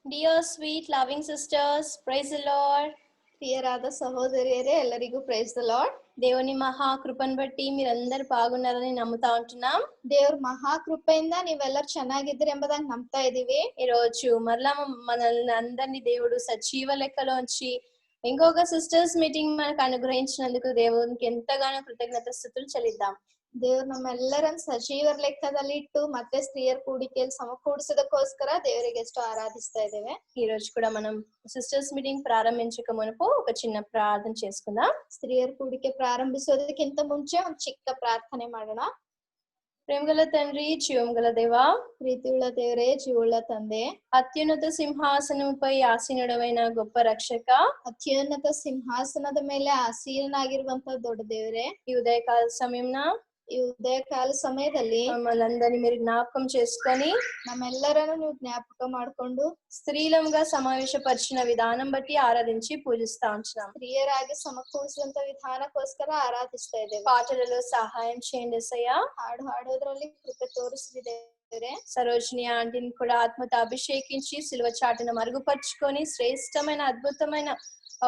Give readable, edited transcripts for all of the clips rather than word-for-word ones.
Dear sweet loving sisters, praise the Lord. ప్రియరాద సహోదరియరే ಎಲ್ಲರಿಗೂ praise the lord. దేవుని మహా కృపను బట్టి మీరందరూ బాగున్నారని నమ్ముతా ఉంటున్నాం. ದೇವ್ರ ಮಹಾ ಕೃಪೆಯಿಂದ ನೀವೆಲ್ಲರೂ ಚೆನ್ನಾಗಿದ್ದೀರಿ ಎಂಬುದಾಗಿ ನಂಬ್ತಾ ಇದೀವಿ. ఈ రోజు మరలా మనల్ని అందరినీ దేవుడు సజీవ లెక్కలోంచి ఇంకొక సిస్టర్స్ మీటింగ్ మనకు అనుగ్రహించినందుకు దేవునికి ఎంతగానో కృతజ్ఞతాస్తుతులు చెల్లిద్దాం. ದೇವ್ರು ನಮ್ಮೆಲ್ಲರನ್ನ ಸಜೀವರ ಲೆಕ್ಕದಲ್ಲಿ ಇಟ್ಟು ಮತ್ತೆ ಸ್ತ್ರೀಯರ ಕೂಡಿಕೆಯಲ್ಲಿ ಸಮಕೂಡಿಸೋದಕ್ಕೋಸ್ಕರ ದೇವರಿಗೆ ಎಷ್ಟು ಆರಾಧಿಸ್ತಾ ಇದ್ದೇವೆ. ఈ రోజు కూడా మనం సిస్టర్స్ మీటింగ్ ప్రారంభించక మునుపు ఒక చిన్న ప్రార్థన చేసుకుందాం. ಸ್ತ್ರೀಯರ ಕೂಡಿಕೆ ಪ್ರಾರಂಭಿಸೋದಕ್ಕಿಂತ ಮುಂಚೆ ಒಂದು ಚಿಕ್ಕ ಪ್ರಾರ್ಥನೆ ಮಾಡೋಣ. ప్రేమగల తండ్రి, జీవముగల దేవా, ప్రీతియుಳ್ಳ ದೇವರೇ, ಜೀವವುಳ್ಳ ತಂದೆ, అత్యున్నత సింహాసనముపై ఆసీనుడవైన గొప్ప రక్షక, ಅತ್ಯುನ್ನತ ಸಿಂಹಾಸನದ ಮೇಲೆ ಆಸೀನನಾಗಿರುವಂತಹ ದೊಡ್ಡ ದೇವರೇ, ఈ ఉదయకాల సమయంన ఈ ఉదయకాల సమಯದಲ್ಲಿ మమ్మల్ని మీరు జ్ఞాపకం చేసుకొని నమ్మెల్లరನ್ನು ನೀವು ಜ್ಞಾಪಕ ಮಾಡಿಕೊಂಡು స్త్రీలంగా సమావేశపరిచిన విధానం బట్టి ఆరాధించి పూజిస్తా ఉంటున్నాం. ಸ್ತ್ರೀಯರಾಗಿ ಸಮಕೂಡಿಸುವಂತ ವಿಧಾನಕ್ಕೋಸ್ಕರ ಆರಾಧಿಸ್ತಾ ಇದ್ದೇವೆ. పాటలలో సహాయం చేయండి యేసయ్యా. ಹಾಡು ಹಾಡೋದ್ರಲ್ಲಿ ಕೃಪೆ ತೋರಿಸಿದ್ದೇವೆ. సరోజిని ఆంటీని కూడా ఆత్మతో అభిషేకించి సిలువ చాటును మరుగుపరుచుకొని శ్రేష్టమైన అద్భుతమైన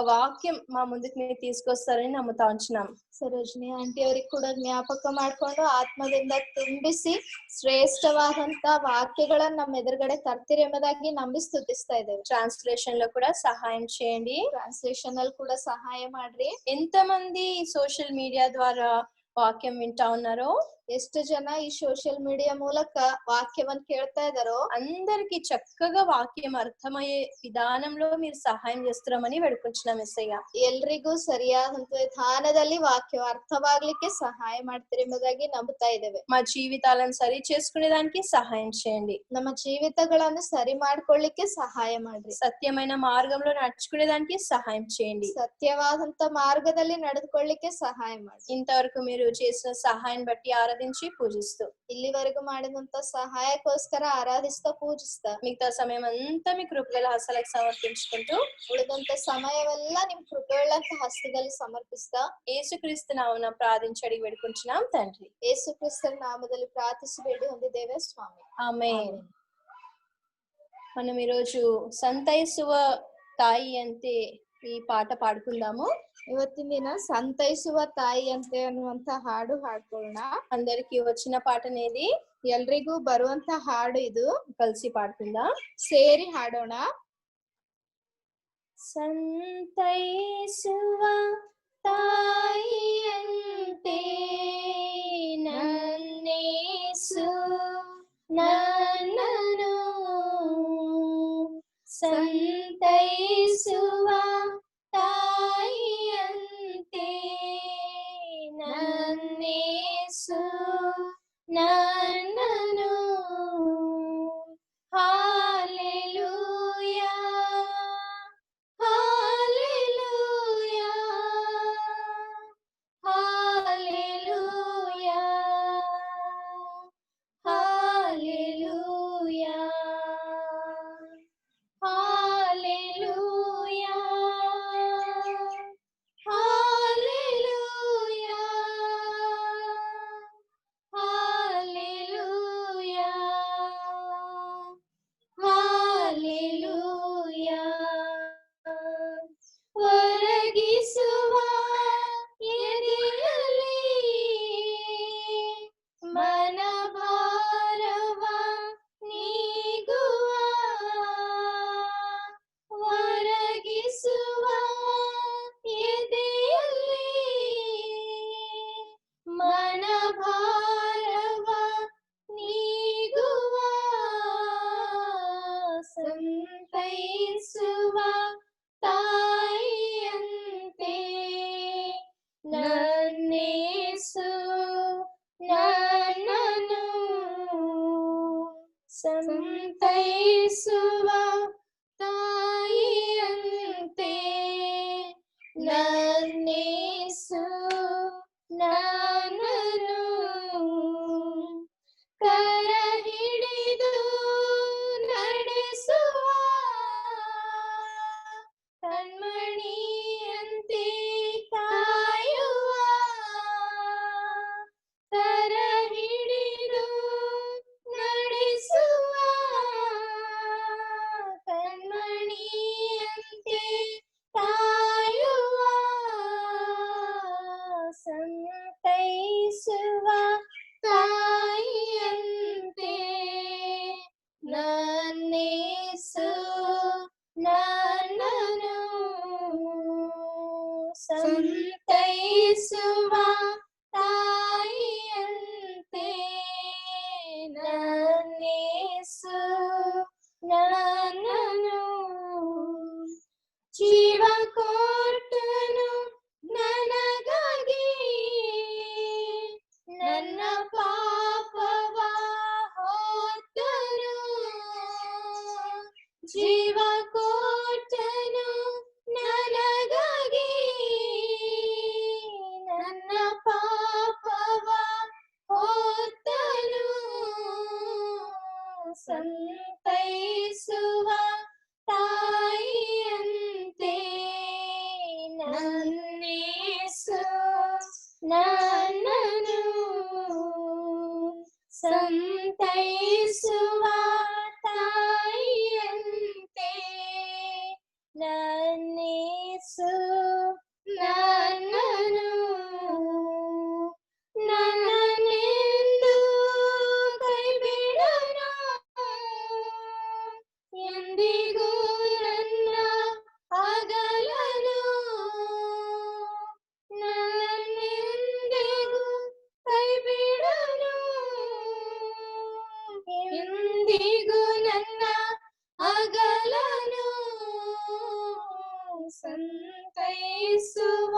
వాక్యం మా ముందుకు మీరు తీసుకొస్తారని నమ్ముతా ఉంటున్నాం. ಸರೋಜಿನಿ ಆಂಟಿ ಅವರಿಗೆ ಕೂಡ ಜ್ಞಾಪಕ ಮಾಡ್ಕೊಂಡು ಆತ್ಮದಿಂದ ತುಂಬಿಸಿ ಶ್ರೇಷ್ಠವಾದಂತ ವಾಕ್ಯಗಳನ್ನ ನಮ್ಮ ಎದುರುಗಡೆ ತರ್ತೀರಿ ಎಂಬುದಾಗಿ ನಂಬಿ ಸ್ತುತಿಸ್ತಾ ಇದ್ದೇವೆ. ట్రాన్స్లేషన్ లో కూడా సహాయం చేయండి. ಟ್ರಾನ್ಸ್ಲೇಷನ್ ಅಲ್ಲಿ ಕೂಡ ಸಹಾಯ ಮಾಡ್ರಿ. ఎంతమంది సోషల్ మీడియా ద్వారా వాక్యం వింటా ఉన్నారో, ಎಷ್ಟು ಜನ ಈ ಸೋಷಿಯಲ್ ಮೀಡಿಯಾ ಮೂಲಕ వాక్యವನ್ನು ಕೇಳ್ತಾ ఇದಾరో అందరికి చక్కగా వాక్యం అర్థమయ్యే విధానంలో మీరు సహాయం చేస్తున్నామని వేడుకుంటున్నాం యేసయ్య. ಎಲ್ರಿಗೂ ಸರಿಯಾದಂತ ವಿಧಾನದಲ್ಲಿ ವಾಕ್ಯ ಅರ್ಥವಾಗ್ಲಿಕ್ಕೆ ಸಹಾಯ ಮಾಡ್ತೀರಿ ಎಂಬುದಾಗಿ ನಂಬುತ್ತಾ ಇದ್ದೇವೆ. మా జీవితాలను సరి చేసుకునే దానికి సహాయం చేయండి. ನಮ್ಮ ಜೀವಿತಗಳನ್ನು ಸರಿ ಮಾಡ್ಕೊಳ್ಳಿಕ್ಕೆ ಸಹಾಯ ಮಾಡ್ರಿ. సత్యమైన మార్గంలో నడుచుకునే దానికి సహాయం చేయండి. ಸತ್ಯವಾದಂತ ಮಾರ್ಗದಲ್ಲಿ ನಡೆದುಕೊಳ್ಳಿಕ್ಕೆ ಸಹಾಯ ಮಾಡಿ. ఇంతవరకు మీరు చేసిన సహాయం బట్టి ఆరాధించి పూజిస్తూ ಇಲ್ಲಿವರೆಗೂ ಮಾಡಿದಂತ ಸಹಾಯಕ್ಕೋಸ್ಕರ ಆರಾಧಿಸ್ತಾ ಪೂಜಿಸ್ತಾ మిగతా సమయం అంతా మీ కృపగల హస్తాలకు సమర్పించుకుంటూ ಉಳಿದಂತ ಸಮಯವೆಲ್ಲ ನಿಮ್ ಕೃಪೆಯುಳ್ಳಂತ ಹಸ್ತದಲ್ಲಿ ಸಮರ್ಪಿಸ್ತಾ యేసుక్రీస్తు నామమున ప్రార్థించి అడిగి వేడుకుంటున్నాం తండ్రి. ಯೇಸು ಕ್ರಿಸ್ತನ ನಾಮದಲ್ಲಿ ಪ್ರಾರ್ಥಿಸಿ ಬೇಡಿ ಹೊಂದಿದ್ದೇವೆ ಸ್ವಾಮಿ. ఆమేన్. మనం ఈరోజు సంతైಸುವ ತಾಯಿ ಅಂತೆ ఈ పాట పాడుకుందాము. ಇವತ್ತಿನ ದಿನ ಸಂತೈಸುವ ತಾಯಿ ಅಂತೆ ಅನ್ನುವಂತ ಹಾಡು ಹಾಡ್ಕೊಳ್ಳೋಣ. అందరికి వచ్చిన పాటనేది, ಎಲ್ರಿಗೂ ಬರುವಂತ ಹಾಡು ಇದು. కలిసి పాడుకుందాం. ಸೇರಿ ಹಾಡೋಣ. సంతైಸುవ ತಾಯಿಯಂತೆ ನನ್ನೇಸು ನನ್ನನು ಸಂತೈಸುವ ತಾಯಿಯಂತೆ ನನ್ನೇಸು ನನ್ನನು hallelujah hallelujah hallelujah hallelujah hallelujah ಜೀವ ಕೊಟ್ಟನು ನನಗಾಗಿ, ನನ್ನ ಪಾಪವ ಹೊತ್ತನು, ಸಂತೈಸುವ ತಾಯಿಯಂತೆ ನನ್ನೇಸು ನನ್ನನು ಸಂತೈಸುವ ತಾಯಿಯಂತೆ ನನ್ನೇಸು ನನ್ನನು. ನನ್ನನ್ನೆಂದೂ ಕೈಬಿಡನು, ಎಂದಿಗೂ ನನ್ನ ಅಗಲನು, ನನ್ನೆಂದಿಗೂ ಕೈಬಿಡನು, ಎಂದಿಗೂ ನನ್ನ ಅಗಲನು, ಸಂತೈಸುವ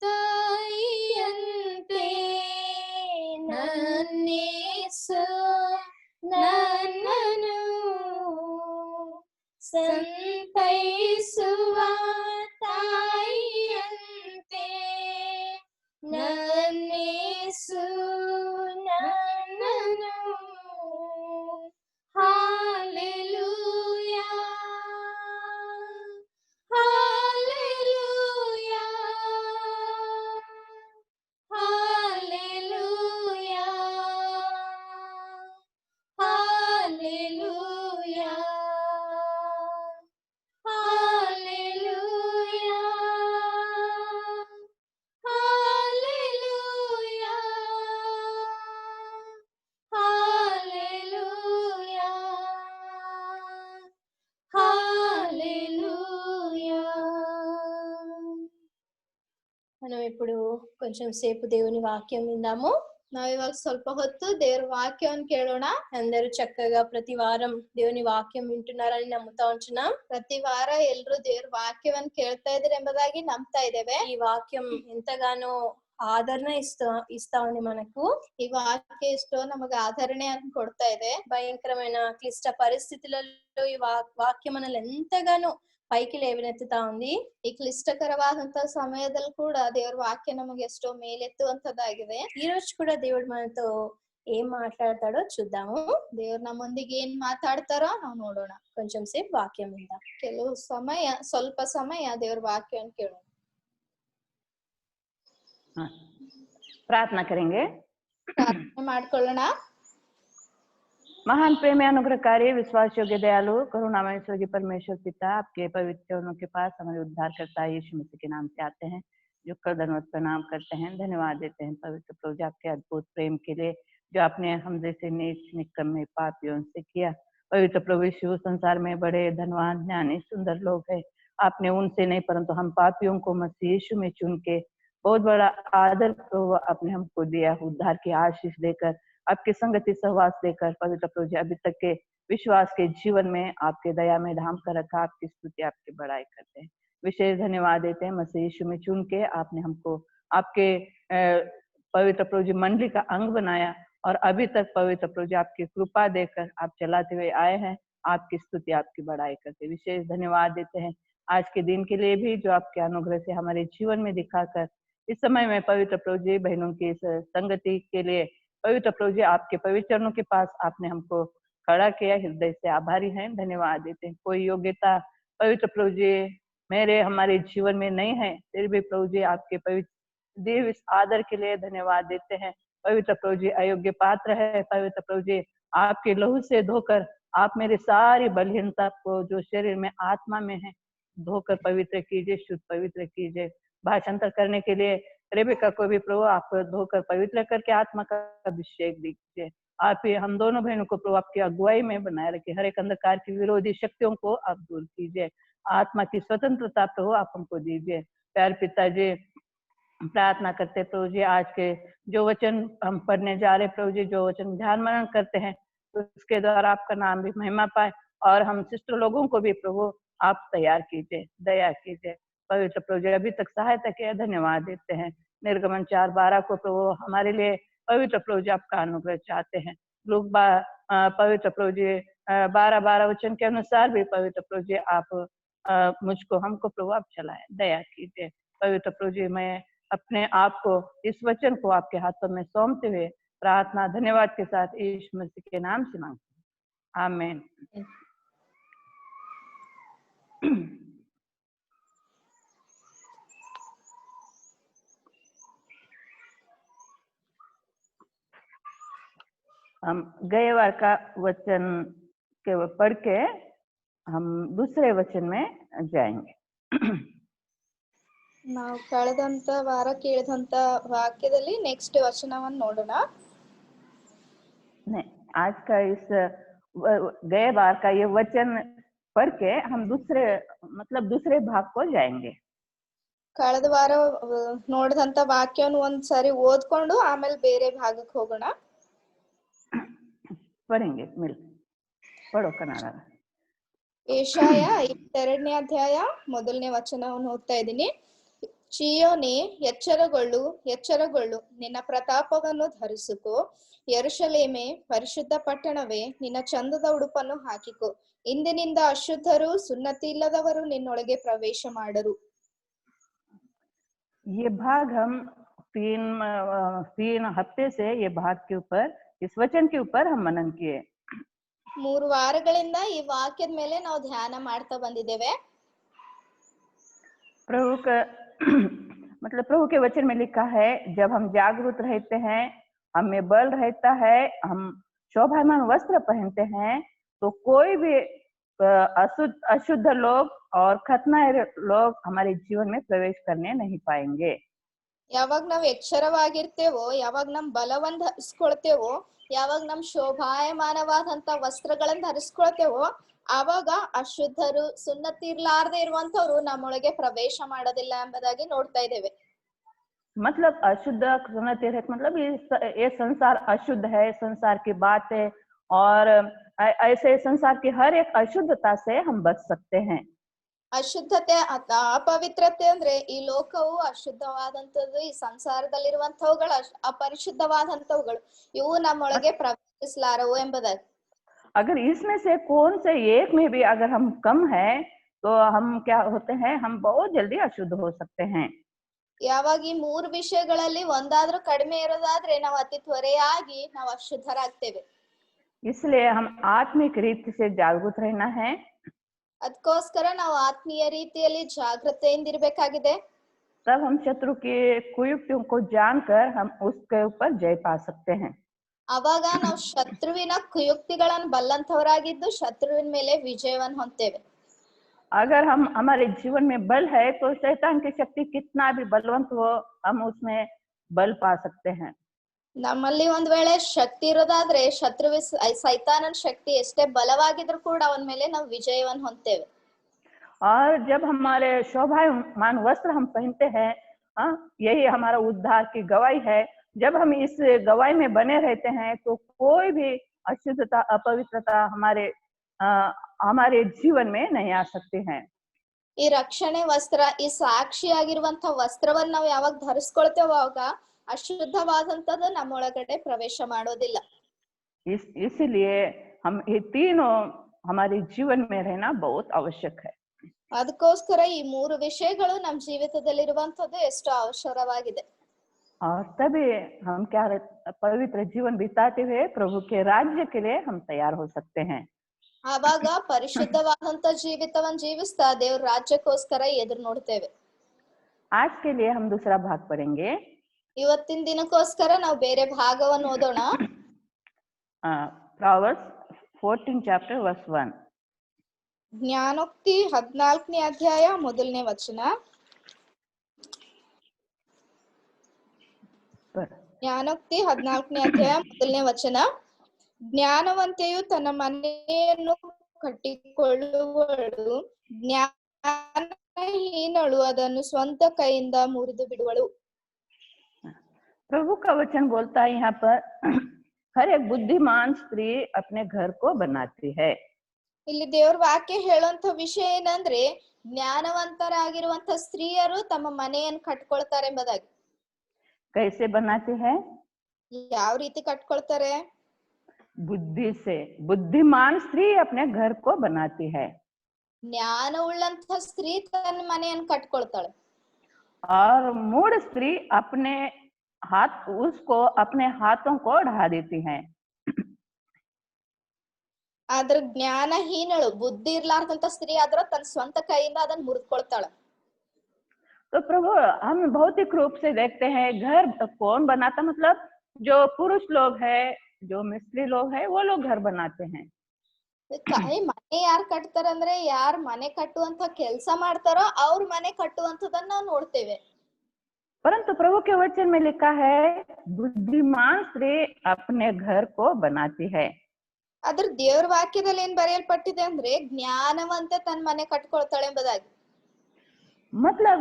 ತಾಯಿಯಂತೆ ನನ್ನೇಸು ನನ್ನನು ಸಂತೈಸುವ ತಾಯಿಯಂತೆ ನನ್ನೇಸು ನನ್ನನು. Hallelujah hallelujah hallelujah hallelujah hallelujah hallelujah hallelujah hallelujah. మనం ఇప్పుడు కొంచెం సేపు దేవుని వాక్యం విందాము. ನಾವಿವಾಗ ಸ್ವಲ್ಪ ಹೊತ್ತು ದೇವ್ರ ವಾಕ್ಯವನ್ನು ಕೇಳೋಣ. అందరూ చక్కగా ప్రతి వారం దేవుని వాక్యం వింటున్నారని నమ్ముతా ఉంటున్నాం. ಪ್ರತಿ ವಾರ ಎಲ್ರು ದೇವ್ರ ವಾಕ್ಯವನ್ನು ಕೇಳ್ತಾ ಇದ್ರೆ ಎಂಬುದಾಗಿ ನಂಬ್ತಾ ಇದ್ದೇವೆ. ఈ వాక్యం ఎంతగానో ఆదరణ ఇస్తా ఉంది మనకు. ಈ ವಾಕ್ಯ ಎಷ್ಟೋ ನಮಗೆ ಆಧರಣೆಯನ್ನು ಕೊಡ್ತಾ ಇದೆ. భయంకరమైన క్లిష్ట పరిస్థితులలో ఈ వాక్యం మనల్ని ఎంతగానో పైకి లేవనెత్తుతా ఉంది. ಈ ಕ್ಲಿಷ್ಟಕರವಾದಂತ ಸಮಯದಲ್ಲಿ ಕೂಡ ದೇವ್ರ ವಾಕ್ಯ ನಮಗೆ ಎಷ್ಟೋ ಮೇಲೆತ್ತುವಂತದ್ದಾಗಿದೆ. ఈ రోజు కూడా దేవుడు మనతో ఏం మాట్లాడతాడో చూద్దాము. ದೇವ್ರು ನಮ್ಮೊಂದಿಗೆ ಏನ್ ಮಾತಾಡ್ತಾರೋ ನಾವು ನೋಡೋಣ. కొంచెం సేపు వాక్యం విందాం. ಸ್ವಲ್ಪ ಸಮಯ ದೇವ್ರ ವಾಕ್ಯವನ್ನು ಕೇಳೋಣ. प्रार्थना करेंगे. ಪ್ರಾರ್ಥನೆ ಮಾಡ್ಕೊಳ್ಳೋಣ. महान प्रेम अनुग्रहकारी विश्वास योग्य दयालु करुणामय स्वर्गीय परमेश्वर पिता, आपके पवित्र चरणों के पास हमारे उद्धार करता यीशु मसीह के नाम से आते हैं, जो कर धन्यवाद प्रणाम करते हैं, धन्यवाद देते हैं पवित्र प्रभु जी आपके अद्भुत प्रेम के लिए जो आपने हम जैसे नीच निकम्मे पापियों से किया। पवित्र प्रभु यीशु संसार में बड़े धनवान ज्ञानी सुंदर लोग हैं, आपने उनसे नहीं परंतु हम पापियों को मसीह यीशु में चुन के बहुत बड़ा आदर आपने हमको दिया, उद्धार की आशीष देकर, आपकी संगति सहवास देकर पवित्र प्रभु जी अभी तक के विश्वास के जीवन में आपके दया में ढांप कर रखा। आपकी स्तुति आपकी बड़ाई करते हैं, विशेष धन्यवाद देते हैं मसीह यीशु में चुन के आपने हमको आपके पवित्र प्रभु जी मंडली का अंग बनाया और अभी तक पवित्र प्रभु जी आपकी कृपा देकर आप चलाते हुए आए हैं। आपकी स्तुति आपकी बड़ाई करते, विशेष धन्यवाद देते हैं आज के दिन के लिए भी जो आपके अनुग्रह से हमारे जीवन में दिखाकर इस समय में पवित्र प्रभु जी बहनों की संगति के लिए पवित्र प्रभु जी आपके पवित्र चरणों के पास आपने हमको खड़ा किया, हृदय से आभारी हैं, धन्यवाद देते हैं। कोई योग्यता पवित्र प्रभु जी मेरे हमारे जीवन में नहीं है, फिर भी प्रभु जी आपके पवित्र दिव्य आदर के लिए धन्यवाद देते हैं। पवित्र प्रभु जी अयोग्य पात्र है, पवित्र प्रभु जी आपके लहू से धोकर आप मेरी सारी बलहीनता को जो शरीर में आत्मा में है धोकर पवित्र कीजिए, शुद्ध पवित्र कीजिए। भाषांतर करने के लिए रेबिका को भी प्रभु आप धोकर पवित्र करके आत्मा का अभिषेक दीजिए। आप ही हम दोनों बहनों को प्रभु आपकी अगुवाई में बनाए रखिए, हर एक अंधकार की विरोधी शक्तियों को आप दूर कीजिए, आत्मा की स्वतंत्रता प्रभु आप हमको दीजिए। प्यारे पिताजी प्रार्थना करते प्रभु जी आज के जो वचन हम पढ़ने जा रहे प्रभु जी, जो वचन ध्यान मनन करते हैं तो उसके द्वारा आपका नाम भी महिमा पाए और हम शिष्ट लोगों को भी प्रभु आप तैयार कीजिए, दया कीजिए। पवित्र प्रभु जी अभी तक सहायता किया, धन्यवाद देते हैं। निर्गमन 4:12 को प्रभु हमारे लिए पवित्र प्रभु जी आपका अनुग्रह चाहते हैं। लोग पवित्र प्रभु जी 12 वचन के अनुसार भी पवित्र प्रभु जी आप मुझको हमको प्रभु आप चलाए, दया कीजिए। पवित्र प्रभु जी मैं अपने आप को इस वचन को आपके हाथों में सौंपते हुए प्रार्थना धन्यवाद के साथ यीशु मसीह के नाम से मांगते हैं, आमीन। हम गए बार का वचन के पढ़ के हम दूसरे वचन में जाएंगे। ನಾವು ಕಳೆದಂತ ವಾರ ಕೇಳಿದಂತ ವಾಕ್ಯದಲ್ಲಿ ನೆಕ್ಸ್ಟ್ ವಚನವನ್ನು ನೋಡೋಣ। नहीं, आज का इस गए बार का ये वचन पढ़ के हम दूसरे भाग को जाएंगे। ಕಳೆದ ವಾರ ನೋಡಿದಂತ ವಾಕ್ಯವನ್ನು ಒಂದ್ಸರಿ ಓದ್ಕೊಂಡು ಆಮೇಲೆ ಬೇರೆ ಭಾಗಕ್ಕೆ ಹೋಗೋಣ। पढ़ेंगे मिल पढ़ो कन्नड़। ಏಷಾಯ 22ನೇ ಅಧ್ಯಾಯ 1ನೇ ವಚನವನ್ನು ಓದ್ತಾ ಇದ್ದೀನಿ। ಚೀಯೋನೇ ಎಚ್ಚರಗೊಳ್ಳು, ಎಚ್ಚರಗೊಳ್ಳು, ನಿನ್ನ ಪ್ರತಾಪವನ್ನು ಧರಿಸಿಕೋ. ಯೆರೂಸಲೇಮೇ ಪರಿಶುದ್ಧ ಪಟ್ಟಣವೇ, ನಿನ್ನ ಚಂದದ ಉಡುಪನ್ನು ಹಾಕಿಕೋ. ಇಂದಿನಿಂದ ಅಶುದ್ಧರು ಸುನ್ನತಿ ಇಲ್ಲದವರು ನಿನ್ನೊಳಗೆ ಪ್ರವೇಶ ಮಾಡರು। ये भाग हम 3 हफ्ते से ये भाग के ऊपर इस वचन के ऊपर हम मनन किए। 3 ವಾರಗಳಿಂದ ಈ ವಾಕ್ಯದ ಮೇಲೆ ನಾವು ಧ್ಯಾನ ಮಾಡ್ತಾ ಬಂದಿದ್ದೇವೆ। प्रभु का मतलब प्रभु के वचन में लिखा है, जब हम जागरूक रहते हैं, हमें बल रहता है, हम शोभायमान वस्त्र पहनते हैं, तो कोई भी अशुद्ध लोग और खतनाए लोग हमारे जीवन में प्रवेश करने नहीं पाएंगे। ಯಾವಾಗ ನಾವು ಎಚ್ಚರವಾಗಿರ್ತೇವೋ, ಯಾವಾಗ ನಮ್ ಬಲವನ್ನ ಧರಿಸ್ಕೊಳ್ತೇವೋ, ಯಾವಾಗ ನಮ್ ಶೋಭಾಯಮಾನವಾದಂತ ವಸ್ತ್ರಗಳನ್ನ ಧರಿಸ್ಕೊಳ್ತೇವೋ, ಆವಾಗ ಅಶುದ್ಧರು ಸುನ್ನತಿ ಇರ್ಲಾರ್ದೆ ಇರುವಂತವ್ರು ನಮ್ಮೊಳಗೆ ಪ್ರವೇಶ ಮಾಡೋದಿಲ್ಲ ಎಂಬುದಾಗಿ ನೋಡ್ತಾ ಇದ್ದೇವೆ। मतलब अशुद्ध सुन्नति मतलब ये संसार अशुद्ध है, संसार की बातें और ऐसे संसार की हर एक अशुद्धता से हम बच सकते हैं। ಅಶುದ್ಧತೆ ಅಪವಿತ್ರತೆ ಅಂದ್ರೆ ಈ ಲೋಕವು ಅಶುದ್ಧವಾದಂತದ್ದು, ಈ ಸಂಸಾರದಲ್ಲಿರುವಂತವುಗಳು ಅಪರಿಶುದ್ಧವಾದಂತವುಗಳು, ಇವು ನಮ್ಮೊಳಗೆ ಪ್ರವೇಶಿಸಲಾರವು ಎಂಬುದಾಗಿ। अगर इसमें से कौन से एक में भी अगर हम कम है तो हम क्या होते हैं, हम बहुत जल्दी अशुद्ध हो सकते हैं। ಯಾವಾಗ ಈ 3 ವಿಷಯಗಳಲ್ಲಿ ಒಂದಾದ್ರೂ ಕಡಿಮೆ ಇರೋದಾದ್ರೆ ನಾವು ಅತಿ ತ್ವರೆಯಾಗಿ ನಾವು ಅಶುದ್ಧರಾಗ್ತೇವೆ। इसलिए हम आत्मिक रीति से जागरूक रहना है। ಅದಕ್ಕೋಸ್ಕರ ನಾವು ಆತ್ಮೀಯ ರೀತಿಯಲ್ಲಿ ಜಾಗೃತೆಯಿಂದ ಇರಬೇಕಾಗಿದೆ। तब हम शत्रु की कुयुक्तियों को जानकर हम उसके ऊपर जय पा सकते हैं। ಅವಾಗ ನಾವು ಶತ್ರುವಿನ ಕುಯುಕ್ತಿಗಳನ್ನು ಬಲ್ಲಂತವರಾಗಿದ್ದು ಶತ್ರುವಿನ ಮೇಲೆ ವಿಜಯವನ್ನು ಹೊಂದ್ತೇವೆ। अगर हम हमारे जीवन में बल है तो शैतान की शक्ति कितना भी बलवंत हो, हम उसमें बल पा सकते हैं। ನಮ್ಮಲ್ಲಿ ಒಂದ್ ವೇಳೆ ಶಕ್ತಿ ಇರೋದಾದ್ರೆ ಸೈತಾನನ ಶಕ್ತಿ ಎಷ್ಟೇ ಬಲವಾಗಿದ್ರು ಕೂಡ ಅವನ ಮೇಲೆ ನಾವು ವಿಜಯವನ್ನು ಹೊಂದ್ತೇವೆ। और जब हमारे शोभायमान वस्त्र हम पहनते हैं, यही हमारा उद्धार की गवाही है। जब हम इस गवाही में बने रहते हैं तो कोई भी अशुद्धता अपवित्रता हमारे जीवन में नहीं आ सकती है। ಈ ರಕ್ಷಣೆ ವಸ್ತ್ರ, ಈ ಸಾಕ್ಷಿಯಾಗಿರುವಂತ ವಸ್ತ್ರವನ್ನು ನಾವು ಯಾವಾಗ ಧರಿಸ್ಕೊಳ್ತೇವೋ ಆವಾಗ ಅಶುದ್ಧವಾದಂತದ್ದು ನಮ್ಮೊಳಗಡೆ ಪ್ರವೇಶ ಮಾಡೋದಿಲ್ಲ। इसलिए हम ये तीनों हमारे जीवन में रहना बहुत आवश्यक है। ಅದಕ್ಕೋಸ್ಕರ ಈ 3 ವಿಷಯಗಳು ನಮ್ಮ ಜೀವಿತದಲ್ಲಿ ಇರುವಂತದ್ದು ಎಷ್ಟು ಅವಶ್ಯಕವಾಗಿದೆ। और तभी हम क्या पवित्र जीवन बिताते हुए प्रभु के राज्य के लिए हम तैयार हो सकते हैं। ಆವಾಗ ಪರಿಶುದ್ಧವಾದಂತ ಜೀವಿತವನ್ನು ಜೀವಿಸ್ತಾ ದೇವ್ರ ರಾಜ್ಯಕ್ಕೋಸ್ಕರ ಎದುರು ನೋಡ್ತೇವೆ। आज के लिए हम दूसरा भाग पढ़ेंगे। ಇವತ್ತಿನ ದಿನಕ್ಕೋಸ್ಕರ ನಾವು ಬೇರೆ ಭಾಗವನ್ನು ಓದೋಣ। Proverbs 14 chapter verse 1. ಜ್ಞಾನೋಕ್ತಿ 14ನೇ ಅಧ್ಯಾಯ 1ನೇ ವಚನ। ಜ್ಞಾನೋಕ್ತಿ 14ನೇ ಅಧ್ಯಾಯ 1ನೇ ವಚನ। ಜ್ಞಾನವಂತೆಯು ತನ್ನ ಮನೆಯನ್ನು ಕಟ್ಟಿಕೊಳ್ಳುವಳು, ಜ್ಞಾನಹೀನಳು ಅದನ್ನು ಸ್ವಂತ ಕೈಯಿಂದ ಮುರಿದು ಬಿಡುವಳು। प्रभु का वचन बोलता है यहाँ पर, हर एक बुद्धिमान स्त्री अपने घर को बनाती है। ಇಲ್ಲಿ ದೇವ್ರ ವಾಕ್ಯ ಹೇಳುವಂತ ವಿಷಯ ಏನಂದ್ರೆ, ಜ್ಞಾನವಂತರಾಗಿರುವಂತ ಸ್ತ್ರೀಯರು ತಮ್ಮ ಮನೆಯನ್ನು ಕಟ್ಕೊಳ್ತಾರೆ ಎಂಬುದಾಗಿ। कैसे बनाती है? ಯಾವ ರೀತಿ ಕಟ್ಕೊಳ್ತಾರೆ? बुद्धि से बुद्धिमान स्त्री अपने घर को बनाती है ಜ್ಞಾನ ಉಳ್ಳಂತ ಸ್ತ್ರೀ ತನ್ನ ಮನೆಯನ್ನು ಕಟ್ಕೊಳ್ತಾಳೆ. और मूढ़ स्त्री अपने अपने हाथों को ढा देती है. ಆದ್ರ ಜ್ಞಾನಹೀನಳು ಬುದ್ಧಿ ಇರ್ಲಾರ್ದಂತ ಸ್ತ್ರೀ ಆದ್ರ ತನ್ನ ಸ್ವಂತ ಕೈಯಿಂದ ಅದನ್ನ ಮುರಿದ್ಕೊಳ್ತಾಳ. तो प्रभु हम भौतिक रूप से देखते हैं घर कौन बनाता, मतलब जो पुरुष लोग है, जो मिस्त्री लोग है, वो लोग घर बनाते हैं. ಮನೆ ಯಾರ್ ಕಟ್ತಾರಂದ್ರೆ ಯಾರ್ ಮನೆ ಕಟ್ಟುವಂತ ಕೆಲ್ಸ ಮಾಡ್ತಾರೋ ಅವ್ರ ಮನೆ ಕಟ್ಟುವಂತದನ್ನ ನಾವು ನೋಡ್ತೇವೆ. परंतु प्रभु के वचन में लिखा है बुद्धिमान स्त्री अपने घर को बनाती है. ಅದ್ರ ದೇವ್ರ ವಾಕ್ಯದಲ್ಲಿ ಏನ್ ಬರೆಯಲ್ಪಟ್ಟಿದೆ ಅಂದ್ರೆ ಜ್ಞಾನವಂತೆ ತನ್ನ ಮನೆ ಕಟ್ಕೊಳ್ತಾಳೆ ಎಂಬುದಾಗಿ. मतलब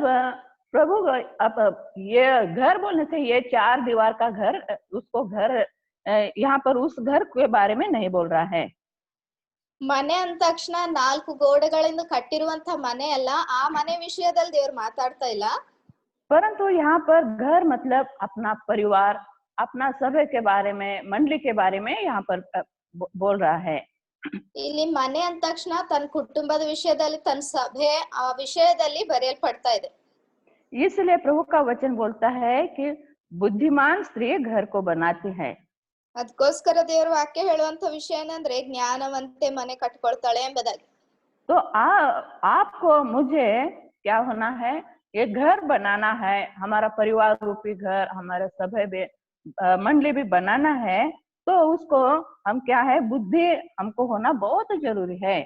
प्रभु अब ये घर बोलने से ये 4 दीवार का घर, उसको घर यहाँ पर उस घर के बारे में नहीं बोल रहा है. ಮನೆ ಅಂದ ತಕ್ಷಣ 4 ಗೋಡೆಗಳಿಂದ ಕಟ್ಟಿರುವಂತ ಮನೆ ಅಲ್ಲ, ಆ ಮನೆ ವಿಷಯದಲ್ಲಿ ದೇವ್ರು ಮಾತಾಡ್ತಾ ಇಲ್ಲ. परंतु यहाँ पर घर मतलब अपना परिवार, अपना सभा के बारे में, मंडली के बारे में यहाँ पर बोल रहा है. ಇಲ್ಲಿ ಮನೆ ಅಂದ ತಕ್ಷಣ ತನ್ನ ಕುಟುಂಬದ ವಿಷಯದಲ್ಲಿ ತನ್ನ ಸಭೆ ಆ ವಿಷಯದಲ್ಲಿ ಬರೆಯಲ್ಪಡ್ತಾ ಇದೆ. इसलिए प्रभु का वचन बोलता है कि बुद्धिमान स्त्री घर को बनाती है. ಅದಕ್ಕೋಸ್ಕರ ದೇವ್ರ ವಾಕ್ಯ ಹೇಳುವಂತ ವಿಷಯ ಏನಂದ್ರೆ ಜ್ಞಾನವಂತೆ ಮನೆ ಕಟ್ಕೊಳ್ತಾಳೆ ಎಂಬುದಾಗಿ. तो आपको मुझे क्या होना है, ये घर बनाना है, हमारा परिवार रूपी घर, हमारे सभा में मंडली भी बनाना है. तो उसको हम क्या है, बुद्धि हमको होना बहुत जरूरी है.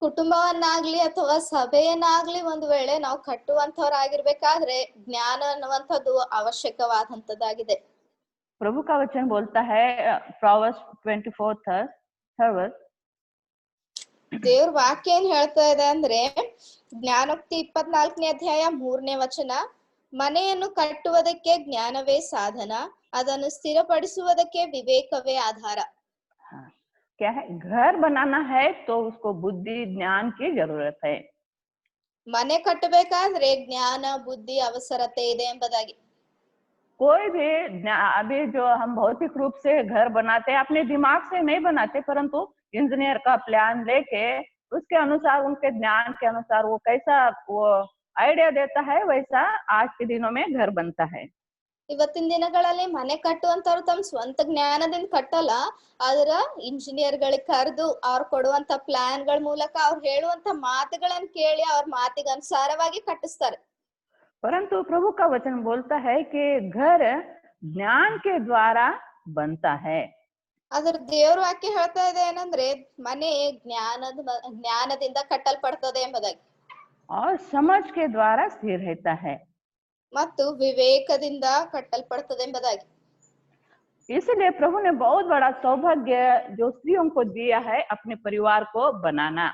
ಕುಟುಂಬವನ್ನಾಗ್ಲಿ ಅಥವಾ ಸಭೆಯನ್ನಾಗ್ಲಿ ಒಂದ್ ವೇಳೆ ನಾವು ಕಟ್ಟುವಂತವ್ರಾಗಿರ್ಬೇಕಾದ್ರೆ ಜ್ಞಾನ ಅನ್ನುವಂಥದ್ದು ಅವಶ್ಯಕವಾದಂತದ್ದಾಗಿದೆ. प्रभु का वचन बोलता है Proverbs 24:3 ದೇವ್ರ ವಾಕ್ಯ ಏನ್ ಹೇಳ್ತಾ ಇದೆ ಅಂದ್ರೆ ಜ್ಞಾನೋಕ್ತಿ 24ನೇ ಅಧ್ಯಾಯ 3ನೇ ವಚನ, ಮನೆಯನ್ನು ಕಟ್ಟುವುದಕ್ಕೆ ಜ್ಞಾನವೇ ಸಾಧನ, ಅದನ್ನು ಸ್ಥಿರಪಡಿಸುವುದಕ್ಕೆ ವಿವೇಕವೇ ಆಧಾರ. क्या है, घर बनाना है तो उसको बुद्धि ज्ञान की जरूरत है. ಮನೆ ಕಟ್ಟಬೇಕಾದ್ರೆ ಜ್ಞಾನ ಬುದ್ಧಿ ಅವಸರತೆ ಇದೆ ಎಂಬುದಾಗಿ. कोई भी अभी जो हम भौतिक रूप से घर बनाते हैं अपने दिमाग से नहीं बनाते, परंतु इंजीनियर का प्लान लेके उसके अनुसार, उनके ज्ञान के अनुसार वो कैसा वो आइडिया देता है, वैसा आज के दिनों में घर बनता है. ಇವತ್ತಿನ ದಿನಗಳಲ್ಲಿ ಮನೆ ಕಟ್ಟುವಂತವ್ರು ತಮ್ಮ ಸ್ವಂತ ಜ್ಞಾನದಿಂದ ಕಟ್ಟಲ್ಲ, ಆದ್ರ ಇಂಜಿನಿಯರ್ ಗಳಿಗೆ ಕರೆದು ಅವ್ರು ಕೊಡುವಂತ ಪ್ಲಾನ್ ಗಳ ಮೂಲಕ ಅವ್ರು ಹೇಳುವಂತ ಮಾತುಗಳನ್ನ ಕೇಳಿ ಅವ್ರ ಮಾತಿಗೆ ಅನುಸಾರವಾಗಿ ಕಟ್ಟಿಸ್ತಾರೆ. परंतु प्रभु का वचन बोलता है कि घर ज्ञान के द्वारा बनता है. ಅದ್ರ ದೇವ್ರ ವಾಕ್ಯ ಹೇಳ್ತಾ ಇದೆ ಏನಂದ್ರೆ ಮನೆ ಜ್ಞಾನದಿಂದ ಕಟ್ಟಲ್ಪಡ್ತದೆ ಎಂಬುದಾಗಿ. और समझ के द्वारा स्थिर रहता है. ಮತ್ತು ವಿವೇಕದಿಂದ ಕಟ್ಟಲ್ಪಡ್ತದೆ ಎಂಬುದಾಗಿ. इसलिए प्रभु ने बहुत बड़ा सौभाग्य जो स्त्रियों को दिया है अपने परिवार को बनाना.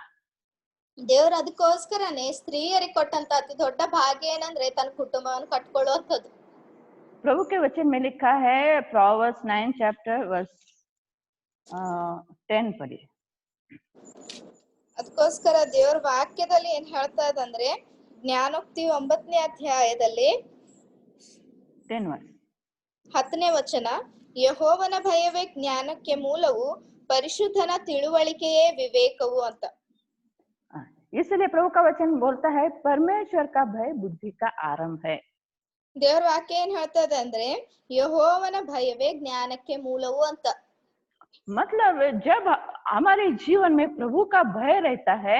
ದೇವ್ರ ಅದಕ್ಕೋಸ್ಕರನೇ ಸ್ತ್ರೀಯರಿಗೆ ಕೊಟ್ಟಂತ ಅತಿ ದೊಡ್ಡ ಭಾಗ್ಯ ಏನಂದ್ರೆ ತನ್ನ ಕುಟುಂಬವನ್ನು ಕಟ್ಕೊಳ್ಳುವಂಥದ್ದು. प्रभु के वचन में लिखा है Proverbs 9:10 पढ़िए. ಅದಕ್ಕೋಸ್ಕರ ದೇವ್ರ ವಾಕ್ಯದಲ್ಲಿ ಏನ್ ಹೇಳ್ತಾ ಇದಂದ್ರೆ ಜ್ಞಾನೋಕ್ತಿ 9ನೇ ಅಧ್ಯಾಯದಲ್ಲಿ 10ನೇ ವಚನ, ಯೆಹೋವನ ಭಯವೇ ಜ್ಞಾನಕ್ಕೆ ಮೂಲವು, ಪರಿಶುದ್ಧನ ತಿಳುವಳಿಕೆಯೇ ವಿವೇಕವು ಅಂತ. इसलिए प्रभु का वचन बोलता है परमेश्वर का भय बुद्धि का आरंभ है. ದೇವ್ರ ವಾಕ್ಯ ಏನ್ ಹೇಳ್ತಾ ಇದೆ ಅಂದ್ರೆ ಯೆಹೋವನ ಭಯವೇ ಜ್ಞಾನಕ್ಕೆ ಮೂಲವು ಅಂತ. मतलब जब हमारे जीवन में प्रभु का भय रहता है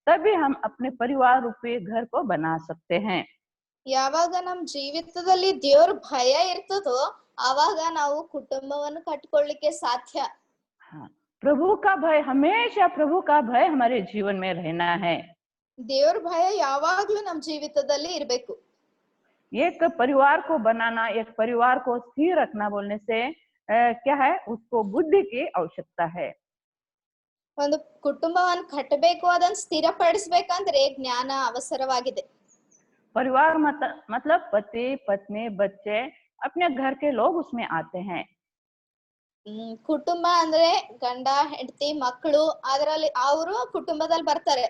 तभी हम अपने परिवार रूपी घर को बना सकते हैं. ಯಾವಾಗ ನಮ್ ಜೀವಿತದಲ್ಲಿ ದೇವ್ರ ಭಯ ಇರ್ತದೋ ಆವಾಗ ನಾವು ಕುಟುಂಬವನ್ನು ಕಟ್ಕೊಳ್ಳಿಕ್ಕೆ ಸಾಧ್ಯ. हाँ, प्रभु का भय, हमेशा प्रभु का भय हमारे जीवन में रहना है. ದೇವ್ರ ಭಯ ಯಾವಾಗ್ಲೂ ನಮ್ ಜೀವಿತದಲ್ಲಿ ಇರ್ಬೇಕು. एक परिवार को बनाना, एक परिवार को स्थिर रखना बोलने से क्या है, उसको बुद्धि की आवश्यकता है. ಒಂದು ಕುಟುಂಬವನ್ನು ಕಟ್ಟಬೇಕು, ಅದನ್ನ ಸ್ಥಿರಪಡಿಸ್ಬೇಕಂದ್ರೆ ಜ್ಞಾನ ಅವಸರವಾಗಿದೆ. परिवार मतलब पति पत्नी बच्चे, अपने घर के लोग उसमें आते हैं. ಕುಟುಂಬ ಅಂದ್ರೆ ಗಂಡ ಹೆಂಡತಿ ಮಕ್ಕಳು, ಅದರಲ್ಲಿ ಅವರು ಕುಟುಂಬದಲ್ಲಿ ಬರ್ತಾರೆ.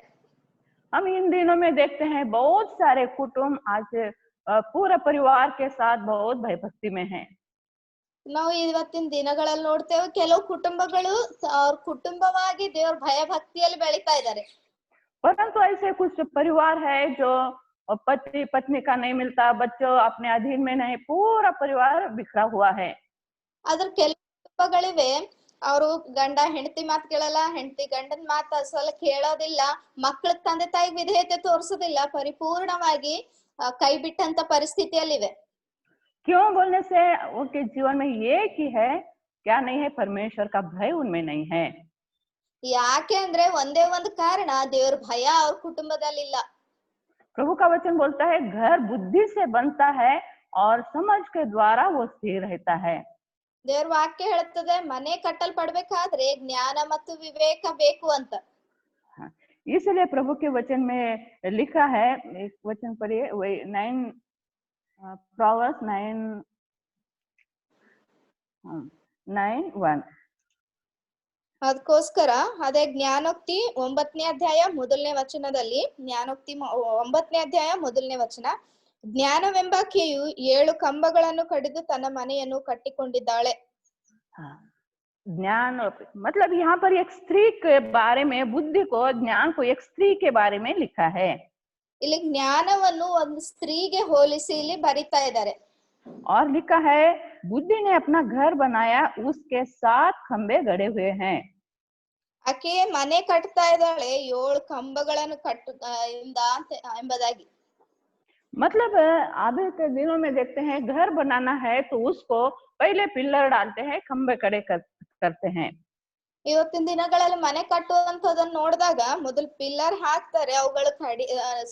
हम इन दिनों में देखते हैं बहुत सारे कुटुंब आज पूरा परिवार के साथ बहुत भय भक्ति में हैं. ನಾವು ಇವತ್ತಿನ ದಿನಗಳಲ್ಲಿ ನೋಡ್ತೇವೆ ಕೆಲವು ಕುಟುಂಬಗಳು ಅವ್ರ ಕುಟುಂಬವಾಗಿ ದೇವ್ರ ಭಯ ಭಕ್ತಿಯಲ್ಲಿ ಬೆಳೀತಾ ಇದ್ದಾರೆ. परंतु ऐसे कुछ परिवार है जो पति पत्नी का नहीं मिलता, बच्चों अपने अधीन में नहीं, पूरा परिवार बिखरा हुआ है. ಆದ್ರೆ ಕೆಲವು ಕುಟುಂಬಗಳಿವೆ, ಅವರು ಗಂಡ ಹೆಂಡತಿ ಮಾತು ಕೇಳಲ್ಲ, ಹೆಂಡತಿ ಗಂಡನ ಮಾತು ಅಸಲ ಕೇಳೋದಿಲ್ಲ, ಮಕ್ಕಳ ತಂದೆ ತಾಯಿಗೆ ವಿಧೇಯತೆ ತೋರಿಸೋದಿಲ್ಲ, ಪರಿಪೂರ್ಣವಾಗಿ ಕೈ ಬಿಟ್ಟಂತ ಪರಿಸ್ಥಿತಿಯಲ್ಲಿವೆ. क्यों बोलने से उनके जीवन में एक ही है, क्या नहीं है, परमेश्वर का भय उनमें नहीं है. ಯಾಕೆ ಅಂದ್ರೆ ಒಂದೇ ಒಂದು ಕಾರಣ, ದೇವ್ರ ಭಯ ಅವ್ರ ಕುಟುಂಬದಲ್ಲಿಲ್ಲ. प्रभु का वचन बोलता है घर बुद्धि से बनता है और समझ के द्वारा वो स्थिर रहता है. ದೇವ್ರ ವಾಕ್ಯ ಹೇಳ್ತದೆ ಮನೆ ಕಟ್ಟಲ್ಪಡ್ಬೇಕಾದ್ರೆ ಜ್ಞಾನ ಮತ್ತು ವಿವೇಕ ಬೇಕು ಅಂತ. इसलिए प्रभु के वचन में लिखा है, एक वचन पढ़िए, 9 Proverbs 9:1. ಅದಕ್ಕೋಸ್ಕರ ಅದೇ ಜ್ಞಾನೋಕ್ತಿ 9ನೇ ಅಧ್ಯಾಯ ಮೊದಲನೇ ವಚನದಲ್ಲಿ, ಜ್ಞಾನೋಕ್ತಿ 9ನೇ ಅಧ್ಯಾಯ ಮೊದಲನೇ ವಚನ, ಜ್ಞಾನವೆಂಬಾಕೆಯು 7 ಕಂಬಗಳನ್ನು ಕಡಿದು ತನ್ನ ಮನೆಯನ್ನು ಕಟ್ಟಿಕೊಂಡಿದ್ದಾಳೆ. ज्ञान मतलब यहाँ पर एक स्त्री के बारे में, बुद्धि को, ज्ञान को एक स्त्री के बारे में लिखा है. ಇಲ್ಲಿ ಜ್ಞಾನವನ್ನು ಒಂದು ಸ್ತ್ರೀಗೆ ಹೋಲಿಸಿ ಇಲ್ಲಿ ಬರಿತಾ ಇದ್ದಾರೆ. और लिखा है बुद्धि ने अपना घर बनाया, उसके 7 खंबे गड़े हुए हैं. ಆಕೆ ಮನೆ ಕಟ್ತಾ ಇದ್ದಾಳೆ 7 ಕಂಬಗಳನ್ನು ಎಂಬುದಾಗಿ. मतलब अभी के दिनों में देखते हैं घर बनाना है तो उसको पहले पिलर डालते हैं, खंबे खड़े करते हैं. ಇವತ್ತಿನ ದಿನಗಳಲ್ಲಿ ಮನೆ ಕಟ್ಟುವಂತದನ್ನ ನೋಡಿದಾಗ ಮೊದಲು ಪಿಲ್ಲರ್ ಹಾಕ್ತಾರೆ, ಅವುಗಳು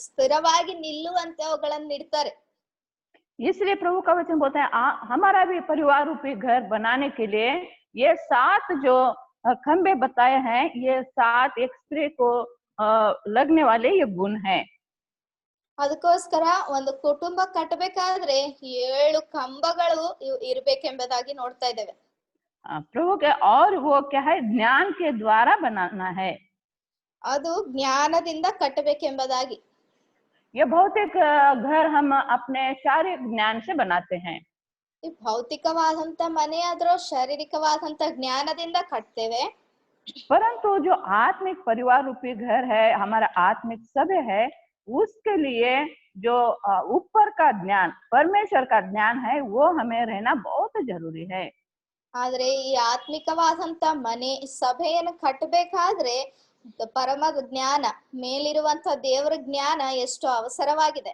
ಸ್ಥಿರವಾಗಿ ನಿಲ್ಲುವಂತೆ ಅವುಗಳನ್ನ ಇಡ್ತಾರೆ. इसलिए प्रभु का वचन बोलता है हमारा भी परिवार रूपी घर बनाने के लिए ये 7 जो खंबे बताए हैं, ये 7 एक स्त्री को लगने वाले ये गुण हैं. ಅದಕ್ಕೋಸ್ಕರ ಒಂದು ಕುಟುಂಬ ಕಟ್ಟಬೇಕಾದ್ರೆ 7 ಕಂಬಗಳು ಇರಬೇಕೆಂಬುದಾಗಿ ನೋಡ್ತಾ ಇದ್ದೇವೆ. प्रभु के, और वो क्या है, ज्ञान के द्वारा बनाना है. ಅದು ಜ್ಞಾನದಿಂದ ಕಟ್ಟಬೇಕೆಂಬುದಾಗಿ. ये भौतिक घर हम अपने शारीरिक ज्ञान से बनाते हैं. ಈ ಭೌತಿಕವಾದಂತ ಮನೆ ಆದ್ರೂ ಶಾರೀರಿಕವಾದಂತ ಜ್ಞಾನದಿಂದ ಕಟ್ತೇವೆ. परंतु जो आत्मिक परिवार रूपी घर है, हमारा आत्मिक सभ्य है, उसके लिए जो ऊपर का ज्ञान, परमेश्वर का ज्ञान है, वो हमें रहना बहुत जरूरी है. ಆದ್ರೆ ಈ ಆತ್ಮಿಕವಾದಂತ ಮನೆ ಸಭೆಯನ್ನು ಕಟ್ಟಬೇಕಾದ್ರೆ ಪರಮ ಜ್ಞಾನ, ಮೇಲಿರುವಂತ ದೇವರ ಜ್ಞಾನ ಎಷ್ಟು ಅವಸರವಾಗಿದೆ.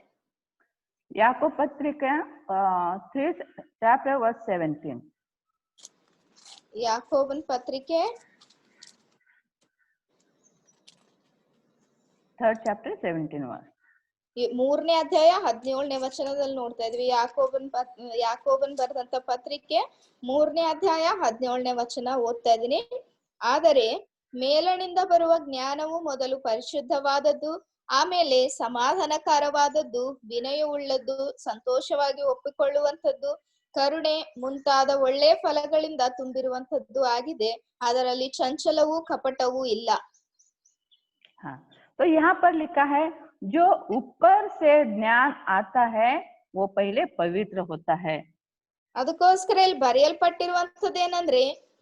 याकूब पत्रिका 3 chapter verse 17. ಯಾಕೋಬನ ಪತ್ರಿಕೆ 3rd chapter 17 verse. 3ನೇ ಅಧ್ಯಾಯ 17ನೇ ವಚನದಲ್ಲಿ ನೋಡ್ತಾ ಇದ್ವಿ. ಯಾಕೋಬನ್ ಬರೆದಂತ ಪತ್ರಿಕೆ 3ನೇ ಅಧ್ಯಾಯ 17ನೇ ವಚನ ಓದ್ತಾ ಇದೀನಿ. ಆದರೆ ಮೇಲಣಿಂದ ಬರುವ ಜ್ಞಾನವು ಮೊದಲು ಪರಿಶುದ್ಧವಾದದ್ದು, ಆಮೇಲೆ ಸಮಾಧಾನಕರವಾದದ್ದು, ವಿನಯವುಳ್ಳದ್ದು, ಸಂತೋಷವಾಗಿ ಒಪ್ಪಿಕೊಳ್ಳುವಂಥದ್ದು, ಕರುಣೆ ಮುಂತಾದ ಒಳ್ಳೆಯ ಫಲಗಳಿಂದ ತುಂಬಿರುವಂತದ್ದು ಆಗಿದೆ. ಅದರಲ್ಲಿ ಚಂಚಲವೂ ಕಪಟವೂ ಇಲ್ಲ. हाँ, तो यहाँ पर लिखा है जो ऊपर से ज्ञान आता है वो पहले पवित्र होता है. ಅದಕ್ಕೋಸ್ಕರ ಇಲ್ಲಿ ಬರೆಯಲ್ಪಟ್ಟಿರುವಂತದ್ದು ಏನಂದ್ರೆ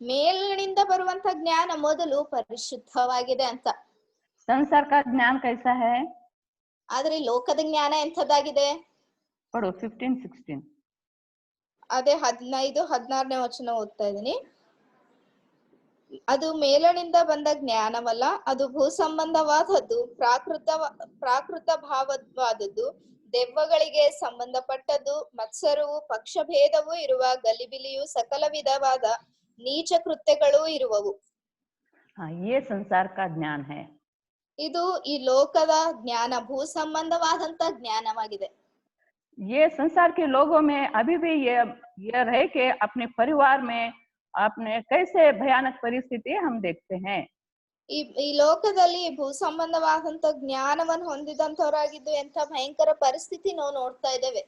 ಮೇಲಿನಿಂದ ಬರುವಂತ ಜ್ಞಾನ ಮೊದಲು ಪರಿಶುದ್ಧವಾಗಿದೆ ಅಂತ. संसार का ज्ञान कैसा है? ಆದ್ರೆ ಲೋಕದ ಜ್ಞಾನ ಎಂಥದ್ದಾಗಿದೆ? पढ़ो 15-16. ಅದೇ 15-16ನೇ ವಚನ ಓದ್ತಾ ಇದೀನಿ. ಅದು ಮೇಲನಿಂದ ಬಂದ ಜ್ಞಾನವಲ್ಲ, ಅದು ಭೂ ಸಂಬಂಧವಾದದ್ದು, ಪ್ರಾಕೃತ ಭಾವವಾದದ್ದು, ದೆವ್ವಗಳಿಗೆ ಸಂಬಂಧಪಟ್ಟದ್ದು, ಮತ್ಸರವು ಪಕ್ಷಭೇದವೂ ಇರುವ ಗಲಿಬಿಲಿಯು ಸಕಲ ವಿಧವಾದ ನೀಚ ಕೃತ್ಯಗಳೂ ಇರುವವು. हाँ, ये संसार का ज्ञान है. ಇದು ಈ ಲೋಕದ ಜ್ಞಾನ, ಭೂ ಸಂಬಂಧವಾದಂತ ಜ್ಞಾನವಾಗಿದೆ. ये संसार के लोगों में अभी भी ये रहे कि अपने परिवार में अपने कैसे भयानक परिस्थिति हम देखते हैं. ಈ ಲೋಕದಲ್ಲಿ ಭೂ ಸಂಬಂಧವಾದಂತ ಜ್ಞಾನವನ್ನು ಹೊಂದಿದಂತವರಾಗಿದ್ದು ಎಂತ ಭಯಂಕರ ಪರಿಸ್ಥಿತಿ ನಾವು ನೋಡ್ತಾ ಇದ್ದೇವೆ.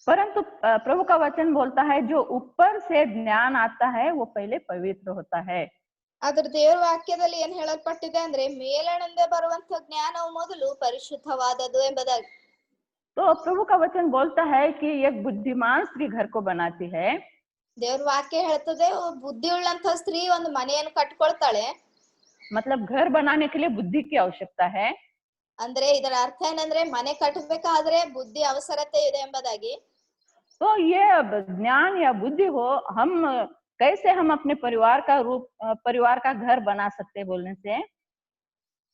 परंतु प्रभु का वचन बोलता है जो ऊपर से ज्ञान आता है वो पहले पवित्र होता है. ಆದ್ರ ದೇವರ ವಾಕ್ಯದಲ್ಲಿ ಏನ್ ಹೇಳಲ್ಪಟ್ಟಿದೆ ಅಂದ್ರೆ ಮೇಲಣಿಂದ ಬರುವಂತ ಜ್ಞಾನವು ಮೊದಲು ಪರಿಶುದ್ಧವಾದದ್ದು ಎಂಬುದಾಗಿ. तो प्रभु का वचन बोलता है कि एक बुद्धिमान स्त्री घर को बनाती है. ದೇವ್ರ ವಾಕ್ಯ ಹೇಳ್ತದೆ ಬುದ್ಧಿ ಉಳ್ಳಂತ ಸ್ತ್ರೀ ಒಂದು ಮನೆಯನ್ನು ಕಟ್ಕೊಳ್ತಾಳೆ. मतलब घर बनाने के लिए बुद्धि की आवश्यकता है. ಅಂದ್ರೆ ಇದರ ಅರ್ಥ ಏನಂದ್ರೆ ಮನೆ ಕಟ್ಟಬೇಕಾದ್ರೆ ಬುದ್ಧಿ ಅವಸರತೆ ಇದೆ ಎಂಬುದಾಗಿ. तो ये ज्ञान या बुद्धि हो, हम कैसे हम अपने परिवार का घर बना सकते बोलने से,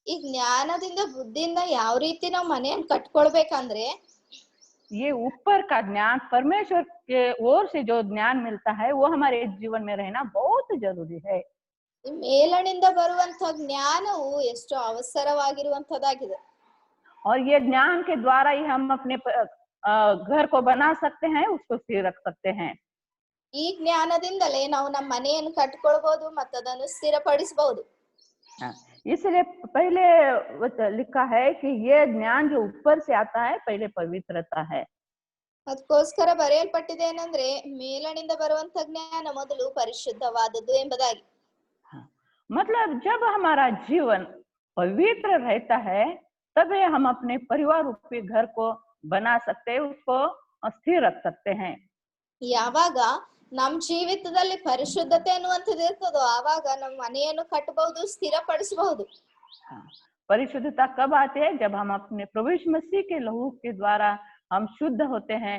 ಈ ಜ್ಞಾನದಿಂದ ಬುದ್ಧಿಯಿಂದ ಯಾವ ರೀತಿ ನಾವು ಮನೆಯನ್ನು ಕಟ್ಕೊಳ್ಬೇಕಂದ್ರೆ ये ऊपर का ज्ञान परमेश्वर के ओर से जो ज्ञान मिलता है वो हमारे जीवन में रहना बहुत जरूरी है. ಈ ಮೇಲಣಿಂದ ಬರುವಂತ ಜ್ಞಾನವು ಎಷ್ಟು ಅವಸರವಾಗಿರುವಂತದ್ದಾಗಿದೆ. और ये ज्ञान के द्वारा ही हम अपने घर को बना सकते हैं, उसको स्थिर रख सकते हैं. ಈ ಜ್ಞಾನದಿಂದಲೇ ನಾವು ನಮ್ಮ ಮನೆಯನ್ನು ಕಟ್ಕೊಳ್ಬಹುದು ಮತ್ತು ಅದನ್ನು ಸ್ಥಿರಪಡಿಸಬಹುದು. इसलिए पहले लिखा है कि ये ज्ञान जो ऊपर से आता है पहले पवित्रता है. ಅದಕ್ಕೋಸ್ಕರ ಬರೆಯಲ್ಪಟ್ಟಿದೆ ಏನಂದ್ರೆ ಮೇಲಣಿಂದ ಬರುವಂತ ಜ್ಞಾನ ಮೊದಲು ಪರಿಶುದ್ಧವಾದದ್ದು ಎಂಬುದಾಗಿ. मतलब जब हमारा जीवन पवित्र रहता है तभी हम अपने परिवार रूपी घर को बना सकते हैं, उसको स्थिर रख सकते हैं. ಯಾವಾಗ ನಮ್ ಜೀವಿತದಲ್ಲಿ ಪರಿಶುದ್ಧತೆ ಅನ್ನುವಂಥದ್ದು ಇರ್ತದೋ ಆವಾಗ ನಮ್ಮ ಮನೆಯನ್ನು ಕಟ್ಟಬಹುದು, ಸ್ಥಿರಪಡಿಸಬಹುದು. परिशुद्धता कब आती है? जब हम अपने प्रभु यीशु मसीह के लहू के द्वारा हम शुद्ध होते हैं,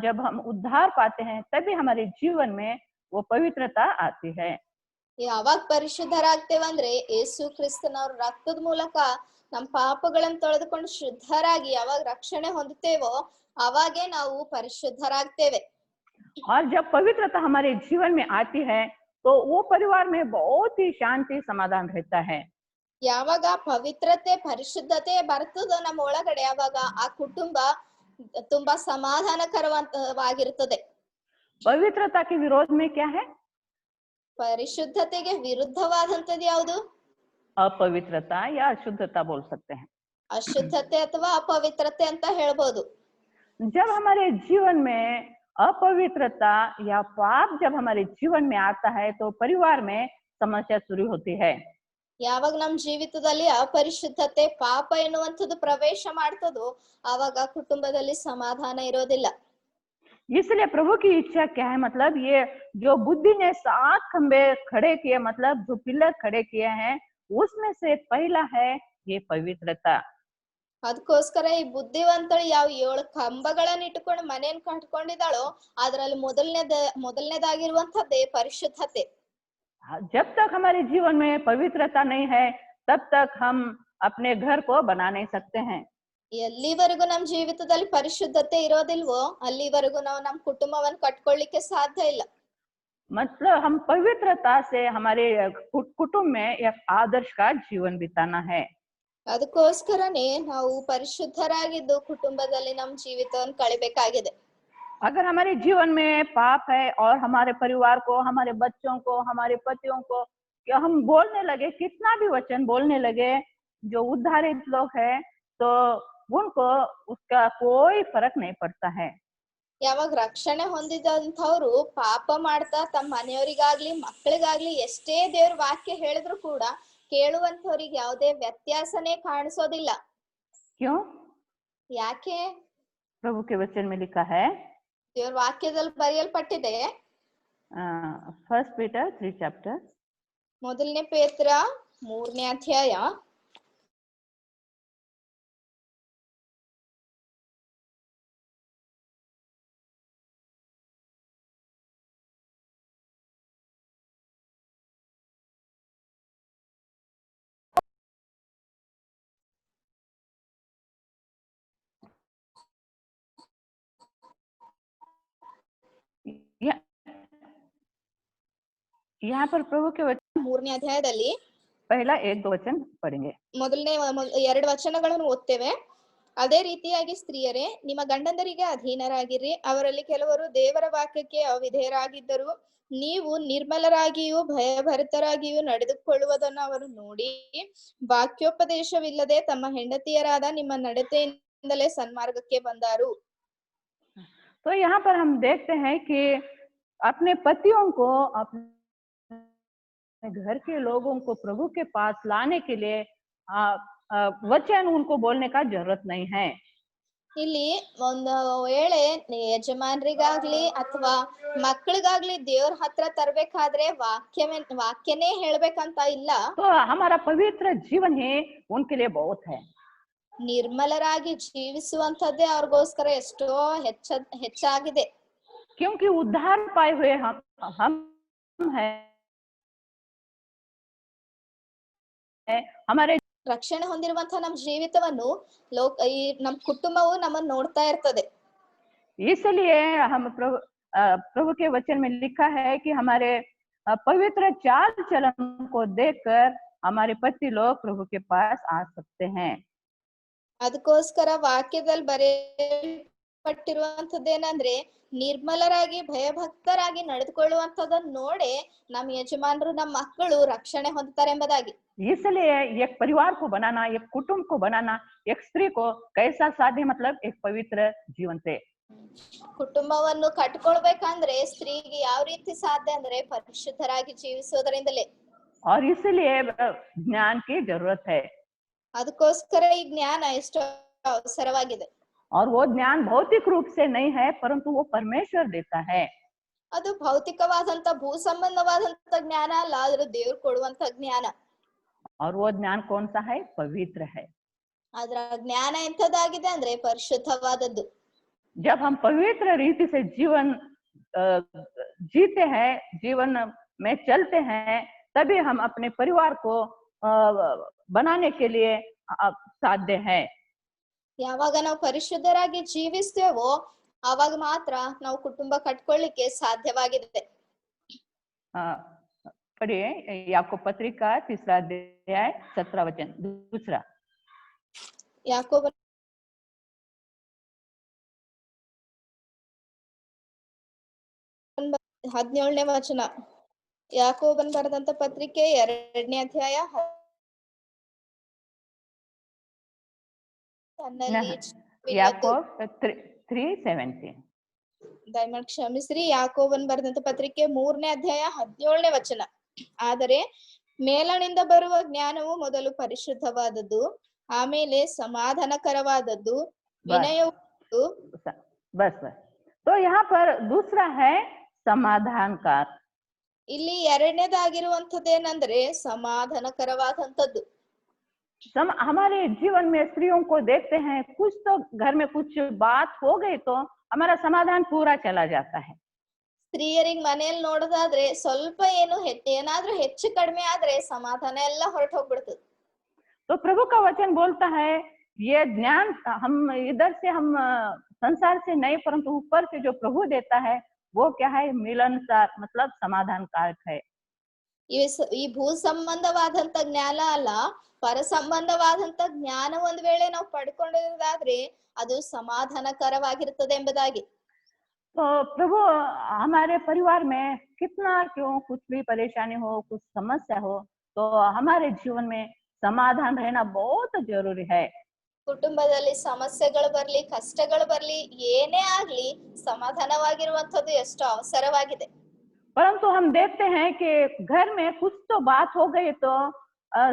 जब हम उद्धार पाते हैं तभी हमारे जीवन में वो पवित्रता आती है. ಯಾವಾಗ ಪರಿಶುದ್ಧರಾಗ್ತೇವಂದ್ರೆ ಯೇಸು ಕ್ರಿಸ್ತನವ್ರ ರಕ್ತದ ಮೂಲಕ ನಮ್ಮ ಪಾಪಗಳನ್ನು ತೊಳೆದುಕೊಂಡು ಶುದ್ಧರಾಗಿ ಯಾವಾಗ ರಕ್ಷಣೆ ಹೊಂದುತ್ತೇವೋ ಅವಾಗೇ ನಾವು ಪರಿಶುದ್ಧರಾಗ್ತೇವೆ. और जब पवित्रता हमारे जीवन में आती है तो वो परिवार में बहुत ही शांति समाधान रहता है. ಯಾವಾಗ ಪವಿತ್ರತೆ ಪರಿಶುದ್ಧತೆ ಬರ್ತದೋ ನಮ್ಮ ಒಳಗಡೆ ಅವಾಗ ಆ ಕುಟುಂಬ ತುಂಬಾ ಸಮಾಧಾನಕರವಾಗಿರುತ್ತದೆ. पवित्रता के विरोध में क्या है? ಪರಿಶುದ್ಧತೆಗೆ ವಿರುದ್ಧವಾದಂತದ್ದು ಯಾವುದು? अपवित्रता या अशुद्धता बोल सकते हैं. ಅಶುದ್ಧತೆ ಅಥವಾ ಅಪವಿತ್ರತೆ ಅಂತ ಹೇಳ್ಬೋದು. जब हमारे जीवन में अपवित्रता या पाप जब हमारे जीवन में आता है तो परिवार में समस्या शुरू होती है. ಯಾವಾಗ ನಮ್ ಜೀವಿತದಲ್ಲಿ ಅಪರಿಶುದ್ಧತೆ ಪಾಪ ಎನ್ನುವಂಥದ್ದು ಪ್ರವೇಶ ಮಾಡ್ತದೋ ಆವಾಗ ಕುಟುಂಬದಲ್ಲಿ ಸಮಾಧಾನ ಇರೋದಿಲ್ಲ. इसलिए प्रभु की इच्छा क्या है? मतलब ये जो बुद्धि ने 7 खंबे खड़े किए, मतलब जो पिलर खड़े किए हैं उसमें से पहला है ये पवित्रता. ಅದಕ್ಕೋಸ್ಕರ ಈ ಬುದ್ಧಿವಂತಳು ಯಾವ 7 ಕಂಬಗಳನ್ನ ಇಟ್ಟುಕೊಂಡು ಮನೆಯನ್ನು ಕಟ್ಕೊಂಡಿದ್ದಾಳೋ ಅದರಲ್ಲಿ ಮೊದಲನೇದಾಗಿರುವಂತದ್ದೇ ಪರಿಶುದ್ಧತೆ. जब तक हमारे जीवन में पवित्रता नहीं है तब तक हम अपने घर को बना नहीं सकते हैं. ಎಲ್ಲಿವರೆಗೂ ನಮ್ ಜೀವಿತದಲ್ಲಿ ಪರಿಶುದ್ಧತೆ ಇರೋದಿಲ್ವೋ ಅಲ್ಲಿವರೆಗೂ ನಾವು ನಮ್ ಕುಟುಂಬವನ್ನು ಕಟ್ಕೊಳ್ಳಿಕ್ಕೆ ಸಾಧ್ಯ ಇಲ್ಲ. मतलब हम पवित्रता से हमारे कुटुंब में एक आदर्श का जीवन बिताना है. ಅದಕ್ಕೋಸ್ಕರನೇ ನಾವು ಪರಿಶುದ್ಧರಾಗಿದ್ದು ಕುಟುಂಬದಲ್ಲಿ ನಮ್ ಜೀವಿತವನ್ನು ಕಳಿಬೇಕಾಗಿದೆ. अगर हमारे जीवन में पाप है और हमारे परिवार को, हमारे बच्चों को, हमारे पतियों को कि हम बोलने लगे, कितना भी वचन बोलने लगे, जो उद्धारित लोग हैं तो उनको उसका कोई फर्क नहीं पड़ता है. ಯಾವಾಗ ರಕ್ಷಣೆ ಹೊಂದಿದಂಥವ್ರು ಪಾಪ ಮಾಡ್ತಾ ತಮ್ಮ ಮನೆಯವರಿಗಾಗ್ಲಿ ಮಕ್ಕಳಿಗಾಗ್ಲಿ ಎಷ್ಟೇ ದೇವ್ರ ವಾಕ್ಯ ಹೇಳಿದ್ರು ಕೂಡ ಕೇಳುವಂತವ್ರಿಗೆ ಯಾವುದೇ ವ್ಯತ್ಯಾಸನೇ ಕಾಣಿಸೋದಿಲ್ಲ. क्यों? ಯಾಕೆ? प्रभु के वचन में लिखा है, ದೇವ್ರ ವಾಕ್ಯದಲ್ಲಿ ಬರೆಯಲ್ಪಟ್ಟಿದೆ. 1 Peter 3 chapter, ಮೊದಲನೇ ಪೇತ್ರ 3ನೇ ಅಧ್ಯಾಯ यहाँ पर प्रभु के वचन 3ನೇ ಅಧ್ಯಾಯದಲ್ಲಿ पहला 1-2 वचन पढ़ेंगे. ಮೊದಲನೇ 2 ವಚನಗಳನ್ನು ಓದ್ತೇವೆ. ಅದೇ ರೀತಿಯಾಗಿ ಸ್ತ್ರೀಯರೇ ನಿಮ್ಮ ಗಂಡಂದರಿಗೆ ಅಧೀನರಾಗಿರಿ. ಅವರಲ್ಲಿ ಕೆಲವರು ದೇವರ ವಾಕ್ಯಕ್ಕೆ ಅವಿಧೇಯರಾಗಿದ್ದರು. ನೀವು ನಿರ್ಮಲರಾಗಿಯೂ ಭಯಭರಿತರಾಗಿಯೂ ನಡೆದುಕೊಳ್ಳುವುದನ್ನು ಅವರು ನೋಡಿ ವಾಕ್ಯೋಪದೇಶವಿಲ್ಲದೆ ತಮ್ಮ ಹೆಂಡತಿಯರಾದ ನಿಮ್ಮ ನಡತೆಯಿಂದಲೇ ಸನ್ಮಾರ್ಗಕ್ಕೆ ಬಂದಾರು. तो यहाँ पर हम देखते हैं कि अपने पतियों को, अपने घर के लोगों को प्रभु के पास लाने के लिए वचन उनको बोलने का जरूरत नहीं है. ಇಲ್ಲಿ ಒಂದು ವೇಳೆ ಯಜಮಾನ್ರಿಗಾಗ್ಲಿ ಅಥವಾ ಮಕ್ಕಳಿಗಾಗ್ಲಿ ದೇವ್ರ ಹತ್ರ ತರ್ಬೇಕಾದ್ರೆ ವಾಕ್ಯನೇ ಹೇಳ್ಬೇಕಂತ ಇಲ್ಲ. तो हमारा पवित्र जीवन ही उनके लिए बहुत है. ನಿರ್ಮಲರಾಗಿ ಜೀವಿಸುವಂತದ್ದೇ ಅವ್ರಿಗೋಸ್ಕರ ಎಷ್ಟೋ ಹೆಚ್ಚಾಗಿದೆ. क्योंकि उद्धार पाए हुए हम हैं, हमारे ರಕ್ಷಣೆ ಹೊಂದಿರುವಂತಹ ನಮ್ಮ ಜೀವಿತವನ್ನು ನಮ್ಮ ಕುಟುಂಬವು ನಮ್ಮನ್ನು ನೋಡ್ತಾ ಇರ್ತದೆ. इसलिए हम प्रभु के वचन में लिखा है कि हमारे पवित्र चाल चलन को देखकर हमारे पति लोग प्रभु के पास आ सकते हैं. ಅದಕ್ಕೋಸ್ಕರ ವಾಕ್ಯದಲ್ಲಿ ಬರೆಯಲ್ಪಟ್ಟಿರುವಂತದ್ದೇನಂದ್ರೆ ನಿರ್ಮಲರಾಗಿ ಭಯಭಕ್ತರಾಗಿ ನಡೆದುಕೊಳ್ಳುವಂತದನ್ನ ನೋಡೆ ನಮ್ಮ ಯಜಮಾನರು ನಮ್ಮ ಮಕ್ಕಳು ರಕ್ಷಣೆ ಹೊಂದುತ್ತಾರೆ ಎಂಬುದಾಗಿ. इसलिए एक परिवार को बनाना, एक कुटुंब को बनाना, एक स्त्री को कैसा साध्य, मतलब एक पवित्र जीवन से. ಕುಟುಂಬವನ್ನು ಕಟ್ಕೊಳ್ಬೇಕಂದ್ರೆ ಸ್ತ್ರೀಗೆ ಯಾವ ರೀತಿ ಸಾಧ್ಯ ಅಂದ್ರೆ ಪರಿಶುದ್ಧರಾಗಿ ಜೀವಿಸೋದ್ರಿಂದಲೇ. और इसलिए ज्ञान की जरूरत है. ಅದಕ್ಕೋಸ್ಕರ ಈ ಜ್ಞಾನ ಎಷ್ಟು ಅವಸರವಾಗಿದೆ. और वो ज्ञान भौतिक रूप से नहीं है, परंतु वो परमेश्वर देता है. ಅದು ಭೌತಿಕವಾದಂತ ಭೂ ಸಂಬಂಧವಾದಂತ ಜ್ಞಾನ ಅಲ್ಲ, ಆದ್ರೆ ದೇವ್ರು ಕೊಡುವಂತ ಜ್ಞಾನ. और वो ज्ञान कौन सा है? पवित्र है. ಅದ್ರ ಜ್ಞಾನ ಎಂತದಾಗಿದೆ ಅಂದ್ರೆ ಪರಿಶುದ್ಧವಾದದ್ದು. जब हम पवित्र रीति से जीवन जीते हैं, जीवन में चलते हैं, तभी हम अपने परिवार को बनाने के लिए साध्य है. ಯಾವಾಗ ನಾವು ಪರಿಶುದ್ಧರಾಗಿ ಜೀವಿಸ್ತೇವೋ ಆವಾಗ ಮಾತ್ರ ನಾವು ಕುಟುಂಬ ಕಟ್ಕೊಳ್ಳಿಕ್ಕೆ ಸಾಧ್ಯವಾಗಿದೆ. पढ़िए याकूब पत्री का 3 अध्याय 17 वचन. दूसरा ಯಾಕೋಬ 17ನೇ ವಚನ. ಯಾಕೋಬನ್ ಬರೆದಂತ ಪತ್ರಿಕೆ 2ನೇ ಅಧ್ಯಾಯ याकूब 3:17. ದಯಮಾಡಿ ಕ್ಷಮಿಸ್ರಿ. ಯಾಕೋಬನ್ ಬರೆದಂತ ಪತ್ರಿಕೆ 3ನೇ ಅಧ್ಯಾಯ 17ನೇ ವಚನ. ಆದರೆ ಮೇಲಣಿಂದ ಬರುವ ಜ್ಞಾನವು ಮೊದಲು ಪರಿಶುದ್ಧವಾದದ್ದು, ಆಮೇಲೆ ಸಮಾಧಾನಕರವಾದದ್ದು, ವಿನಯವಾದದ್ದು. बस तो यहाँ पर दूसरा है समाधानकार. ಇಲ್ಲಿ ಎರಡನೇದಾಗಿರುವಂತದ್ದೇನಂದ್ರೆ ಸಮಾಧಾನಕರವಾದಂತದ್ದು. हमारे जीवन में स्त्रियों को देखते हैं, कुछ तो घर में कुछ बात हो गई तो हमारा समाधान पूरा चला जाता है. ಸ್ತ್ರೀಯರಿಗೆ ಮನೆಯಲ್ಲಿ ನೋಡೋದಾದ್ರೆ ಸ್ವಲ್ಪ ಏನಾದ್ರೂ ಹೆಚ್ಚು ಕಡಿಮೆ ಆದ್ರೆ ಸಮಾಧಾನ ಎಲ್ಲ ಹೊರಟು ಹೋಗ್ಬಿಡ್ತದೆ. तो प्रभु का वचन बोलता है, ये ज्ञान हम इधर से हम संसार से नहीं, परंतु ऊपर से जो प्रभु देता है वो क्या है? मिलनसार, मतलब समाधान कारक है. ಈ ಭೂ ಸಂಬಂಧವಾದಂತ ಜ್ಞಾನ ಅಲ್ಲ, ಪರ ಸಂಬಂಧವಾದಂತ ಜ್ಞಾನ ಒಂದ್ ವೇಳೆ ನಾವು ಪಡ್ಕೊಂಡಿರೋದಾದ್ರೆ ಅದು ಸಮಾಧಾನಕರವಾಗಿರ್ತದೆ ಎಂಬುದಾಗಿ. तो प्रभु हमारे परिवार में कितना क्यों कुछ भी परेशानी हो, कुछ समस्या हो, तो हमारे जीवन में समाधान रहना बहुत जरूरी है. ಕುಟುಂಬದಲ್ಲಿ ಸಮಸ್ಯೆಗಳು ಬರ್ಲಿ, ಕಷ್ಟಗಳು ಬರ್ಲಿ, ಏನೇ ಆಗ್ಲಿ ಸಮಾಧಾನವಾಗಿರುವಂತದ್ದು ಎಷ್ಟು ಅವಸರವಾಗಿದೆ. परंतु हम देखते हैं कि घर में कुछ तो बात हो गई तो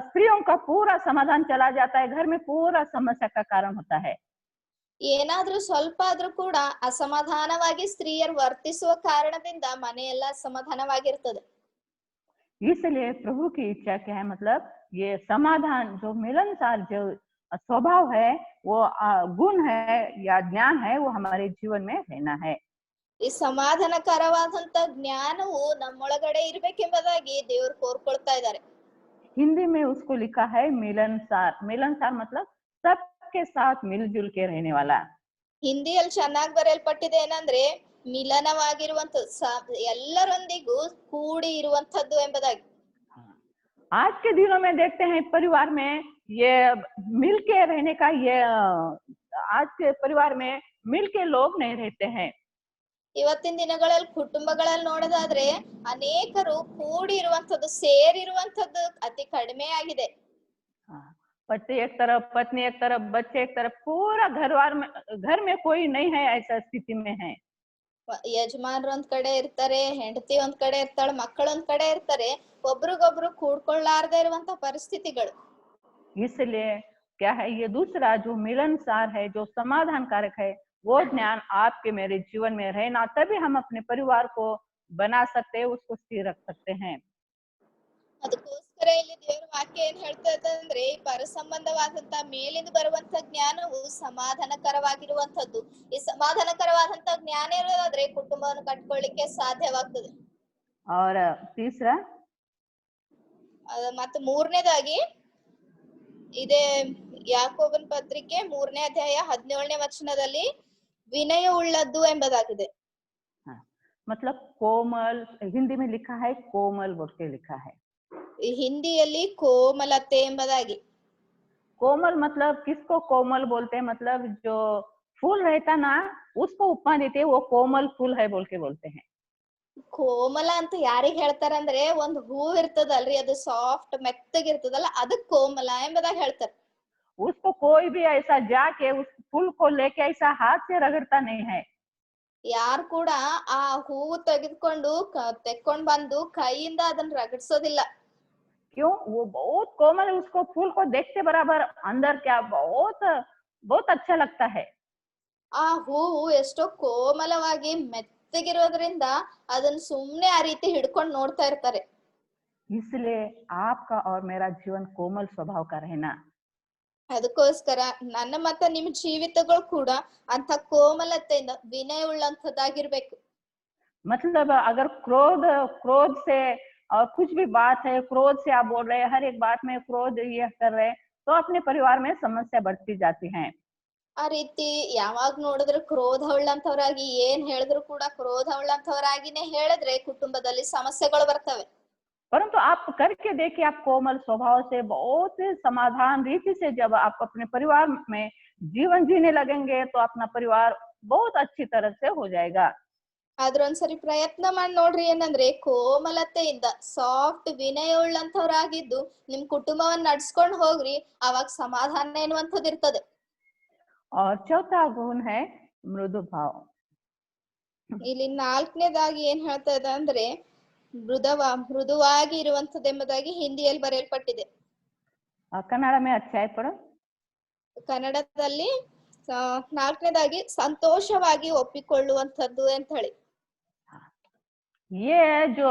स्त्रियों का पूरा समाधान चला जाता है, घर में पूरा समस्या का कारण होता है. ಏನಾದ್ರೂ ಸ್ವಲ್ಪ ಆದ್ರೂ ಕೂಡ ಅಸಮಾಧಾನವಾಗಿ ಸ್ತ್ರೀಯರು ವರ್ತಿಸುವ ಕಾರಣದಿಂದ ಮನೆಯೆಲ್ಲ ಸಮಾಧಾನವಾಗಿರ್ತದೆ. इसलिए प्रभु की इच्छा क्या है? मतलब ये समाधान, जो मिलनसार जो स्वभाव है, वो गुण है या ज्ञान है, वो हमारे जीवन में रहना है. ಈ ಸಮಾಧಾನಕರವಾದಂತ ಜ್ಞಾನವು ನಮ್ಮೊಳಗಡೆ ಇರ್ಬೇಕೆಂಬುದಾಗಿ ದೇವರು ಕೋರ್ಕೊಳ್ತಾ ಇದ್ದಾರೆ. हिंदी में उसको लिखा है मिलनसार. मिलनसार मतलब सबके साथ मिलजुल के रहने वाला. ಹಿಂದಿಯಲ್ಲಿ ಚೆನ್ನಾಗಿ ಬರೆಯಲ್ಪಟ್ಟಿದೆ ಏನಂದ್ರೆ ಮಿಲನವಾಗಿರುವಂತದ್ದು, ಎಲ್ಲರೊಂದಿಗೂ ಕೂಡಿ ಇರುವಂತದ್ದು ಎಂಬುದಾಗಿ. आज के दिनों में देखते हैं परिवार में ये मिलके रहने का, ये आज के परिवार में मिलके लोग नहीं रहते हैं. ಇವತ್ತಿನ ದಿನಗಳಲ್ಲಿ ಕುಟುಂಬಗಳಲ್ಲಿ ನೋಡೋದಾದ್ರೆ ಅನೇಕರು ಕೂಡಿ ಇರುವಂತದ್ದು, ಸೇರಿರುವಂತದ್ದು ಅತಿ ಕಡಿಮೆ ಆಗಿದೆ. पति एक तरफ, पत्नी एक तरफ, बच्चे एक तरफ, पूरा घर में कोई नहीं है, ऐसा स्थिति में है. ಯಜಮಾನ್ರು ಒಂದ್ ಕಡೆ ಇರ್ತಾರೆ, ಹೆಂಡತಿ ಒಂದ್ ಕಡೆ ಇರ್ತಾಳೆ, ಮಕ್ಕಳು ಒಂದ್ ಕಡೆ ಇರ್ತಾರೆ, ಒಬ್ರಿಗೊಬ್ರು ಕೂಡ್ಕೊಳ್ಳಾರ್ದೆ ಇರುವಂತ ಪರಿಸ್ಥಿತಿಗಳು. इसलिए क्या है, ये दूसरा जो मिलनसार है, जो समाधान कारक है, वो ज्ञान आपके मेरे जीवन में रहना, तभी हम अपने परिवार को बना सकते हैं, उसको स्थिर रख सकते हैं। ಅದಕ್ಕೋಸ್ಕರ ಇಲ್ಲಿ ದೇವರ ವಾಕ್ಯ ಏನ್ ಹೇಳ್ತದೆ ಅಂದ್ರೆ ಈ ಪರ ಸಂಬಂಧವಾದಂತ ಮೇಲಿಂದ ಬರುವಂತ ಜ್ಞಾನವು ಸಮಾಧಾನಕರವಾಗಿರುವಂತದ್ದು. ಈ ಸಮಾಧಾನಕರವಾದಂತ ಜ್ಞಾನ ಇರೋದಾದ್ರೆ ಕುಟುಂಬವನ್ನು ಕಟ್ಕೊಳ್ಳಿಕ್ಕೆ ಸಾಧ್ಯವಾಗ್ತದೆ. और तीसरा ಮತ್ತೆ ಮೂರನೇದಾಗಿ ಇದೇ ಯಾಕೋಬನ ಪತ್ರಿಕೆ 3ನೇ ಅಧ್ಯಾಯ 17ನೇ ವಚನದಲ್ಲಿ ವಿನಯ ಉಳ್ಳದ್ದು ಎಂಬುದಾಗಿದೆ. हाँ, मतलब कोमल, हिंदी में लिखा है कोमल बोल के लिखा है। ಈ ಹಿಂದಿಯಲ್ಲಿ ಕೋಮಲತೆ ಎಂಬುದಾಗಿ. कोमल मतलब किसको कोमल बोलते हैं, मतलब जो फूल रहता ना उसको उपमा देते हैं, वो कोमल फूल है बोल के बोलते हैं। ಕೋಮಲ ಅಂತ ಯಾರಿಗ್ ಹೇಳ್ತಾರಂದ್ರೆ ಒಂದ್ ಹೂವ್ ಇರ್ತದಲ್ರಿ, ಅದು ಸಾಫ್ಟ್ ಮೆತ್ತಗಿರ್ತದಲ್ಲ, ಅದಕ್ ಕೋಮಲ ಎಂಬುದಾಗಿ ಹೇಳ್ತಾರ. उसको कोई भी ऐसा जाके उस फूल को लेके ऐसा हाथ से रगड़ता नहीं है। ಯಾರು ಕೂಡ ಆ ಹೂವು ತೆಗೆದುಕೊಂಡು ತೆಕ್ಕೊಂಡ್ ಬಂದು ಕೈಯಿಂದ ಅದನ್ನ ರಗಡ್ಸೋದಿಲ್ಲ. क्यों? वो बहुत कोमल है, उसको फूल को देखते बराबर अंदर क्या बहुत बहुत अच्छा लगता है। ಆ ಹೂವು ಎಷ್ಟೋ ಕೋಮಲವಾಗಿ ಮೆತ್ತಗಿರೋದ್ರಿಂದ ಅದನ್ನ ಸುಮ್ನೆ ಆ ರೀತಿ ಹಿಡ್ಕೊಂಡ್ ನೋಡ್ತಾ ಇರ್ತಾರೆ. इसलिए आपका और मेरा जीवन कोमल स्वभाव का रहना, ಅದಕ್ಕೋಸ್ಕರ ನನ್ನ ಮತ್ತೆ ನಿಮ್ ಜೀವಿತಗಳು ಕೂಡ ಅಂತ ಕೋಮಲತೆಯಿಂದ ವಿನಯ ಉಳ್ಳಂತದ್ದಾಗಿರ್ಬೇಕು. मतलब अगर क्रोध क्रोध से और कुछ भी बात है, क्रोध से आप बोल रहे हैं, हर एक बात में क्रोध ये कर रहे हैं, तो अपने परिवार में समस्या बढ़ती जाती है। ಆ ರೀತಿ ಯಾವಾಗ ನೋಡಿದ್ರು ಕ್ರೋಧ ಉಳ್ಳಂತವರಾಗಿ ಏನ್ ಹೇಳಿದ್ರು ಕೂಡ ಕ್ರೋಧ ಉಳ್ಳಂತವರಾಗಿನೇ ಹೇಳಿದ್ರೆ ಕುಟುಂಬದಲ್ಲಿ ಸಮಸ್ಯೆಗಳು ಬರ್ತವೆ. परंतु आप करके देखिए, आप कोमल स्वभाव से बहुत समाधान रीति से जब आप अपने परिवार में जीवन जीने लगेंगे, तो अपना परिवार बहुत अच्छी तरह से हो जाएगा। ಆದ್ರ ಒಂದ್ಸರಿ ಪ್ರಯತ್ನ ಮಾಡಿ ನೋಡ್ರಿ, ಏನಂದ್ರೆ ಕೋಮಲತೆಯಿಂದ ಸಾಫ್ಟ್ ವಿನಯ ಉಳ್ಳಂತವರಾಗಿದ್ದು ನಿಮ್ ಕುಟುಂಬವನ್ನ ನಡ್ಸ್ಕೊಂಡ್ ಹೋಗ್ರಿ, ಅವಾಗ ಸಮಾಧಾನ ಎನ್ನುವಂಥದ್ದು ಇರ್ತದೆ. और चौथा गुण है मृदु भाव। ಇಲ್ಲಿ 4ನೇದಾಗಿ ಏನ್ ಹೇಳ್ತಾ ಇದೆ ಅಂದ್ರೆ ಮೃದುವಾಗಿ ಇರುವಂತದ್ದೆಂಬುದಾಗಿ ಹಿಂದಿಯಲ್ಲಿ ಬರೆಯಲ್ಪಟ್ಟಿದೆ. कन्नड़ में अच्छा है पढ़ो। ಕನ್ನಡದಲ್ಲಿ 4ನೇದಾಗಿ ಸಂತೋಷವಾಗಿ ಒಪ್ಪಿಕೊಳ್ಳುವಂತದ್ದು ಅಂತ ಹೇಳಿ. ये जो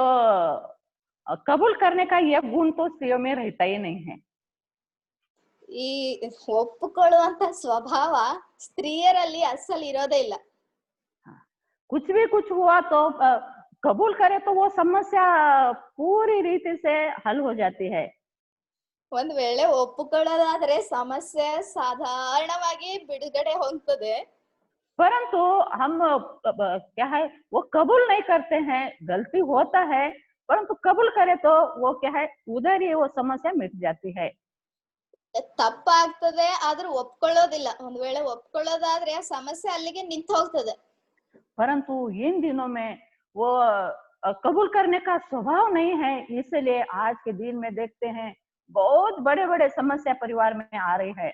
कबूल करने का ये गुण तो स्त्रियों में रहता ही नहीं है। ಈ ಒಪ್ಪಿಕೊಳ್ಳುವಂತ ಸ್ವಭಾವ ಸ್ತ್ರೀಯರಲ್ಲಿ ಅಸಲ್ ಇರೋದೇ ಇಲ್ಲ. कुछ भी कुछ हुआ तो कबूल करे तो वो समस्या पूरी रीति से हल हो जाती है। ಒಂದ್ ವೇಳೆ ಒಪ್ಪಿಕೊಳ್ಳೋದಾದ್ರೆ ಸಮಸ್ಯೆ ಸಾಧಾರಣವಾಗಿ ಬಿಡುಗಡೆ ಹೊಂದ್ತದೆ. परंतु हम क्या है, वो कबूल नहीं करते हैं, गलती होता है, परंतु कबूल करे तो वो क्या है, उधर ही वो समस्या मिट जाती है। ತಪ್ಪಾಗ್ತದೆ ಆದ್ರೂ ಒಪ್ಕೊಳ್ಳೋದಿಲ್ಲ. ಒಂದ್ ವೇಳೆ ಒಪ್ಕೊಳ್ಳೋದಾದ್ರೆ ಆ ಸಮಸ್ಯೆ ಅಲ್ಲಿಗೆ ನಿಂತು ಹೋಗ್ತದೆ. परंतु इन दिनों में वो कबूल करने का स्वभाव नहीं है, इसलिए आज के दिन में देखते हैं बहुत बड़े बड़े समस्या परिवार में आ रही है।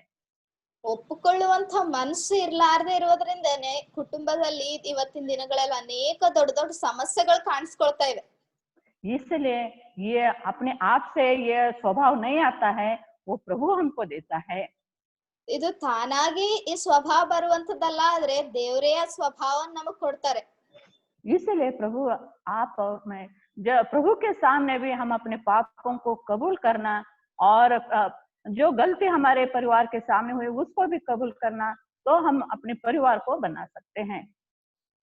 ಒಪ್ಪಿಕೊಳ್ಳುವಂತ ಮನಸ್ಸು ಇರ್ಲಾರ್ದೆ ಇರೋದ್ರಿಂದನೇ ಕುಟುಂಬದಲ್ಲಿ ಇವತ್ತಿನ ದಿನಗಳಲ್ಲಿ ಅನೇಕ ದೊಡ್ಡ ದೊಡ್ಡ ಸಮಸ್ಯೆಗಳು ಕಾಣಿಸ್ಕೊಳ್ತಾ ಇವೆ. इसलिए ये अपने आप से ये स्वभाव नहीं आता है, वो प्रभु हमको देता है। ಇದು ತಾನಾಗಿ ಈ ಸ್ವಭಾವ ಬರುವಂತದ್ದಲ್ಲ, ಆದ್ರೆ ದೇವರೇ ಆ ಸ್ವಭಾವವನ್ನು ನಮಗ್ ಕೊಡ್ತಾರೆ. इसलिए प्रभु आप और मैं प्रभु के सामने भी हम अपने पापों को कबूल करना, और जो गलती हमारे परिवार के सामने हुई उसको भी कबूल करना, तो हम अपने परिवार को बना सकते हैं।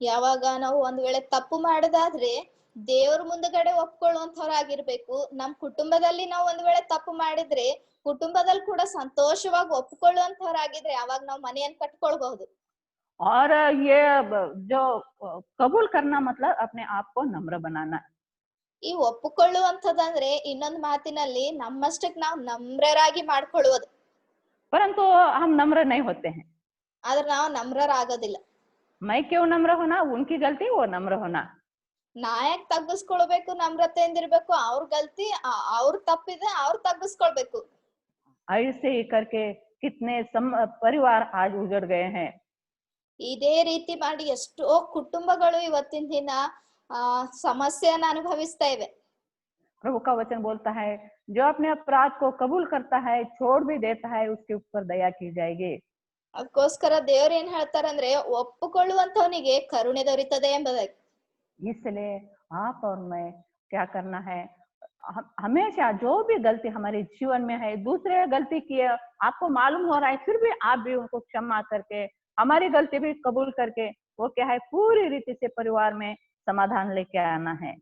ಯಾವಾಗ ನಾವು ಒಂದ್ ವೇಳೆ ತಪ್ಪು ಮಾಡೋದಾದ್ರೆ ದೇವ್ರ ಮುಂದಗಡೆ ಒಪ್ಕೊಳ್ಳುವಂತವ್ರಾಗಿರ್ಬೇಕು. ನಮ್ ಕುಟುಂಬದಲ್ಲಿ ನಾವು ಒಂದ್ ವೇಳೆ ತಪ್ಪು ಮಾಡಿದ್ರೆ ಕುಟುಂಬದಲ್ಲಿ ಕೂಡ ಸಂತೋಷವಾಗಿ ಒಪ್ಕೊಳ್ಳುವಂತವ್ರಾಗಿದ್ರೆ ಅವಾಗ ನಾವು ಮನೆಯನ್ನ ಕಟ್ಕೊಳ್ಬಹುದು. और ये जो कबूल करना मतलब अपने आप को नम्र बनाना। ಈ ಒಪ್ಪಿಕೊಳ್ಳುವಂತದಂದ್ರೆ ಇನ್ನೊಂದ್ ಮಾತಿನಲ್ಲಿ ನಮ್ಮಷ್ಟಕ್ ನಾವು ನಮ್ರರಾಗಿ ಮಾಡ್ಕೊಳ್ಳುವುದು. परंतु हम नम्र नहीं होते हैं। ಆದ್ರೆ ನಾವು ನಮ್ರರಾಗೋದಿಲ್ಲ. मैं क्यों नम्र होना, उनकी गलती वो नम्र होना। ನಾಯಕ್ ತಗ್ಗಿಸ್ಕೊಳ್ಬೇಕು, ನಮ್ರತೆಯಿಂದ ಇರ್ಬೇಕು. ಅವ್ರ ಗಲ್ತಿ ಅವ್ರ ತಪ್ಪಿದೆ, ಅವ್ರ ತಗ್ಗಿಸ್ಕೊಳ್ಬೇಕು. ऐसे ही करके कितने परिवार आज उजड़ गए हैं। ಇದೇ ರೀತಿ ಮಾಡಿ ಎಷ್ಟೋ ಕುಟುಂಬಗಳು ಇವತ್ತಿನ ದಿನ ಸಮಸ್ಯೆಯನ್ನ ಅನುಭವಿಸ್ತಾ ಇವೆ. प्रभु का वचन बोलता है, जो अपने अपराध को कबूल करता है, छोड़ भी देता है, उसके ऊपर दया की जाएगी। ಅದಕ್ಕೋಸ್ಕರ ದೇವ್ರ ಏನ್ ಹೇಳ್ತಾರಂದ್ರೆ ಒಪ್ಪಿಕೊಳ್ಳುವಂತವನಿಗೆ ಕರುಣೆ ದೊರೀತದೆ ಎಂಬುದಾಗಿ. इसलिए आप और मैं क्या करना है, हमेशा जो भी गलती हमारे जीवन में है, दूसरे गलती किए आपको मालूम हो रहा है, फिर भी आप भी उनको क्षमा करके, हमारी गलती भी कबूल करके, वो क्या है, पूरी रीति से परिवार में समाधान लेके आना है।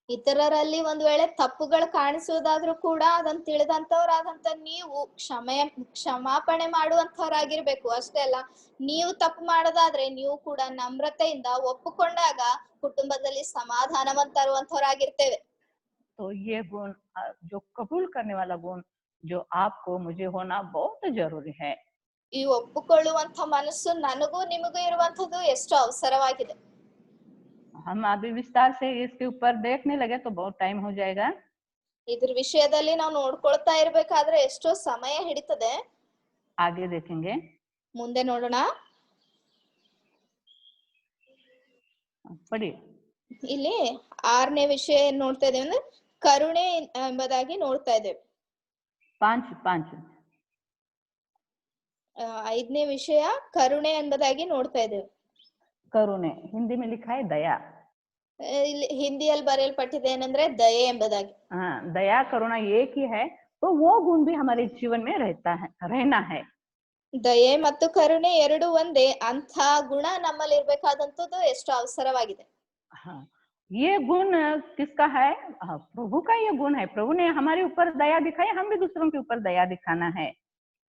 ಇತರರಲ್ಲಿ ಒಂದ್ ವೇಳೆ ತಪ್ಪುಗಳು ಕಾಣಿಸುವುದಾದ್ರೂ ಕೂಡ ಅದನ್ನ ತಿಳಿದಂತವ್ರಾದಂತ ನೀವು ಕ್ಷಮಾಪಣೆ ಮಾಡುವಂತವ್ರಾಗಿರ್ಬೇಕು. ಅಷ್ಟೇ ಅಲ್ಲ, ನೀವು ತಪ್ಪು ಮಾಡೋದಾದ್ರೆ ನೀವು ಕೂಡ ನಮ್ರತೆಯಿಂದ ಒಪ್ಪಿಕೊಂಡಾಗ ಕುಟುಂಬದಲ್ಲಿ ಸಮಾಧಾನವನ್ನ ತರುವಂತವ್ರಾಗಿರ್ತೇವೆ. तो ये गुण, जो कबूल करने वाला गुण जो आपको मुझे होना बहुत जरूरी है। ಈ ಒಪ್ಪಿಕೊಳ್ಳುವಂತ ಮನಸ್ಸು ನನಗೂ ನಿಮಗೂ ಇರುವಂತದ್ದು ಎಷ್ಟು ಅವಸರವಾಗಿದೆ. हम अभी विस्तार से इसके ऊपर देखने लगे तो बहुत टाइम हो जाएगा। ಇದ್ರ ವಿಷಯದಲ್ಲಿ ನಾವು ನೋಡ್ಕೊಳ್ತಾ ಇರ್ಬೇಕಾದ್ರೆ ಎಷ್ಟೋ ಸಮಯ ಹಿಡಿತದೆ. आगे देखेंगे, ಮುಂದೆ ನೋಡೋಣ. पढ़िए। ಇಲ್ಲಿ 6ನೇ ವಿಷಯ ಏನ್ ನೋಡ್ತಾ ಇದ್ದೇವೆ ಅಂದ್ರೆ ಕರುಣೆ ಎಂಬುದಾಗಿ ನೋಡ್ತಾ ಇದ್ದೇವೆ. 5 5ನೇ ವಿಷಯ ಕರುಣೆ ಎಂಬುದಾಗಿ ನೋಡ್ತಾ ಇದ್ದೇವೆ. करुणे, हिंदी में लिखा है दया। ಇಲ್ಲಿ ಹಿಂದಿಯಲ್ಲಿ ಬರೆಯಲ್ಪಟ್ಟಿದೆ ಏನಂದ್ರೆ ದಯೆ ಎಂಬುದಾಗಿ. हाँ, दया करुणा एक ही है, तो वो गुण भी हमारे जीवन में रहना है। ದಯೆ ಮತ್ತು ಕರುಣೆ ಎರಡು ಒಂದೇ. ಅಂಥ ಗುಣ ನಮ್ಮಲ್ಲಿ ಇರ್ಬೇಕಾದಂತದ್ದು ಎಷ್ಟು ಅವಸರವಾಗಿದೆ. हाँ, ये गुण किसका है? प्रभु का ये गुण है। प्रभु ने हमारे ऊपर दया दिखाई, हम भी दूसरों के ऊपर दया दिखाना है।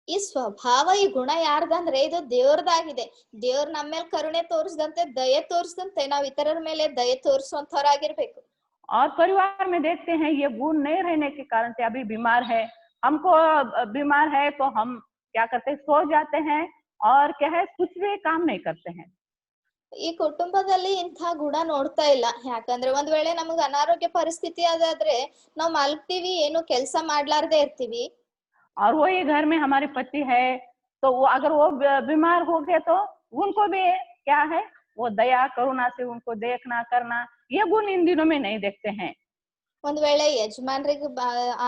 ಈ ಸ್ವಭಾವ, ಈ ಗುಣ ಯಾರ್ದಂದ್ರೆ ಇದು ದೇವ್ರದಾಗಿದೆ. ದೇವ್ರ ನಮ್ಮ ಮೇಲೆ ಕರುಣೆ ತೋರಿಸಿದಂತೆ, ದಯೆ ತೋರಿಸಿದಂತೆ ನಾವ್ ಇತರರ ಮೇಲೆ ದಯೆ ತೋರಿಸುವಂತವರಾಗಿರ್ಬೇಕು. और परिवार में देखते हैं ये गुण नहीं रहने के कारण से अभी बीमार है, हमको बीमार है तो हम क्या करते हैं, सो जाते हैं और क्या है, कुछ भी काम नहीं करते हैं। ಈ ಕುಟುಂಬದಲ್ಲಿ ಇಂಥ ಗುಣ ನೋಡ್ತಾ ಇಲ್ಲ. ಯಾಕಂದ್ರೆ ಒಂದ್ ವೇಳೆ ನಮಗ್ ಅನಾರೋಗ್ಯ ಪರಿಸ್ಥಿತಿ ಅದಾದ್ರೆ ನಾವ್ ಮಲ್ಗ್ತೀವಿ, ಏನು ಕೆಲ್ಸ ಮಾಡ್ಲಾರ್ದೆ ಇರ್ತೀವಿ. और वही घर में हमारे पति है, तो वो अगर वो बीमार हो गए तो उनको भी क्या है, वो दया करुणा से उनको देखना करना, ये गुण इन दिनों में नहीं देखते हैं। ಒಂದ್ ವೇಳೆ ಯಜಮಾನ್ರಿಗೆ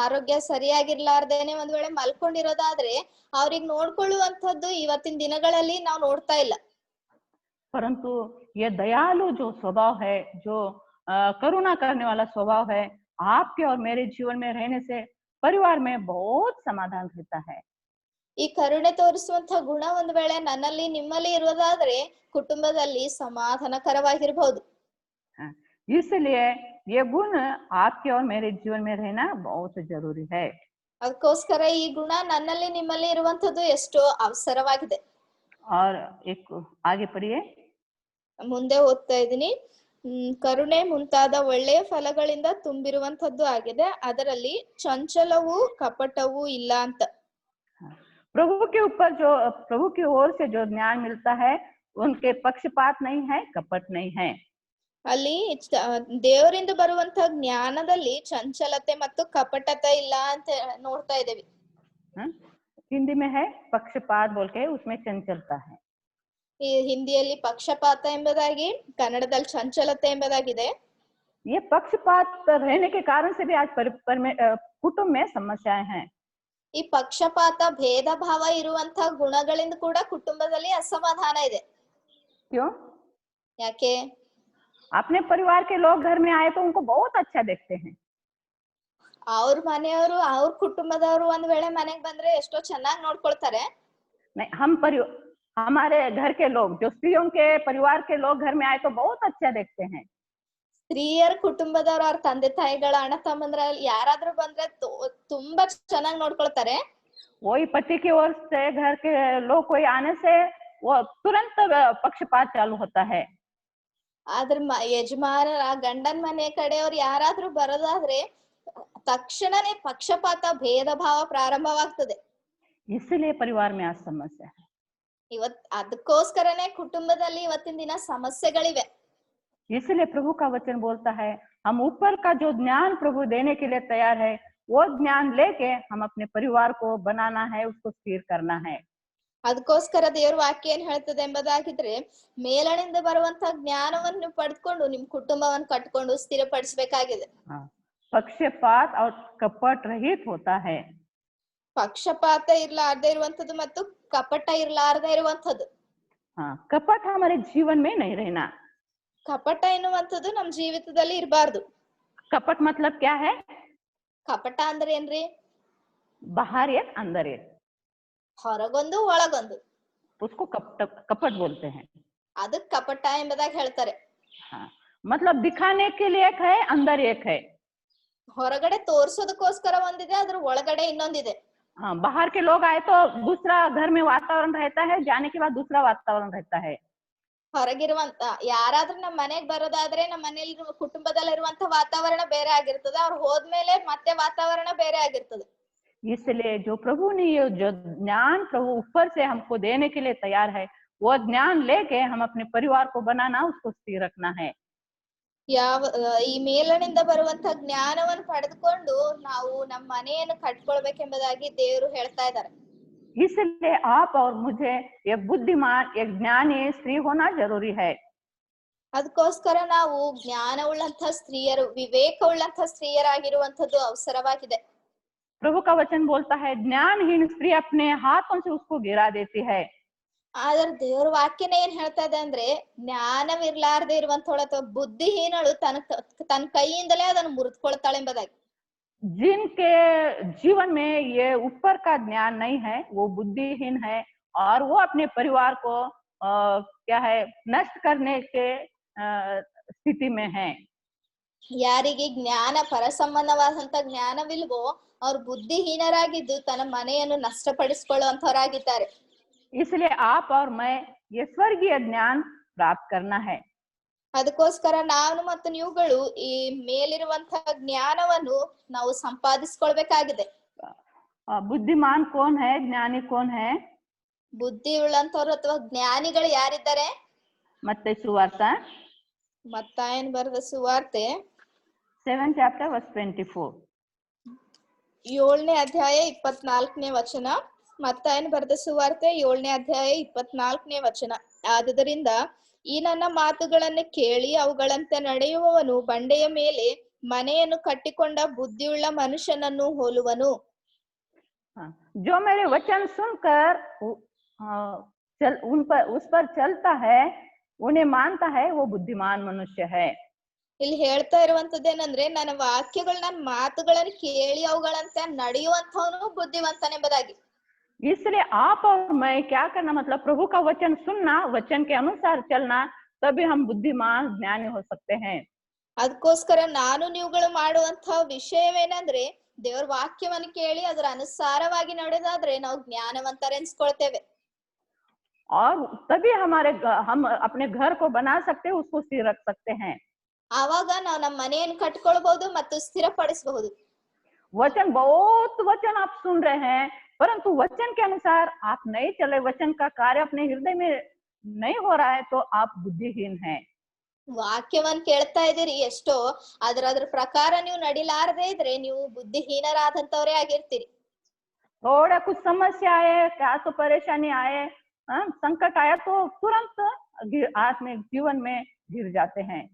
ಆರೋಗ್ಯ ಸರಿಯಾಗಿರ್ಲಾರ್ದೇನೆ ಒಂದ್ ವೇಳೆ ಮಲ್ಕೊಂಡಿರೋದಾದ್ರೆ ಅವ್ರಿಗೆ ನೋಡ್ಕೊಳ್ಳುವಂತದ್ದು ಇವತ್ತಿನ ದಿನಗಳಲ್ಲಿ ನಾವ್ ನೋಡ್ತಾ ಇಲ್ಲ. परंतु ये दयालु जो स्वभाव है, जो करुणा करने वाला स्वभाव है, आपके और मेरे जीवन में रहने से परिवार में बहुत समाधान रहता है। ಈ ಕರುಣೆ ತೋರಿಸುವಂತ ಗುಣ ಒಂದ್ ವೇಳೆ ನನ್ನಲ್ಲಿ ನಿಮ್ಮಲ್ಲಿ ಇರೋದಾದ್ರೆ ಕುಟುಂಬದಲ್ಲಿ ಸಮಾಧಾನಕರವಾಗಿರ್ಬಹುದು. इसलिए ये गुण आपके और मेरे जीवन में रहना बहुत जरूरी है। ಅದಕ್ಕೋಸ್ಕರ ಈ ಗುಣ ನನ್ನಲ್ಲಿ ನಿಮ್ಮಲ್ಲಿ ಇರುವಂತದ್ದು ಎಷ್ಟೋ ಅವಸರವಾಗಿದೆ. और एक आगे पढ़िए। ಮುಂದೆ ಓದ್ತಾ ಇದೀನಿ. ಕರುಣೆ ಮುಂತಾದ ಒಳ್ಳೆಯ ಫಲಗಳಿಂದ ತುಂಬಿರುವಂತದ್ದು ಆಗಿದೆ, ಅದರಲ್ಲಿ ಚಂಚಲವೂ ಕಪಟವೂ ಇಲ್ಲ ಅಂತ. प्रभु के ऊपर जो, प्रभु की ओर से जो ज्ञान मिलता है, उनके पक्षपात नहीं है, कपट नहीं है। ಅಲ್ಲಿ ದೇವರಿಂದ ಬರುವಂತ ಜ್ಞಾನದಲ್ಲಿ ಚಂಚಲತೆ ಮತ್ತು ಕಪಟತೆ ಇಲ್ಲ ಅಂತ ನೋಡ್ತಾ ಇದ್ದೇವೆ. हिंदी में है पक्षपात बोल के, उसमें चंचलता है। ಈ ಹಿಂದಿಯಲ್ಲಿ ಪಕ್ಷಪಾತ ಎಂಬುದಾಗಿ, ಕನ್ನಡದಲ್ಲಿ ಚಂಚಲತೆ ಎಂಬುದಾಗಿದೆ. ये पक्षपात रहने के कारण से भी आज कुटुंब में समस्याएं हैं। ಈ ಪಕ್ಷಪಾತ, ಭೇದ ಭಾವ ಇರುವಂತ ಗುಣಗಳಿಂದ ಕೂಡ ಕುಟುಂಬದಲ್ಲಿ ಅಸಮಾಧಾನ ಇದೆ. क्यों? ಯಾಕೆ? अपने परिवार के लोग घर में आए तो उनको बहुत अच्छा देखते हैं। ಅವ್ರ ಮನೆಯವರು, ಅವ್ರ ಕುಟುಂಬದವರು ಒಂದ್ ವೇಳೆ ಮನೆಗ್ ಬಂದ್ರೆ ಎಷ್ಟೋ ಚೆನ್ನಾಗಿ ನೋಡ್ಕೊಳ್ತಾರೆ. नहीं, हमारे घर के लोग, जो स्त्रियों के परिवार के लोग घर में आए तो बहुत अच्छा देखते हैं। ಸ್ತ್ರೀಯರ ಕುಟುಂಬದವರು, ಅವ್ರ ತಂದೆ ತಾಯಿಗಳ ಅಣ್ಣ ತಮ್ಮಂದ್ರ ಯಾರಾದ್ರೂ ಬಂದ್ರೆ ತುಂಬಾ ಚೆನ್ನಾಗಿ ನೋಡ್ಕೊಳ್ತಾರೆ. वही पति की ओर से घर के लोग कोई आने से वो तुरंत पक्षपात चालू होता है। ಆದ್ರ ಯಜಮಾನ, ಗಂಡನ್ ಮನೆ ಕಡೆಯವ್ರು ಯಾರಾದ್ರೂ ಬರೋದಾದ್ರೆ ತಕ್ಷಣನೇ ಪಕ್ಷಪಾತ, ಭೇದ ಭಾವ ಪ್ರಾರಂಭವಾಗ್ತದೆ. इसलिए परिवार में आज समस्या है। ಅದಕ್ಕೋಸ್ಕರನೇ ಕುಟುಂಬದಲ್ಲಿ ಇವತ್ತಿನ ದಿನ ಸಮಸ್ಯೆಗಳಿವೆ. इसलिए प्रभु का वचन बोलता है, हम ऊपर का जो ज्ञान प्रभु देने के लिए तैयार है, वो ज्ञान लेके हम अपने परिवार को बनाना है, उसको स्थिर करना है। ಅದಕ್ಕೋಸ್ಕರ ದೇವ್ರ ವಾಕ್ಯ ಏನ್ ಹೇಳ್ತದೆ ಎಂಬುದಾಗಿದ್ರೆ, ಮೇಲಣಿಂದ ಬರುವಂತ ಜ್ಞಾನವನ್ನು ಪಡೆದುಕೊಂಡು ನಿಮ್ ಕುಟುಂಬವನ್ನು ಕಟ್ಕೊಂಡು ಸ್ಥಿರಪಡಿಸಬೇಕಾಗಿದೆ. पक्षपात और कपट रहित होता है। ಪಕ್ಷಪಾತ ಇರ್ಲಾರ್ದೆ ಇರುವಂತದ್ದು ಮತ್ತು ಕಪಟ ಇರ್ಲಾರ್ದೆ ಇರುವಂತದ್ದು. हाँ, कपट हमारे जीवन में नहीं रहना। ಕಪಟ ಎನ್ನುವಂಥದ್ದು ನಮ್ ಜೀವಿತದಲ್ಲಿ ಇರಬಾರ್ದು. कपट मतलब क्या है? ಕಪಟ ಅಂದ್ರೆ ಏನ್ರಿ? बाहर एक अंदर एक, ಹೊರಗೊಂದು ಒಳಗೊಂದು, उसको कपट बोलते हैं। ಅದಕ್ ಕಪಟ ಎಂಬುದಾಗಿ ಹೇಳ್ತಾರೆ. हाँ, मतलब दिखाने के लिए एक है, अंदर एक है। ಹೊರಗಡೆ ತೋರ್ಸೋದಕ್ಕೋಸ್ಕರ ಒಂದಿದೆ, ಅದ್ರ ಒಳಗಡೆ ಇನ್ನೊಂದಿದೆ. हाँ, बाहर के लोग आए तो दूसरा घर में वातावरण रहता है, जाने के बाद दूसरा वातावरण रहता है। ಹೊರಗಿರುವಂತ ಯಾರಾದ್ರೂ ನಮ್ ಮನೆಗ್ ಬರೋದಾದ್ರೆ ನಮ್ಮ ಮನೇಲಿ ಕುಟುಂಬದಲ್ಲಿರುವಂತ ವಾತಾವರಣ ಬೇರೆ ಆಗಿರ್ತದೆ, ಅವ್ರು ಹೋದ್ಮೇಲೆ ಮತ್ತೆ ವಾತಾವರಣ ಬೇರೆ ಆಗಿರ್ತದೆ. इसलिए जो प्रभु ने ये जो ज्ञान प्रभु ऊपर से हमको देने के लिए तैयार है, वो ज्ञान लेके हम अपने परिवार को बनाना, उसको स्थिर रखना है। ಈ ಮೇಲನಿಂದ ಬರುವಂತ ಜ್ಞಾನವನ್ನು ಪಡೆದುಕೊಂಡು ನಾವು ನಮ್ಮ ಮನೆಯನ್ನು ಕಟ್ಕೊಳ್ಬೇಕೆಂಬುದಾಗಿ ದೇವರು ಹೇಳ್ತಾ ಇದ್ದಾರೆ. इसलिए आप और मुझे एक बुद्धिमान, एक ज्ञानी स्त्री होना जरूरी है। ಅದಕ್ಕೋಸ್ಕರ ನಾವು ಜ್ಞಾನವುಳ್ಳಂತ ಸ್ತ್ರೀಯರು, ವಿವೇಕವುಳ್ಳಂತ ಸ್ತ್ರೀಯರಾಗಿರುವಂತದ್ದು ಅವಸರವಾಗಿದೆ. प्रभु का वचन बोलता है, ज्ञानहीन स्त्री अपने हाथों से उसको गिरा देती है। ಆದ್ರೆ ದೇವ್ರ ವಾಕ್ಯನ ಏನ್ ಹೇಳ್ತಾ ಇದೆ ಅಂದ್ರೆ, ಜ್ಞಾನವಿರ್ಲಾರ್ದೆ ಇರುವಂತವಳು ಅಥವಾ ಬುದ್ಧಿಹೀನಳು ತನ್ನ ಕೈಯಿಂದಲೇ ಅದನ್ನು ಮುರಿದುಕೊಳ್ತಾಳೆ ಎಂಬುದಾಗಿ. जिनके जीवन में ये ऊपर का ज्ञान नहीं है, वो बुद्धिहीन है और वो अपने परिवार को क्या है, नष्ट करने के स्थिति में है। ಯಾರಿಗೆ ಜ್ಞಾನ ಪರಸಂಬಂಧವಾದಂತ ಜ್ಞಾನವಿಲ್ವೋ ಅವ್ರು ಬುದ್ಧಿಹೀನರಾಗಿದ್ದು ತನ್ನ ಮನೆಯನ್ನು ನಷ್ಟಪಡಿಸಿಕೊಳ್ಳುವಂತವರಾಗಿದ್ದಾರೆ. इसलिए आप और मैं ये स्वर्गीय ज्ञान प्राप्त करना है। ಅದಕ್ಕೋಸ್ಕರ ನಾನು ಮತ್ತು ನೀವುಗಳು ಈ ಮೇಲಿರುವಂತಹ ಜ್ಞಾನವನ್ನು ನಾವು ಸಂಪಾದಿಸಿಕೊಳ್ಬೇಕಾಗಿದೆ. बुद्धिमान कौन है, ज्ञानी कौन है? ಬುದ್ಧಿ ಉಳ್ಳಂತವ್ರು ಅಥವಾ ಜ್ಞಾನಿಗಳು ಯಾರಿದ್ದಾರೆ? मत्ती सुवार्ता ಮತ್ತಾಯನ ಬರೆದ ಸುವಾರ್ತೆ 7 chapter verse 24, 7ನೇ ಅಧ್ಯಾಯ 24ನೇ ವಚನ. ಮತ್ತಾಯನ ಬರೆದ ಸುವಾರ್ತೆ 7ನೇ ಅಧ್ಯಾಯ 24ನೇ ವಚನ. ಆದುದರಿಂದ ಈ ನನ್ನ ಮಾತುಗಳನ್ನು ಕೇಳಿ ಅವುಗಳಂತೆ ನಡೆಯುವವನು ಬಂಡೆಯ ಮೇಲೆ ಮನೆಯನ್ನು ಕಟ್ಟಿಕೊಂಡ ಬುದ್ಧಿಯುಳ್ಳ ಮನುಷ್ಯನನ್ನು ಹೋಲುವನು. जो मेरे वचन सुनकर उस पर चलता है, उन्हें मानता है, वो बुद्धिमान मनुष्य है। ಇಲ್ಲಿ ಹೇಳ್ತಾ ಇರುವಂತದ್ದೇನಂದ್ರೆ, ನನ್ನ ವಾಕ್ಯಗಳು, ನನ್ನ ಮಾತುಗಳನ್ನು ಕೇಳಿ ಅವುಗಳಂತೆ ನಡೆಯುವಂತವನು ಬುದ್ಧಿವಂತನೆಂಬುದಾಗಿ. इसलिए आप और मैं क्या करना, मतलब प्रभु का वचन सुनना, वचन के अनुसार चलना, तभी हम बुद्धिमान ज्ञानी हो सकते हैं। ಅದಕ್ಕೋಸ್ಕರ ನಾನು ನೀವುಗಳು ಮಾಡುವಂತಹ ವಿಷಯವೇನಂದ್ರೆ, ದೇವರ ವಾಕ್ಯವನ್ನು ಕೇಳಿ ಅದರ ಅನುಸಾರವಾಗಿ ನಡೆದಾದ್ರೆ ನಾವು ಜ್ಞಾನವಂತರೆನ್ಸ್ಕೊಳ್ತೇವೆ. और तभी हम अपने घर को बना सकते हैं, उसको स्थिर रख सकते हैं। ಆವಾಗ ನಾವು ನಮ್ಮ ಮನೆಯನ್ನು ಕಟ್ಕೊಳ್ಬಹುದು ಮತ್ತು ಸ್ಥಿರಪಡಿಸಬಹುದು. वचन, बहुत वचन आप सुन रहे हैं, परंतु वचन के अनुसार आप नहीं चले, वचन का कार्य अपने हृदय में नहीं हो रहा है, तो आप बुद्धिहीन हैं। ವಾಕ್ಯವನ್ನ ಕೇಳ್ತಾ ಇದೀರಿ ಎಷ್ಟೋ, ಅದ್ರ ಪ್ರಕಾರ ನೀವು ನಡಿಲಾರದೆ ಇದ್ರೆ ನೀವು ಬುದ್ಧಿಹೀನರಾದಂತವರೇ ಆಗಿರ್ತೀರಿ. थोड़ा कुछ समस्या आए, क्या तो परेशानी आए, संकट आया, तो तुरंत आत्मिक जीवन में गिर जाते हैं।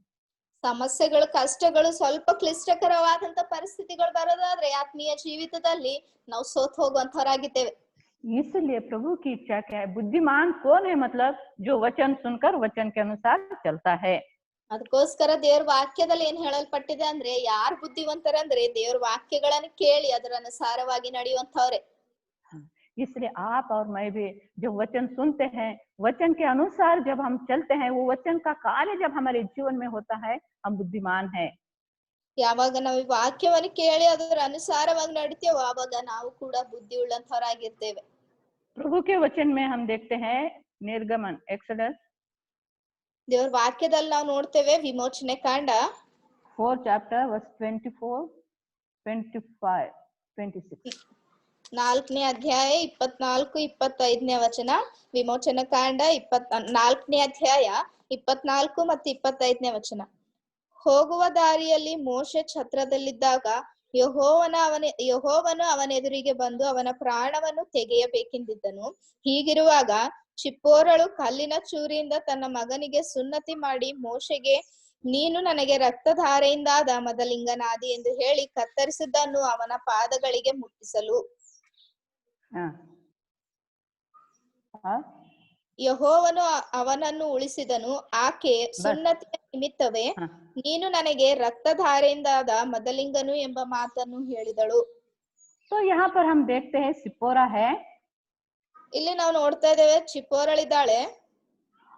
ಸಮಸ್ಯೆಗಳು, ಕಷ್ಟಗಳು, ಸ್ವಲ್ಪ ಕ್ಲಿಷ್ಟಕರವಾದಂತ ಪರಿಸ್ಥಿತಿಗಳು ಬರೋದಾದ್ರೆ ಆತ್ಮೀಯ ಜೀವಿತದಲ್ಲಿ ನಾವು ಸೋತ್ ಹೋಗುವಂತವರಾಗಿದ್ದೇವೆ. इसलिए प्रभु की इच्छा क्या है? बुद्धिमान कौन है? मतलब जो वचन सुनकर वचन के अनुसार चलता है। ಅದಕ್ಕೋಸ್ಕರ ದೇವ್ರ ವಾಕ್ಯದಲ್ಲಿ ಏನ್ ಹೇಳಲ್ಪಟ್ಟಿದೆ ಅಂದ್ರೆ, ಯಾರು ಬುದ್ಧಿವಂತರಂದ್ರೆ ದೇವ್ರ ವಾಕ್ಯಗಳನ್ನು ಕೇಳಿ ಅದರ ಅನುಸಾರವಾಗಿ ನಡೆಯುವಂತವ್ರೆ. इसलिए आप और मैं भी जब वचन सुनते हैं, वचन के अनुसार जब हम चलते हैं, वो वचन का कार्य जब हमारे जीवन में होता है, हम बुद्धिमान हैं। ಯಾವಾಗ ನಾವು ಈ ವಾಕ್ಯವನ್ನು ಕೇಳಿ ಅದರ ಅನುಸಾರವಾಗಿ ನಡಿತೇವೋ ಆವಾಗ ನಾವು ಕೂಡ ಬುದ್ಧಿ ಉಳ್ಳಂತವರಾಗಿರ್ತೇವೆ. प्रभु के वचन में हम देखते हैं निर्गमन, एक्सोडस, ದೇವ್ರ ವಾಕ್ಯದಲ್ಲಿ ನಾವು ನೋಡ್ತೇವೆ ವಿಮೋಚನೆ ಕಾಂಡ 4 chapter verse 24, 25, 26. 4ನೇ ಅಧ್ಯಾಯ 24-25ನೇ ವಚನ. ವಿಮೋಚನ ಕಾಂಡ 4ನೇ ಅಧ್ಯಾಯ 24 ಮತ್ತು 25ನೇ ವಚನ. ಹೋಗುವ ದಾರಿಯಲ್ಲಿ ಮೋಶೆ ಛತ್ರದಲ್ಲಿದ್ದಾಗ ಯೆಹೋವನು ಅವನೆದುರಿಗೆ ಬಂದು ಅವನ ಪ್ರಾಣವನ್ನು ತೆಗೆಯಬೇಕೆಂದಿದ್ದನು. ಹೀಗಿರುವಾಗ ಚಿಪ್ಪೋರಳು ಕಲ್ಲಿನ ಚೂರಿಯಿಂದ ತನ್ನ ಮಗನಿಗೆ ಸುನ್ನತಿ ಮಾಡಿ ಮೋಶೆಗೆ ನೀನು ನನಗೆ ರಕ್ತಧಾರೆಯಿಂದಾದ ಮದಲಿಂಗನಾದಿ ಎಂದು ಹೇಳಿ ಕತ್ತರಿಸಿದ್ದನ್ನು ಅವನ ಪಾದಗಳಿಗೆ ಮುಟ್ಟಿಸಲು हाँ हाँ ಯೆಹೋವನು ಅವನನ್ನು ಉಳಿಸಿದನು. ಆಕೆ ಸುನ್ನತಿಯ ನಿಮಿತ್ತವೇ हाँ ನೀನು ನನಗೆ ರಕ್ತಧಾರೆಯಿಂದಾದ ಮದಲಿಂಗನು ಎಂಬ ಮಾತನ್ನು ಹೇಳಿದಳು. तो यहाँ पर हम देखते हैं सिप्पोरा है ಇಲ್ಲಿ ನಾವು ನೋಡ್ತಾ ಇದ್ದೇವೆ ಚಿಪ್ಪೋರಳಿದ್ದಾಳೆ.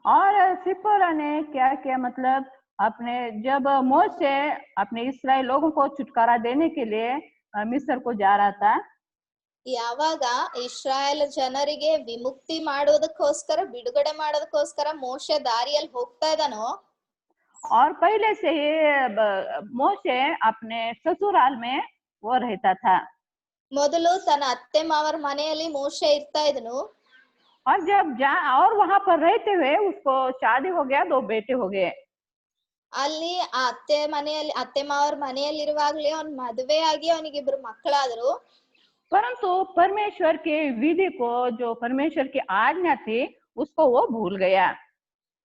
और सिप्पोरा ने क्या किया मतलब अपने जब मोशे अपने इस्राएल लोगों को छुटकारा देने के लिए मिस्र को जा रहा था ಯಾವಾಗ ಇಸ್ರಾಯೇಲ್ ಜನರಿಗೆ ವಿಮುಕ್ತಿ ಮಾಡೋದಕ್ಕೋಸ್ಕರ ಬಿಡುಗಡೆ ಮಾಡೋದಕ್ಕೋಸ್ಕರ ಮೋಶೆ ದಾರಿಯಲ್ಲಿ ಹೋಗ್ತಾ ಇದ್ದಾನೋ और पहले से ही मोशे अपने ससुराल में वो रहता था ಮೊದಲು ತನ್ನ ಅತ್ತೆ ಮಾವರ ಮನೆಯಲ್ಲಿ ಮೋಶೆ ಇರ್ತಾ ಇದ್ದನು. और और वहां पर रहते हुए उसको शादी हो गया, 2 बेटे हो गए. ಅಲ್ಲಿ ಆ ಅತ್ತೆ ಮಾವರ ಮನೆಯಲ್ಲಿರುವಾಗ್ಲೇ ಅವ್ನ್ ಮದುವೆ ಆಗಿ ಅವನಿಗೆ 2 ಮಕ್ಕಳಾದ್ರು. परंतु परमेश्वर के विधि को, जो परमेश्वर की आज्ञा थी, उसको वो भूल गया.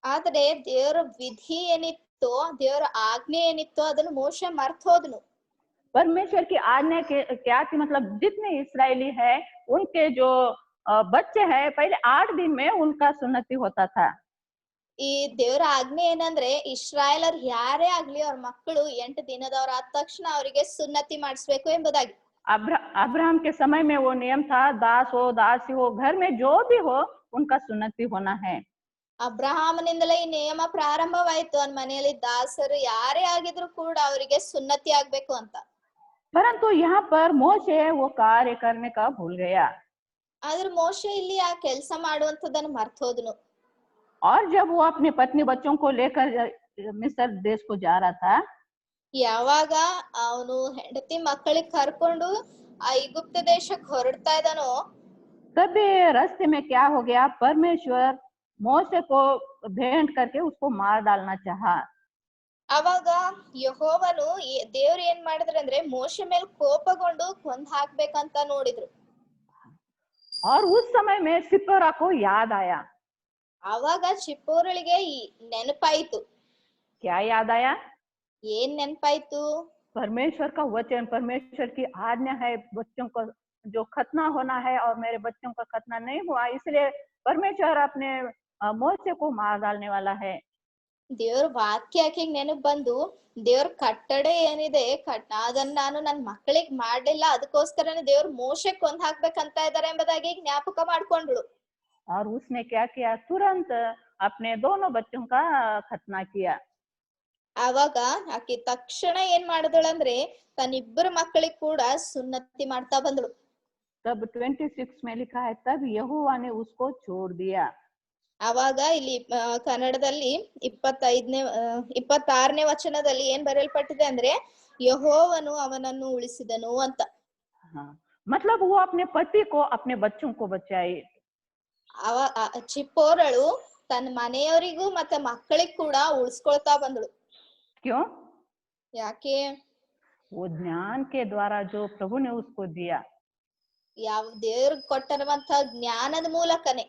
ಆದ್ರೆ ದೇವರ ವಿಧಿ ಏನಿತ್ತು, ದೇವರ ಆಜ್ಞೆ ಏನಿತ್ತು ಅದನ್ನು ಮೋಶೆ ಮರ್ತ್ ಹೋದನು. परमेश्वर की आज्ञा क्या थी मतलब जितने इस्राएली है उनके जो बच्चे हैं पहले 8 दिन में उनका सुन्नति होता था. ಈ ದೇವರ ಆಜ್ಞೆ ಏನಂದ್ರೆ ಇಸ್ರಾಯೇಲರ್ ಯಾರೇ ಆಗ್ಲಿ ಅವ್ರ ಮಕ್ಕಳು 8 ದಿನದವರ ಆದ ತಕ್ಷಣ ಅವರಿಗೆ ಸುನ್ನತಿ ಮಾಡಿಸ್ಬೇಕು ಎಂಬುದಾಗಿ. अब्राहम के समय में वो नियम था, दास हो दासी हो घर में जो भी हो उनका सुन्नति होना है. ಅಬ್ರಹಾಮನಿಂದಲೇ ಈ ನಿಯಮ ಪ್ರಾರಂಭವಾಯಿತು. ಅವನ ಮನೆಯಲ್ಲಿ ದಾಸರು ಯಾರೇ ಆಗಿದ್ರು ಕೂಡ ಅವರಿಗೆ ಸುನ್ನತಿ ಆಗ್ಬೇಕು ಅಂತ. परंतु यहाँ पर मोशे वो कार्य करने का भूल गया. ಆದ್ರೆ ಮೋಶೆ ಇಲ್ಲಿ ಆ ಕೆಲಸ ಮಾಡುವಂತದನ್ನು ಮರ್ತ್ ಹೋದನು. और जब वो अपनी पत्नी बच्चों को लेकर मिस्र देश को जा रहा था ಯಾವಾಗ ಅವನು ಹೆಂಡತಿ ಮಕ್ಕಳಿಗೆ ಕರ್ಕೊಂಡು ಆ ಈಗುಪ್ತ ದೇಶಕ್ಕೆ ಹೊರಡ್ತಾ ಇದ್ದಾನೋ तभी रास्ते में क्या हो गया, परमेश्वर मोशे को भेंट करके उसको मार डालना चाहा. ಅವಾಗ ಯೆಹೋವನು ದೇವ್ರು ಏನ್ ಮಾಡಿದ್ರಂದ್ರೆ ಮೋಶೆ ಮೇಲೆ ಕೋಪಗೊಂಡು ಕೊಂದ್ ಹಾಕ್ಬೇಕಂತ ನೋಡಿದ್ರು. और उस समय में सिप्पोरा को याद आया. ಅವಾಗ ಚಿಪ್ಪೋರಳಿಗೆ ನೆನಪಾಯ್ತು. क्या याद आया? ಏನ್ ನೆನಪಾಯ್ತು? परमेश्वर का वचन, परमेश्वर की आज्ञा है बच्चों को जो खतना होना है और मेरे बच्चों का खतना नहीं हुआ, इसलिए परमेश्वर अपने मोशे को मार डालने वाला है. ದೇವ್ರ ವಾಕ್ಯ ಆಕೆಗೆ ನೆನಪು ಬಂದು ದೇವ್ರ ಕಟ್ಟಡೆ ಏನಿದೆ ಅದನ್ನ ನಾನು ನನ್ ಮಕ್ಕಳಿಗೆ ಮಾಡ್ಲಿಲ್ಲ, ಅದಕ್ಕೋಸ್ಕರನೇ ದೇವ್ರ ಮೋಶೆ ಕೊಂದ್ ಹಾಕ್ಬೇಕಂತ ಇದಾರೆ ಎಂಬುದಾಗಿ ಜ್ಞಾಪಕ ಮಾಡ್ಕೊಂಡ್ಳು. और उसने क्या किया, तुरंत अपने दोनों बच्चों का खतना किया. ಅವಾಗ ಆಕೆ ತಕ್ಷಣ ಏನ್ ಮಾಡಿದಳಂದ್ರೆ ತನ್ನಿಬ್ಬರು ಮಕ್ಕಳಿಗೆ ಕೂಡ ಸುನ್ನತಿ ಮಾಡ್ತಾ ಬಂದಳು. तब 26 में लिखा है, तब यहोवा ने उसको छोड़ दिया. ಅವಾಗ ಇಲ್ಲಿ ಕನ್ನಡದಲ್ಲಿ 26ನೇ ವಚನದಲ್ಲಿ ಏನ್ ಬರೆಯಲ್ಪಟ್ಟಿದೆ ಅಂದ್ರೆ ಯೆಹೋವನು ಅವನನ್ನು ಉಳಿಸಿದನು ಅಂತ. हाँ, मतलब वो अपने पति को, अपने बच्चों को बचाई. ಚಿಪ್ಪೋರಳು ತನ್ನ ಮನೆಯವರಿಗೂ ಮತ್ತೆ ಮಕ್ಕಳಿಗೆ ಕೂಡ ಉಳಿಸ್ಕೊಳ್ತಾ ಬಂದಳು. क्यों? ಯಾಕೆ? वो ज्ञान के द्वारा जो प्रभु ने उसको दिया. ಯಾವ ದೇವ್ರ ಕೊಟ್ಟಿರುವಂತ ಜ್ಞಾನದ ಮೂಲಕನೇ.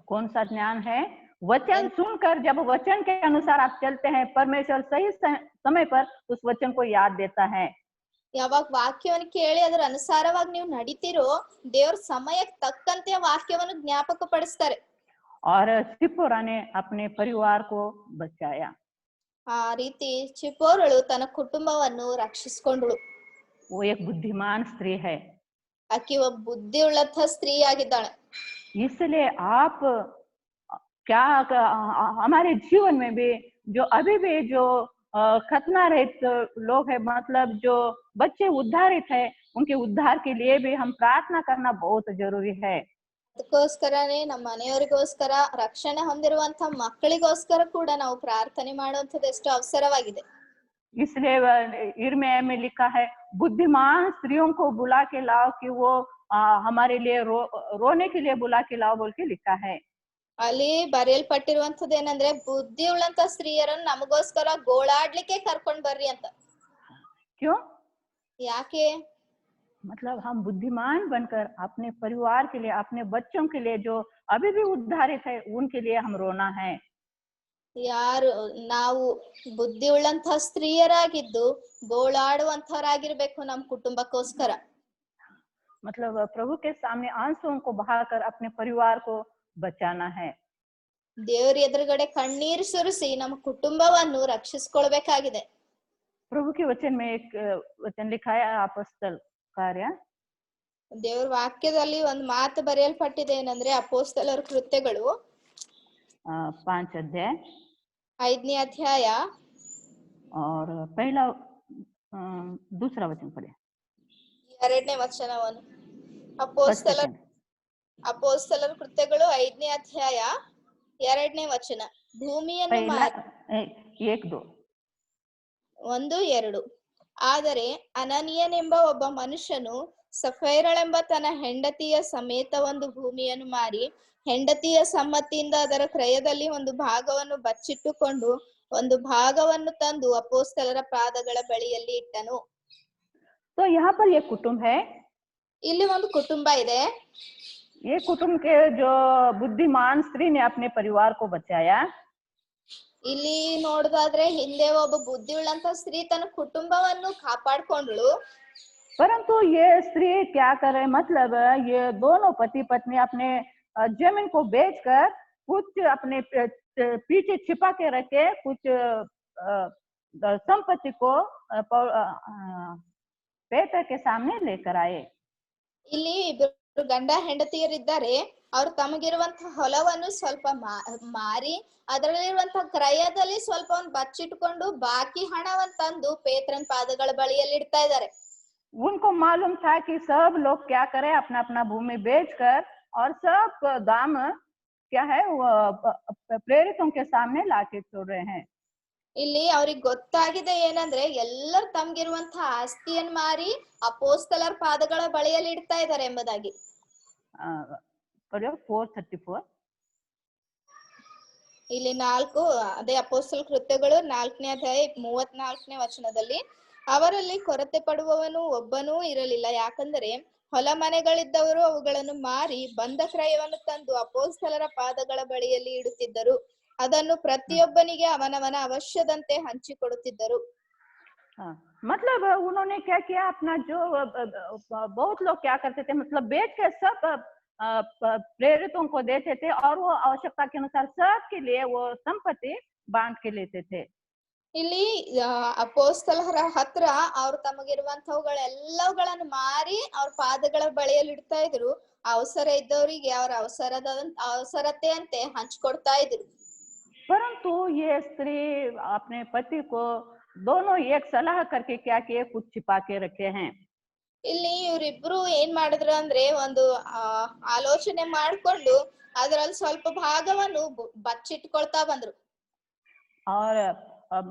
कौन सा ज्ञान है? वचन सुनकर जब वचन के अनुसार आप चलते हैं, परमेश्वर सही समय पर उस वचन को याद देता है. ಯಾವಾಗ ವಾಕ್ಯವನ್ನು ಕೇಳಿ ಅದರ ಅನುಸಾರವಾಗಿ ನೀವು ನಡೀತಿರೋ ದೇವ್ರ ಸಮಯಕ್ಕೆ ತಕ್ಕಂತೆ ವಾಕ್ಯವನ್ನು ಜ್ಞಾಪಕ ಪಡಿಸ್ತಾರೆ. और सिप्पोरा ने अपने परिवार को बचाया. ಆ ರೀತಿ ಚಿಪ್ಪೋರಳು ತನ್ನ ಕುಟುಂಬವನ್ನು ರಕ್ಷಿಸಿಕೊಂಡಳು. वो एक बुद्धिमान स्त्री है. ಆಕೆ ಒಬ್ಬ ಬುದ್ಧಿ ಉಳ್ಳಂತ ಸ್ತ್ರೀ ಆಗಿದ್ದಾಳೆ. इसलिए आप क्या हमारे जीवन में भी जो अभी भी जो खतना रहित लोग हैं, मतलब जो बच्चे उद्धारित है, उनके उद्धार के लिए भी हम प्रार्थना करना बहुत जरूरी है. ಅದಕ್ಕೋಸ್ಕರನೇ ನಮ್ಮ ಮನೆಯವರಿಗೋಸ್ಕರ, ರಕ್ಷಣೆ ಹೊಂದಿರುವಂತ ಮಕ್ಕಳಿಗೋಸ್ಕರ ಕೂಡ ನಾವು ಪ್ರಾರ್ಥನೆ ಮಾಡುವಂತದ್ದು ಎಷ್ಟು ಅವಸರವಾಗಿದೆ. इसलिए यिर्मयाह में लिखा है, बुद्धिमान स्त्रियों को बुला के लाओ कि वो हमारे लिए रोने के लिए बुला के लाओ बोल के लिखा है. ಅಲ್ಲಿ ಬರೆಯಲ್ಪಟ್ಟಿರುವಂತದ್ದು ಏನಂದ್ರೆ ಬುದ್ಧಿ ಉಳ್ಳಂತ ಸ್ತ್ರೀಯರನ್ನು ನಮಗೋಸ್ಕರ ಗೋಳಾಡ್ಲಿಕ್ಕೆ ಕರ್ಕೊಂಡ್ ಬರ್ರಿ ಅಂತ. क्यों? ಯಾಕೆ? मतलब हम बुद्धिमान बनकर अपने परिवार के लिए, अपने बच्चों के लिए जो अभी भी उद्धारित है, उनके लिए हम रोना है. ಯಾರು ನಾವು ಬುದ್ಧಿ ಉಳ್ಳಂತಹ ಸ್ತ್ರೀಯರಾಗಿದ್ದು ಗೋಳಾಡುವಂತವರಾಗಿರ್ಬೇಕು ನಮ್ ಕುಟುಂಬಕ್ಕೋಸ್ಕರ. मतलब प्रभु के सामने आंसुओं को बहाकर अपने परिवार को बचाना है। ದೇವ್ರ ಎದುರುಗಡೆ ಕಣ್ಣೀರು ಸುರಿಸಿ ನಮ್ಮ ಕುಟುಂಬವನ್ನು ರಕ್ಷಿಸ್ಕೊಳ್ಬೇಕಾಗಿದೆ. प्रभु के वचन में एक वचन लिखा है अपोस्तल कार्य ದೇವ್ರ ವಾಕ್ಯದಲ್ಲಿ ಒಂದು ಮಾತು ಬರೆಯಲ್ಪಟ್ಟಿದೆ ಏನಂದ್ರೆ ಅಪೊಸ್ತಲರ ಕೃತ್ಯಗಳು 5 अध्याय 5ನೇ ಅಧ್ಯಾಯ और पहला दूसरा वचन पढ़े 2ನೇ ವಚನವನ್ನು. फर्स्ट सेकंड ಅಪೊಸ್ತಲರ ಕೃತ್ಯಗಳು 5ನೇ ಅಧ್ಯಾಯ 2ನೇ ವಚನ. ಭೂಮಿಯನ್ನು पहला 1 2 1 2. ಆದರೆ ಅನನೀಯನೆಂಬ ಒಬ್ಬ ಮನುಷ್ಯನು ಸಫೈರಳೆಂಬ ತನ್ನ ಹೆಂಡತಿಯ ಸಮೇತ ಒಂದು ಭೂಮಿಯನ್ನು ಮಾರಿ ಹೆಂಡತಿಯ ಸಮ್ಮತಿಯಿಂದ ಅದರ ಕ್ರಯದಲ್ಲಿ ಒಂದು ಭಾಗವನ್ನು ಬಚ್ಚಿಟ್ಟುಕೊಂಡು ಒಂದು ಭಾಗವನ್ನು ತಂದು ಅಪೊಸ್ತಲರ ಪಾದಗಳ ಬಳಿಯಲ್ಲಿ ಇಟ್ಟನು. तो यहाँ पर ये कुटुंब है, ಇಲ್ಲಿ ಒಂದು ಕುಟುಂಬ ಇದೆ. ये कुटुंब के जो बुद्धिमान स्त्री ने अपने परिवार को बचाया। ಇಲ್ಲಿ ನೋಡೋದಾದ್ರೆ ಹಿಂದೆ ಒಬ್ಬ ಬುದ್ಧಿ ಉಳ್ಳಂತ ಸ್ತ್ರೀ ತನ್ನ ಕುಟುಂಬವನ್ನು ಕಾಪಾಡ್ಕೊಂಡ್ಳು. परंतु ये स्त्री क्या करे, मतलब ये दोनों पति पत्नी अपने जमीन को बेचकर कुछ अपने पीछे छिपा के रखे, कुछ संपत्ति को पेटर के सामने लेकर आए। ಇಲ್ಲಿ ಇಬ್ಬರು ಗಂಡ ಹೆಂಡತಿಯರಿದ್ದಾರೆ. ಅವ್ರು ತಮಗಿರುವಂತಹ ಹೊಲವನ್ನು ಸ್ವಲ್ಪ ಮಾರಿ ಅದರಲ್ಲಿರುವಂತಹ ಕ್ರಯದಲ್ಲಿ ಸ್ವಲ್ಪ ಬಚ್ಚಿಟ್ಕೊಂಡು ಬಾಕಿ ಹಣವನ್ನು ತಂದು ಪೇತ್ರನ ಪಾದಗಳ ಬಳಿಯಲ್ಲಿ ಇಡ್ತಾ ಇದ್ದಾರೆ. उनको मालूम था कि सब लोग क्या करें, अपना अपना भूमि बेचकर और सब दाम क्या है वो प्रेरितों के सामने लाके छोड़ रहे हैं। ಇಲ್ಲಿ ಅವ್ರಿಗೆ ಗೊತ್ತಾಗಿದೆ ಏನಂದ್ರೆ ಎಲ್ಲರೂ ತಮ್ಗಿರುವಂತಹ ಆಸ್ತಿಯನ್ನ ಮಾರಿ ಅಪೊಸ್ತಲರ ಪಾದಗಳ ಬಳಿಯಲ್ಲಿ ಇಡ್ತಾ ಇದ್ದಾರೆ ಎಂಬುದಾಗಿ. 4:34 ಇಲ್ಲಿ 4 ಅದೇ ಅಪೊಸ್ತಲ ಕೃತ್ಯಗಳು 4ನೇ ಅಧ್ಯಾಯ 34ನೇ ವಚನದಲ್ಲಿ ಅವರಲ್ಲಿ ಕೊರತೆ ಪಡುವವನು ಒಬ್ಬನೂ ಇರಲಿಲ್ಲ, ಯಾಕಂದರೆ ಹೊಲ ಮನೆಗಳಿದ್ದವರು ಅವುಗಳನ್ನು ಮಾರಿ ಬಂದ ಕ್ರಯವನ್ನು ತಂದು ಅಪೊಸ್ತಲರ ಪಾದಗಳ ಬಳಿಯಲ್ಲಿ ಇಡುತ್ತಿದ್ದರು. ಅದನ್ನು ಪ್ರತಿಯೊಬ್ಬನಿಗೆ ಅವನವನ ಅವಶ್ಯದಂತೆ ಹಂಚಿಕೊಡುತ್ತಿದ್ದರು. मतलब उन्होंने क्या किया, अपना जो बहुत लोग क्या करते थे, मतलब बेच के सब प्रेरितों को देते थे और वो आवश्यकता के अनुसार सबके लिए वो संपत्ति बांट के लेते थे। ಇಲ್ಲಿ ಅಪೊಸ್ತಲರ ಹತ್ರ ಅವ್ರು ತಮಗಿರುವಂತವುಗಳೆಲ್ಲವುಗಳನ್ನು ಮಾರಿ ಅವ್ರ ಪಾದಗಳ ಬಳಿಯಲ್ಲಿ ಇಡ್ತಾ ಇದ್ರು. ಅವಸರ ಇದ್ದವರಿಗೆ ಅವರ ಅವಸರತೆಯಂತೆ ಹಂಚ್ಕೊಡ್ತಾ ಇದ್ರು. परंतु ये स्त्री अपने पति को दोनों एक सलाह करके क्या किए, कुछ छिपा के रखे हैं। ಇಲ್ಲಿ ಇವರಿಬ್ರು ಏನ್ ಮಾಡಿದ್ರು ಅಂದ್ರೆ ಒಂದು ಆಲೋಚನೆ ಮಾಡ್ಕೊಂಡು ಅದರಲ್ಲಿ ಸ್ವಲ್ಪ ಭಾಗವನ್ನು ಬಚ್ಚಿಟ್ಕೊಳ್ತಾ ಬಂದ್ರು. और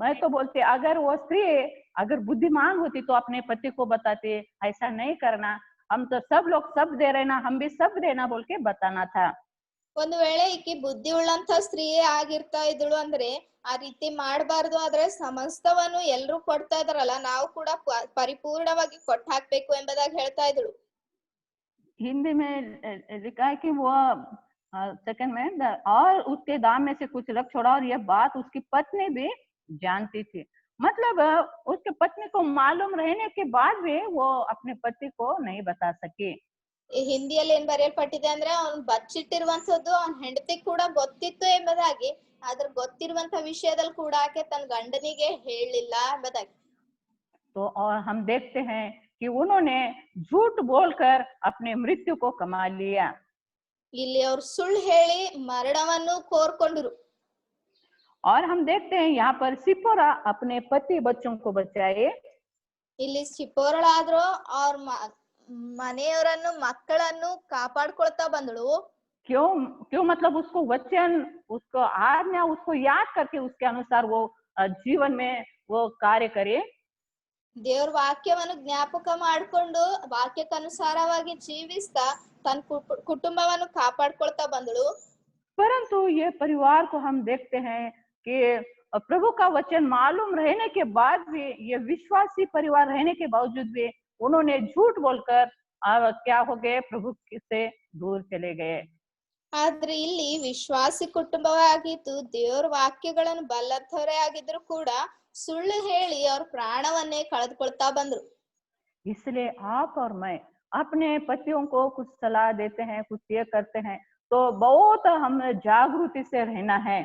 मैं तो बोलती, अगर वो स्त्री अगर बुद्धिमान होती तो अपने पति को बताती ऐसा नहीं करना, हम तो सब लोग सब दे रहे ना, हम भी सब देना बोल के बताना था। ಒಂದು ವೇಳೆ ಈಕಿ ಬುದ್ಧಿ ಉಳ್ಳಂತ ಸ್ತ್ರೀಯೇ ಆಗಿರ್ತಾ ಇದ್ಳು ಅಂದ್ರೆ ಆ ರೀತಿ ಮಾಡಬಾರ್ದು, ಆದ್ರೆ ಸಮಸ್ತವನ್ನು ಎಲ್ರು ಕೊಡ್ತಾ ಇದಾರಲ್ಲ ನಾವು ಕೂಡ ಪರಿಪೂರ್ಣವಾಗಿ ಕೊಟ್ಟು ಹಾಕ್ಬೇಕು ಎಂಬುದಾಗಿ ಹೇಳ್ತಾ ಇದ್ಳು. हिंदी में लिखा है कि वो सेकंड में और उसके दाम में से कुछ रख छोड़ा, और यह बात उसकी पत्नी भी जानती थी। मतलब उसके पत्नी को मालूम रहने के बाद भी वो अपने पति को नहीं बता सकी। ಈ ಹಿಂದಿಯಲ್ಲಿ ಏನ್ ಬರೆಯಲ್ಪಟ್ಟಿದೆ ಅಂದ್ರೆ ಅವ್ನ್ ಬಚ್ಚಿಟ್ಟಿರುವಂತದ್ದು ಅವ್ನ ಹೆಂಡತಿ ಕೂಡ ಗೊತ್ತಿತ್ತು ಎಂಬುದಾಗಿ, ಆದ್ರೆ ಗೊತ್ತಿರುವಂತ ವಿಷಯದಲ್ಲಿ ಕೂಡ ಆಕೆ ತನ್ನ ಗಂಡನಿಗೆ ಹೇಳಿಲ್ಲ ಎಂಬುದಾಗಿ. तो और हम देखते हैं कि उन्होंने झूठ बोलकर अपने मृत्यु को कमा लिया। ಇಲ್ಲಿ ಅವ್ರು ಸುಳ್ಳು ಹೇಳಿ ಮರಣವನ್ನು ಕೋರ್ಕೊಂಡ್ರು. और हम देखते हैं यहाँ पर सिपोरा अपने पति बच्चों को बचाए। ಇಲ್ಲಿ ಸಿಪೋರಳಾದ್ರು ಅವ್ರ ಮನೆಯವರನ್ನು ಮಕ್ಕಳನ್ನು ಕಾಪಾಡ್ಕೊಳ್ತಾ ಬಂದಳು. क्यों क्यों मतलब उसको वचन, उसको आज्ञा, उसको याद करके उसके अनुसार वो जीवन में वो कार्य करे। ದೇವ್ರ ವಾಕ್ಯವನ್ನು ಜ್ಞಾಪಕ ಮಾಡ್ಕೊಂಡು ವಾಕ್ಯಕ್ಕನುಸಾರವಾಗಿ ಜೀವಿಸ್ತಾ ತನ್ನ ಕುಟುಂಬವನ್ನು ಕಾಪಾಡ್ಕೊಳ್ತಾ ಬಂದಳು. परंतु ये परिवार को हम देखते हैं कि प्रभु का वचन मालूम रहने के बाद भी, ये विश्वासी परिवार रहने के बावजूद भी उन्होंने झूठ बोलकर क्या हो गए, प्रभु से दूर चले गए। ಆದ್ರೆ ಇಲ್ಲಿ ವಿಶ್ವಾಸಿ ಕುಟುಂಬವೇ ಆಗಿದ್ದು ದೇವ್ರ ವಾಕ್ಯಗಳನ್ನು ಬಲ್ಲಥವರೇ ಆಗಿದ್ರು ಕೂಡ ಸುಳ್ಳು ಹೇಳಿ ಅವ್ರ ಪ್ರಾಣವನ್ನೇ ಕಳೆದುಕೊಳ್ತಾ ಬಂದ್ರು. इसलिए आप और मैं अपने पतियों को कुछ सलाह देते हैं, कुछ ये करते हैं, तो बहुत हम जागरूकति से रहना है।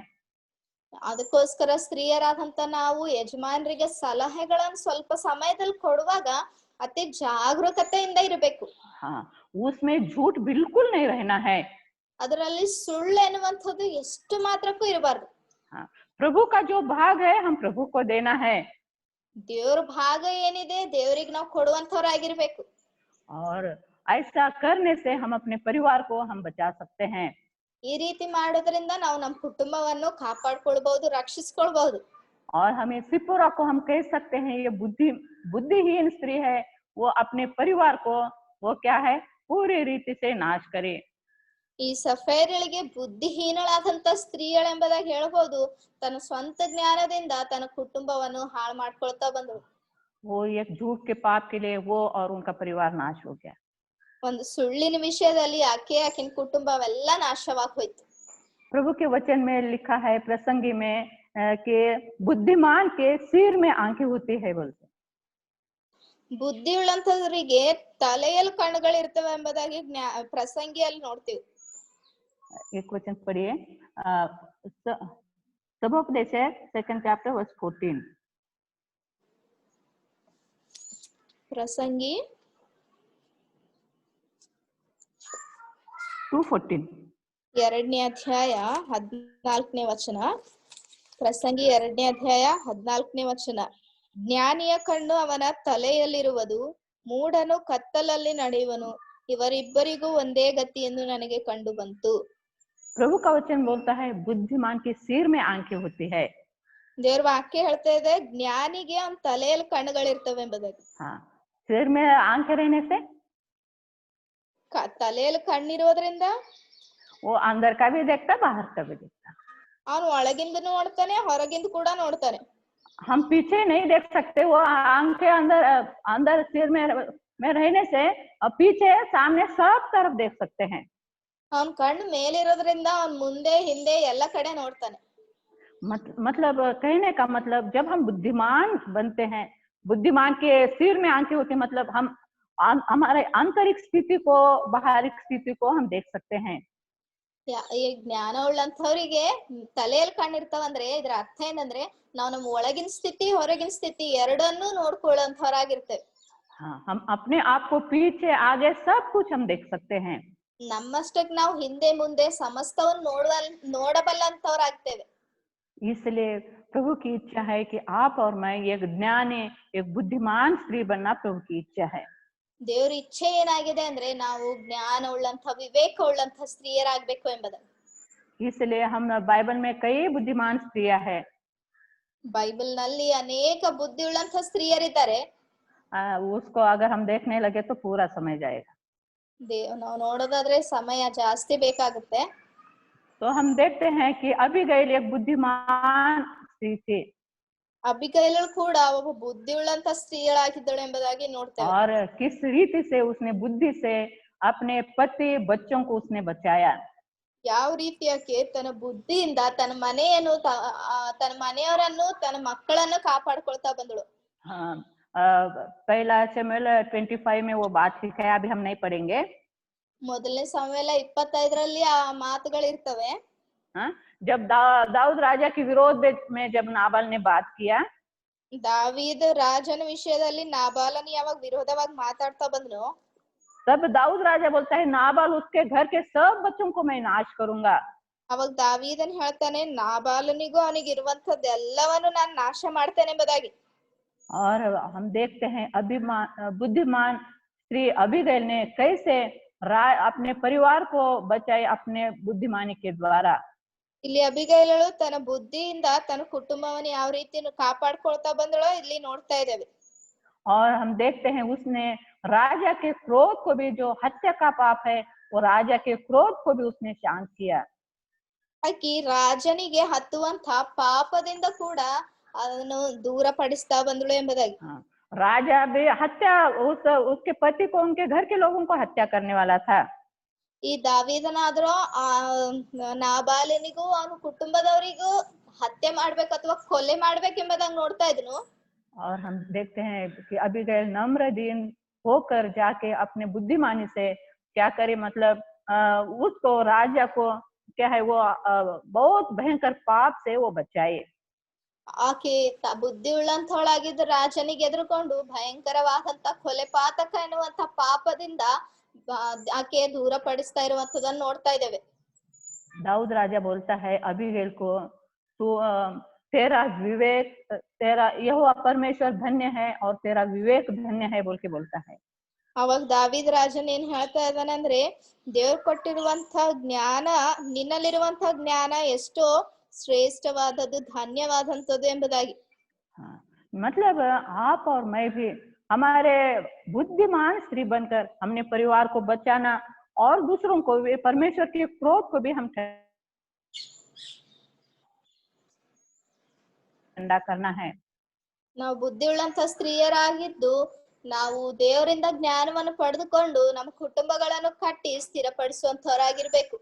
ಅದಕ್ಕೋಸ್ಕರ ಸ್ತ್ರೀಯರಾದಂತ ನಾವು ಯಜಮಾನರಿಗೆ ಸಲಹೆಗಳನ್ನ ಸ್ವಲ್ಪ ಸಮಯದಲ್ಲಿ ಕೊಡುವಾಗ ಅತಿ ಜಾಗರೂಕತೆಯಿಂದ ಇರಬೇಕು. हाँ, उसमें झूठ बिल्कुल नहीं रहना है। ಅದರಲ್ಲಿ ಸುಳ್ಳು ಎನ್ನುವಂಥದ್ದು ಎಷ್ಟು ಮಾತ್ರಕ್ಕೂ ಇರಬಾರ್ದು. हाँ, प्रभु का जो भाग है हम प्रभु को देना है। ದೇವ್ರ ಭಾಗ ಏನಿದೆ ದೇವ್ರಿಗೆ ನಾವು ಕೊಡುವಂತವ್ರಾಗಿರ್ಬೇಕು. और ऐसा करने से हम अपने परिवार को हम बचा सकते हैं। ಈ ರೀತಿ ಮಾಡೋದ್ರಿಂದ ನಾವು ನಮ್ಮ ಕುಟುಂಬವನ್ನು ಕಾಪಾಡ್ಕೊಳ್ಬಹುದು, ರಕ್ಷಿಸ್ಕೊಳ್ಬಹುದು. और हमें सिपोरा को हम कह सकते हैं ये बुद्धिहीन स्त्री है, वो अपने परिवार को वो क्या है पूरी रीति से नाश करे। ಈ ಸಫೇರಳಿಗೆ ಬುದ್ಧಿಹೀನಳಾದಂತ ಸ್ತ್ರೀಯಳೆಂಬುದಾಗಿ ಹೇಳ್ಬೋದು. ತನ್ನ ಸ್ವಂತ ಜ್ಞಾನದಿಂದ ತನ್ನ ಕುಟುಂಬವನ್ನು ಹಾಳು ಮಾಡ್ಕೊಳ್ತಾ ಬಂದಳು. वो एक झूठ के पाप के लिए वो और उनका परिवार नाश हो गया। ಒಂದು ಸುಳ್ಳಿನ ವಿಷಯದಲ್ಲಿ ಆಕಿನ ಕುಟುಂಬವೆಲ್ಲ ನಾಶವಾಗಿ ಹೋಯ್ತು. प्रभु के वचन में लिखा है प्रसंगी में कि बुद्धिमान के सिर में आंखें होती है बोलते। ಬುದ್ಧಿ ಉಳ್ಳಂತವರಿಗೆ ತಲೆಯಲ್ಲಿ ಕಣ್ಣುಗಳಿರ್ತವೆ ಎಂಬುದಾಗಿ ಪ್ರಸಂಗಿಯಲ್ಲಿ ನೋಡ್ತೀವಿ. एक वचन पढ़िए, सबोपदेश 2nd chapter verse 14। ಪ್ರಸಂಗಿ 2:14 2ನೇ ಅಧ್ಯಾಯ 14ನೇ ವಚನ. ಪ್ರಸಂಗಿ 2ನೇ ಅಧ್ಯಾಯ 14ನೇ ವಚನ. ಜ್ಞಾನಿಯ ಕಣ್ಣು ಅವನ ತಲೆಯಲ್ಲಿರುವುದು, ಮೂಢನು ಕತ್ತಲಲ್ಲಿ ನಡೆಯುವನು, ಇವರಿಬ್ಬರಿಗೂ ಒಂದೇ ಗತಿ ಎಂದು ನನಗೆ ಕಂಡು ಬಂತು. प्रभु का वचन बोलता है बुद्धिमान के सिर में आंखें होती है। ದೇವ್ರ ವಾಕ್ಯ ಹೇಳ್ತಾ ಇದೆ ಜ್ಞಾನಿಗೆ ಅವನ ತಲೆಯಲ್ಲಿ ಕಣ್ಣುಗಳಿರ್ತವೆ ಎಂಬುದಾಗಿ. हाँ, सिर में आंखें रहने से ತಲೆಯಲ್ಲಿ ಕಣ್ಣಿರೋದ್ರಿಂದ वो अंदर का भी देखता बाहर का भी देखता। ಅವನು ಒಳಗಿಂದ ನೋಡ್ತಾನೆ, ಹೊರಗಿಂದ ಕೂಡ ನೋಡ್ತಾನೆ. हम पीछे नहीं देख सकते, वो आंखें अंदर सिर में रहने से पीछे सामने सब तरफ देख सकते हैं। ಅವನ್ ಕಣ್ಣು ಮೇಲಿರೋದ್ರಿಂದ ಅವನ್ ಮುಂದೆ ಹಿಂದೆ ಎಲ್ಲ ಕಡೆ ನೋಡ್ತಾನೆ. मतलब कहने का मतलब जब हम बुद्धिमान बनते हैं, बुद्धिमान के सिर में आंखें होती है, मतलब हम हमारे आंतरिक स्थिति को बाहरी स्थिति को हम देख सकते हैं। ಈ ಜ್ಞಾನ ಉಳ್ಳಂತವ್ರಿಗೆ ತಲೆಯಲ್ಲಿ ಕಣ್ಣಿರ್ತಾವಂದ್ರೆ ಇದ್ರ ಅರ್ಥ ಏನಂದ್ರೆ ನಾವು ನಮ್ಮ ಒಳಗಿನ ಸ್ಥಿತಿ ಹೊರಗಿನ ಸ್ಥಿತಿ ಎರಡನ್ನೂ ನೋಡ್ಕೊಳ್ಳೋಂಥವ್ರಾಗಿರ್ತೇವೆ. हाँ, हम अपने आप को पीछे आगे सब कुछ हम देख सकते हैं। ನಮ್ಮಷ್ಟಕ್ಕೆ ನಾವು ಹಿಂದೆ ಮುಂದೆ ಸಮಸ್ತವನ್ನು ನೋಡಬಲ್ಲಂತವ್ರಾಗ್ತೇವೆ. इसलिए प्रभु की इच्छा है कि आप और मैं एक ज्ञानी एक बुद्धिमान स्त्री बनना प्रभु की इच्छा है। ದೇವ್ರ ಇಚ್ಛೆ ಏನಾಗಿದೆ ಅಂದ್ರೆ ನಾವು ಜ್ಞಾನ ಉಳ್ಳಂತ ವಿವೇಕ ಉಳ್ಳಂತ ಸ್ತ್ರೀಯರಾಗ್ಬೇಕು ಎಂಬುದು. इसलिए हम बाइबल में कई बुद्धिमान स्त्रियां हैं। ಬೈಬಲ್ ನಲ್ಲಿ ಅನೇಕ ಬುದ್ಧಿ ಉಳ್ಳಂತ ಸ್ತ್ರೀಯರಿದ್ದಾರೆ. उसको अगर हम देखने लगे तो पूरा समय जाएगा। ನಾವು ನೋಡೋದಾದ್ರೆ ಸಮಯ ಜಾಸ್ತಿ ಬೇಕಾಗುತ್ತೆ. तो हम देखते हैं कि अबीगैल एक बुद्धिमान स्त्री थी। ಅಬಿಗೈಲಳು ಕೂಡ ಒಬ್ಬ ಬುದ್ಧಿ ಉಳ್ಳಂತ ಸ್ತ್ರೀಯಳಾಗಿದ್ದಳು ಎಂಬುದಾಗಿ ನೋಡ್ತೇವೆ. और किस रीति से उसने बुद्धि से अपने पति बच्चों को उसने बचाया। ಯಾವ ರೀತಿಯಾಗಿ ತನ್ನ ಬುದ್ಧಿಯಿಂದ ತನ್ನ ಮನೆಯನ್ನು ತನ್ನ ಮನೆಯವರನ್ನು ತನ್ನ ಮಕ್ಕಳನ್ನು ಕಾಪಾಡ್ಕೊಳ್ತಾ ಬಂದಳು. हाँ, पहला शमूएल 25 में वो बात लिखा है, अभी हम नहीं पढ़ेंगे। ಮೊದಲನೇ ಸಮುವೇಲ 25ರಲ್ಲಿ ಆ ಮಾತುಗಳಿರ್ತವೆ. हाँ, जब दाऊद राजा के विरोध में जब नाबाल ने बात किया, ದಾವೀದ ರಾಜನ ವಿಷಯದಲ್ಲಿ ನಾಬಾಲನ ಯಾವಾಗ ವಿರೋಧವಾಗಿ ಮಾತಾಡ್ತಾ ಬಂದ್ನು, तब दाऊद राजा बोलता है नाबाल उसके घर के सब बच्चों को मैं नाश करूंगा। ಅವಾಗ ದಾವೀದನ್ ಹೇಳ್ತಾನೆ ನಾಬಾಲನಿಗೂ ಅವನಿಗೆ ಇರುವಂತದ್ದೆಲ್ಲವನ್ನು ನಾನು ನಾಶ ಮಾಡ್ತೇನೆ ಎಂಬುದಾಗಿ. और हम देखते हैं बुद्धिमान स्त्री अबीगैल ने कैसे अपने परिवार को बचाए अपने बुद्धिमानी के द्वारा। ಇಲ್ಲಿ ಅಬಿಗೈಲಳು ತನ್ನ ಬುದ್ಧಿಯಿಂದ ತನ್ನ ಕುಟುಂಬವನ್ನು ಯಾವ ರೀತಿ ಕಾಪಾಡ್ಕೊಳ್ತಾ ಬಂದಳೋ ಇಲ್ಲಿ ನೋಡ್ತಾ ಇದ್ದೇವೆ. और हम देखते हैं उसने राजा के क्रोध को भी, जो हत्या का पाप है, वो राजा के क्रोध को भी उसने शांत किया। ಆಕಿ ರಾಜನಿಗೆ ಹತ್ತುವಂತ ಪಾಪದಿಂದ ಕೂಡ ಅದನ್ನು ದೂರಪಡಿಸ್ತಾ ಬಂದಳು ಎಂಬುದಾಗಿ. राजा भी हत्या उसके पति को, उनके घर के लोगों को हत्या करने वाला था। ಈ ದಾವೀದನಾದ್ರೂ ಆ ನಾಬಾಲನಿಗೂ ಅವನ ಕುಟುಂಬದವರಿಗೂ ಹತ್ಯೆ ಮಾಡ್ಬೇಕು ಅಥವಾ ಕೊಲೆ ಮಾಡ್ಬೇಕೆಂಬುದಾಗಿ ನೋಡ್ತಾ ಇದ್ನು. और हम देखते हैं कि अबीगैल नम्र दीन होकर जाके अपने बुद्धिमानी से क्या करे, मतलब उसको राजा को क्या है वो बहुत भयंकर पाप से वो बचाए। ಆಕೆ ಬುದ್ಧಿ ಉಳ್ಳಂತವಳಾಗಿದ್ದ ರಾಜನಿಗೆ ಎದುರುಕೊಂಡು ಭಯಂಕರವಾದಂತ ಕೊಲೆ ಪಾತಕ ಎನ್ನುವಂತ ಪಾಪದಿಂದ ಆಕೆ ದೂರಪಡಿಸ್ತಾ ಇರುವಂತದನ್ನ ನೋಡ್ತಾ ಇದ್ದೇವೆ. दाऊद राजा बोलता है अबीगैल को, तू तेरा विवेक, तेरा यहोवा परमेश्वर धन्य है और तेरा विवेक धन्य है बोल के बोलता है। ಅವಾಗ ದಾವೀದ್ ರಾಜನ್ ಏನ್ ಹೇಳ್ತಾ ಇದ್ದಾನೆ ಅಂದ್ರೆ, ದೇವ್ರು ಕೊಟ್ಟಿರುವಂತ ಜ್ಞಾನ, ನಿನ್ನಲ್ಲಿರುವಂತ ಜ್ಞಾನ ಎಷ್ಟೋ ಶ್ರೇಷ್ಠವಾದದ್ದು, ಧನ್ಯವಾದಂತದ್ದು ಎಂಬುದಾಗಿ. मतलब आप और मैं भी हमारे बुद्धिमान स्त्री बनकर हमने परिवार को बचाना और दूसरों को भी, परमेश्वर के क्रोध को भी हम ठंडा करना है। ನಾವು ಬುದ್ಧಿ ಉಳ್ಳಂತ ಸ್ತ್ರೀಯರಾಗಿದ್ದು ನಾವು ದೇವರಿಂದ ಜ್ಞಾನವನ್ನು ಪಡೆದುಕೊಂಡು ನಮ್ಮ ಕುಟುಂಬಗಳನ್ನು ಕಟ್ಟಿ ಸ್ಥಿರಪಡಿಸುವಂತವರಾಗಿರ್ಬೇಕು.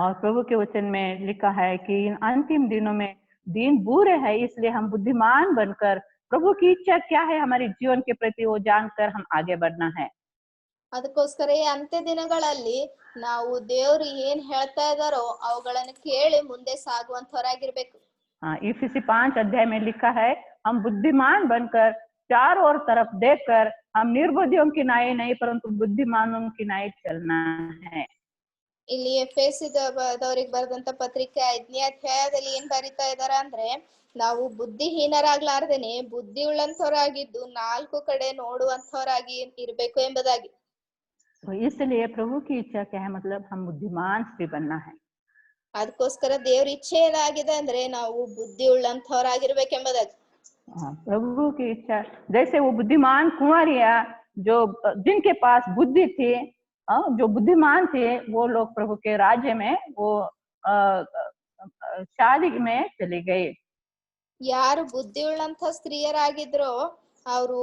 और प्रभु के वचन में लिखा है कि इन अंतिम दिनों में दिन बुरे हैं, इसलिए हम बुद्धिमान बनकर प्रभु की इच्छा क्या है हमारे जीवन के प्रति वो जानकर हम आगे बढ़ना है। ಅದಕ್ಕೋಸ್ಕರ ಈ ಅಂತ್ಯ ದಿನಗಳಲ್ಲಿ ನಾವು ದೇವ್ರು ಏನ್ ಹೇಳ್ತಾ ಇದಾರೋ ಅವುಗಳನ್ನು ಕೇಳಿ ಮುಂದೆ ಸಾಗುವಂತವರಾಗಿರ್ಬೇಕು. इफिसी 5 अध्याय में लिखा है, हम बुद्धिमान बनकर चारों ओर तरफ देखकर हम निर्बुद्धियों की नाई नहीं परंतु बुद्धिमानों की नाई चलना है। ಇಲ್ಲಿ ಎಫೆಸದವರಿಗೆ ಬರೆದಂತ ಪತ್ರಿಕೆ 5ನೇ ಅಧ್ಯಾಯದಲ್ಲಿ ಏನ್ ಬರೀತಾ ಇದಾರ ಅಂದ್ರೆ, ನಾವು ಬುದ್ಧಿಹೀನರಾಗ್ಲಾರ್ದೇನೆ ಬುದ್ಧಿ ಉಳ್ಳಂತವರಾಗಿದ್ದು 4 ಕಡೆ ನೋಡುವಂತವರಾಗಿ ಇರ್ಬೇಕು ಎಂಬುದಾಗಿ. इसलिए प्रभु की इच्छा क्या है, मतलब हम बुद्धिमान स्त्री बनना है। ಅದಕ್ಕೋಸ್ಕರ ದೇವ್ರ ಇಚ್ಛೆ ಏನಾಗಿದೆ ಅಂದ್ರೆ ನಾವು ಬುದ್ಧಿ ಉಳ್ಳಂತವರಾಗಿರ್ಬೇಕೆಂಬುದಾಗಿ. प्रभु की इच्छा जैसे वो बुद्धिमान कुंवारियां जो जिनके पास बुद्धि थी, जो बुद्धिमान थे, वो लोग प्रभु के राज्य में वो शादी में चली गई। ಯಾರು ಬುದ್ಧಿ ಉಳ್ಳಂತ ಸ್ತ್ರೀಯರಾಗಿದ್ರೋ ಅವರು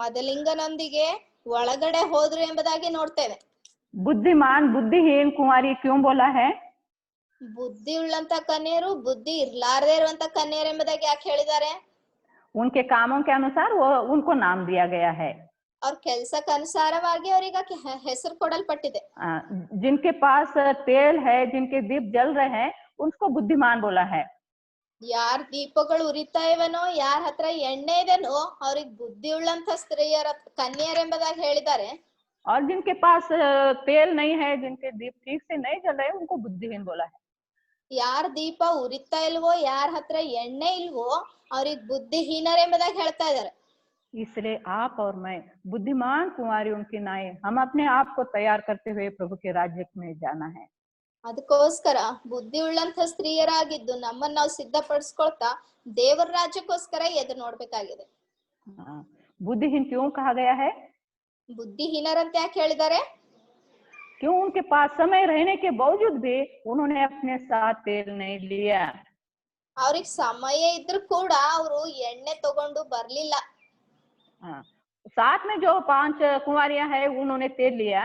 ಮದಲಿಂಗನೊಂದಿಗೆ ಒಳಗಡೆ ಹೋದ್ರು ಎಂಬುದಾಗಿ ನೋಡ್ತೇವೆ. बुद्धिमान बुद्धिहीन कुंवारी क्यों बोला है? ಬುದ್ಧಿ ಉಳ್ಳಂತ ಕನ್ಯರು ಬುದ್ಧಿ ಇರ್ಲಾರದೆ ಇರುವಂತ ಕನ್ಯರು ಎಂಬುದಾಗಿ ಯಾಕೆ ಹೇಳಿದ್ದಾರೆ? उनके कामों के अनुसार वो उनको नाम दिया गया है। ಅವ್ರ ಕೆಲ್ಸಕ್ಕೆ ಅನುಸಾರವಾಗಿ ಅವರಿಗೆ ಹೆಸರು ಕೊಡಲ್ಪಟ್ಟಿದೆ. जिनके पास तेल है, जिनके दीप जल रहे हैं, उसको बुद्धिमान बोला है। ಯಾರ್ ದೀಪಗಳು ಉರಿತಾ ಇವೆನೋ, ಯಾರ ಹತ್ರ ಎಣ್ಣೆ ಇದೆನೋ ಅವ್ರಿಗೆ ಬುದ್ಧಿ ಉಳ್ಳಂತ ಸ್ತ್ರೀಯರ ಕನ್ಯರೆಂಬುದಾಗಿ ಹೇಳಿದ್ದಾರೆ. और जिनके पास तेल नहीं है, जिनके दीप ठीक से नहीं जल रहे, उनको बुद्धिहीन बोला है। ಯಾರ ದೀಪ ಉರಿತಾ ಇಲ್ವೋ, ಯಾರ ಹತ್ರ ಎಣ್ಣೆ ಇಲ್ವೋ ಅವ್ರಿಗೆ ಬುದ್ಧಿಹೀನರೆಂಬುದಾಗಿ ಹೇಳ್ತಾ ಇದ್ದಾರೆ. इसलिए आप और मैं बुद्धिमान कुंवारियों की नाई हम अपने आप को तैयार करते हुए प्रभु के राज्य में जाना है। ಅದಕ್ಕೋಸ್ಕರ ಬುದ್ಧಿ ಉಳ್ಳಂತ ಸ್ತ್ರೀಯರಾಗಿದ್ದು ನಮ್ಮನ್ನ ನಾವು ಸಿದ್ಧಪಡಿಸ್ಕೊಳ್ತಾ ದೇವರ ರಾಜ್ಯಕ್ಕೋಸ್ಕರ ಎದುರು ನೋಡ್ಬೇಕಾಗಿದೆ. बुद्धिहीन क्यों कहा गया है? ಬುದ್ಧಿಹೀನರಂತ ಯಾಕೆ ಹೇಳಿದ್ದಾರೆ? क्यों उनके पास समय रहने के बावजूद भी उन्होंने अपने साथ तेल नहीं लिया। ಅವ್ರಿಗೆ ಸಮಯ ಇದ್ರೂ ಕೂಡ ಅವರು ಎಣ್ಣೆ ತಗೊಂಡು ಬರ್ಲಿಲ್ಲ. साथ में जो 5 कुंवारियां हैं उन्होंने तेल लिया।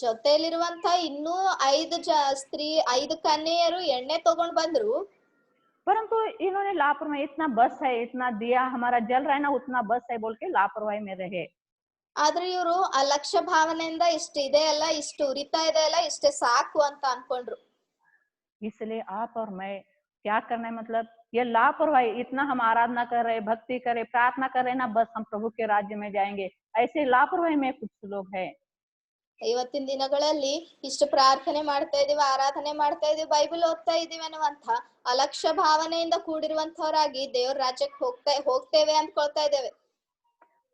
ಜೊತೆಯಲ್ಲಿರುವಂತ ಇನ್ನೂ 5 ಕನ್ಯೆಯರು ಎಣ್ಣೆ ತಗೊಂಡ್ ಬಂದ್ರು. परंतु इन्होंने लापरवाही, इतना बस है, इतना दिया हमारा जल रहा है ना, उतना बस है बोल के लापरवाही में रहे। ಆದ್ರೆ ಇವರು ಅಲಕ್ಷ್ಯ ಭಾವನೆಯಿಂದ ಇಷ್ಟು ಇದೆ ಅಲ್ಲ, ಇಷ್ಟು ಉರಿತಾ ಇದೆ ಅಲ್ಲ, ಇಷ್ಟೇ ಸಾಕು ಅಂತ ಅನ್ಕೊಂಡ್ರು. इसलिए आप और मैं क्या करना है, मतलब ये लापरवाही, इतना हम आराधना कर रहे, भक्ति कर रहे, प्रार्थना कर रहे ना, बस हम प्रभु के राज्य में जाएंगे, ऐसे लापरवाही में कुछ लोग हैं। ಇವತ್ತಿನ ದಿನಗಳಲ್ಲಿ ಇಷ್ಟು ಪ್ರಾರ್ಥನೆ ಮಾಡ್ತಾ ಇದೀವಿ, ಆರಾಧನೆ ಮಾಡ್ತಾ ಇದೀವಿ, ಬೈಬಲ್ ಓದ್ತಾ ಇದೀವಿ ಅನ್ನುವಂತ ಅಲಕ್ಷ್ಯ ಭಾವನೆಯಿಂದ ಕೂಡಿರುವಂತವರಾಗಿ ದೇವ್ರ ರಾಜ್ಯಕ್ಕೆ ಹೋಗ್ತೇವೆ ಅಂದ್ಕೊಳ್ತಾ ಇದ್ದೇವೆ.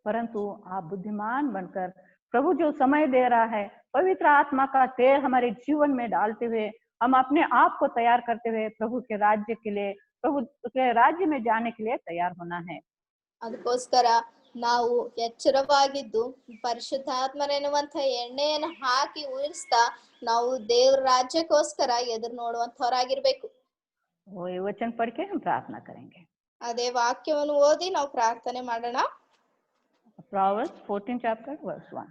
परंतु आप बुद्धिमान बनकर प्रभु जो समय दे रहा है, पवित्र आत्मा का तेल हमारे जीवन में डालते हुए हम अपने आप को तैयार करते हुए प्रभु के राज्य के लिए, प्रभु के राज्य में जाने के लिए तैयार होना है। ಅದಕ್ಕೋಸ್ಕರ ನಾವು ಎಚ್ಚರವಾಗಿದ್ದು ಪರಿಶುದ್ಧಾತ್ಮರೆನ್ನುವಂತ ಎಣ್ಣೆಯನ್ನು ಹಾಕಿ ಉರಿಸ್ತಾ ನಾವು ದೇವ್ರ ರಾಜ್ಯಕ್ಕೋಸ್ಕರ ಎದುರು ನೋಡುವಂತವರಾಗಿರ್ಬೇಕು. वो वचन पढ़ के हम प्रार्थना करेंगे। ಅದೇ ವಾಕ್ಯವನ್ನು ಓದಿ ನಾವು ಪ್ರಾರ್ಥನೆ ಮಾಡೋಣ. Proverbs 14 chapter verse 1.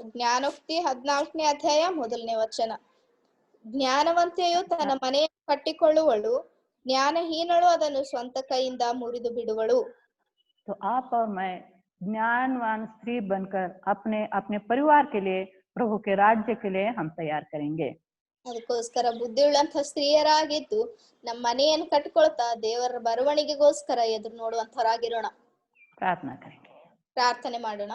ಜ್ಞಾನೋಕ್ತಿ 14ನೇ ಅಧ್ಯಾಯ 1ನೇ ವಚನ. ಜ್ಞಾನವಂತೆಯು ತನ್ನ ಮನೆಯನ್ನು ಕಟ್ಟಿಕೊಳ್ಳುವಳು, ಜ್ಞಾನಹೀನಳು ಅದನ್ನು ಸ್ವಂತ ಕೈಯಿಂದ ಮುರಿದು ಬಿಡುವಳು. तो आप और मैं ज्ञानवान स्त्री बनकर अपने अपने परिवार के लिए, प्रभु के राज्य के लिए हम तैयार करेंगे. ಅದಕ್ಕೋಸ್ಕರ ಬುದ್ಧಿಯುಳ್ಳಂತ ಸ್ತ್ರೀಯರಾಗಿದ್ದು ನಮ್ಮ ಮನೆಯನ್ನು ಕಟ್ಟಿಕೊಳ್ತಾ ದೇವರ ಬರವಣಿಗೆಗೋಸ್ಕರ ಎದುರು ನೋಡುವಂತವರಾಗಿರೋಣ. प्रार्थना करेंगे. ಪ್ರಾರ್ಥನೆ ಮಾಡೋಣ.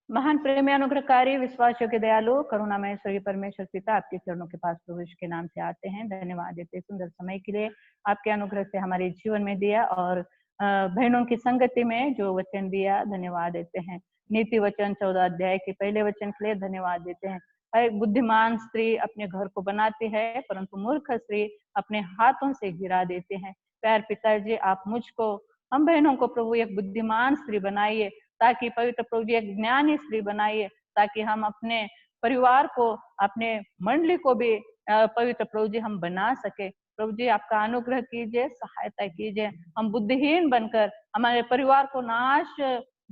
महान प्रेमी अनुग्रहकारी विश्वास योग्य दयालु करुणामय स्वर्गीय परमेश्वर पिता, आपके चरणों के पास प्रभु के नाम से आते हैं. धन्यवाद देते सुंदर समय के लिए आपके अनुग्रह से हमारे जीवन में दिया, और बहनों की संगति में जो वचन दिया धन्यवाद देते हैं. नीति वचन 14 अध्याय के पहले वचन के लिए धन्यवाद देते हैं. एक बुद्धिमान स्त्री अपने घर को बनाती है, परंतु मूर्ख स्त्री अपने हाथों से गिरा देते हैं. प्यार पिताजी, आप मुझको, हम बहनों को प्रभु एक बुद्धिमान स्त्री बनाइए, ताकि पवित्र प्रभु जी एक ज्ञानी स्त्री बनाइए, ताकि हम अपने परिवार को, अपने मंडली को भी पवित्र प्रभु जी हम बना सके. प्रभु जी आपका अनुग्रह कीजिए, सहायता कीजिए. हम बुद्धिहीन बनकर हमारे परिवार को नाश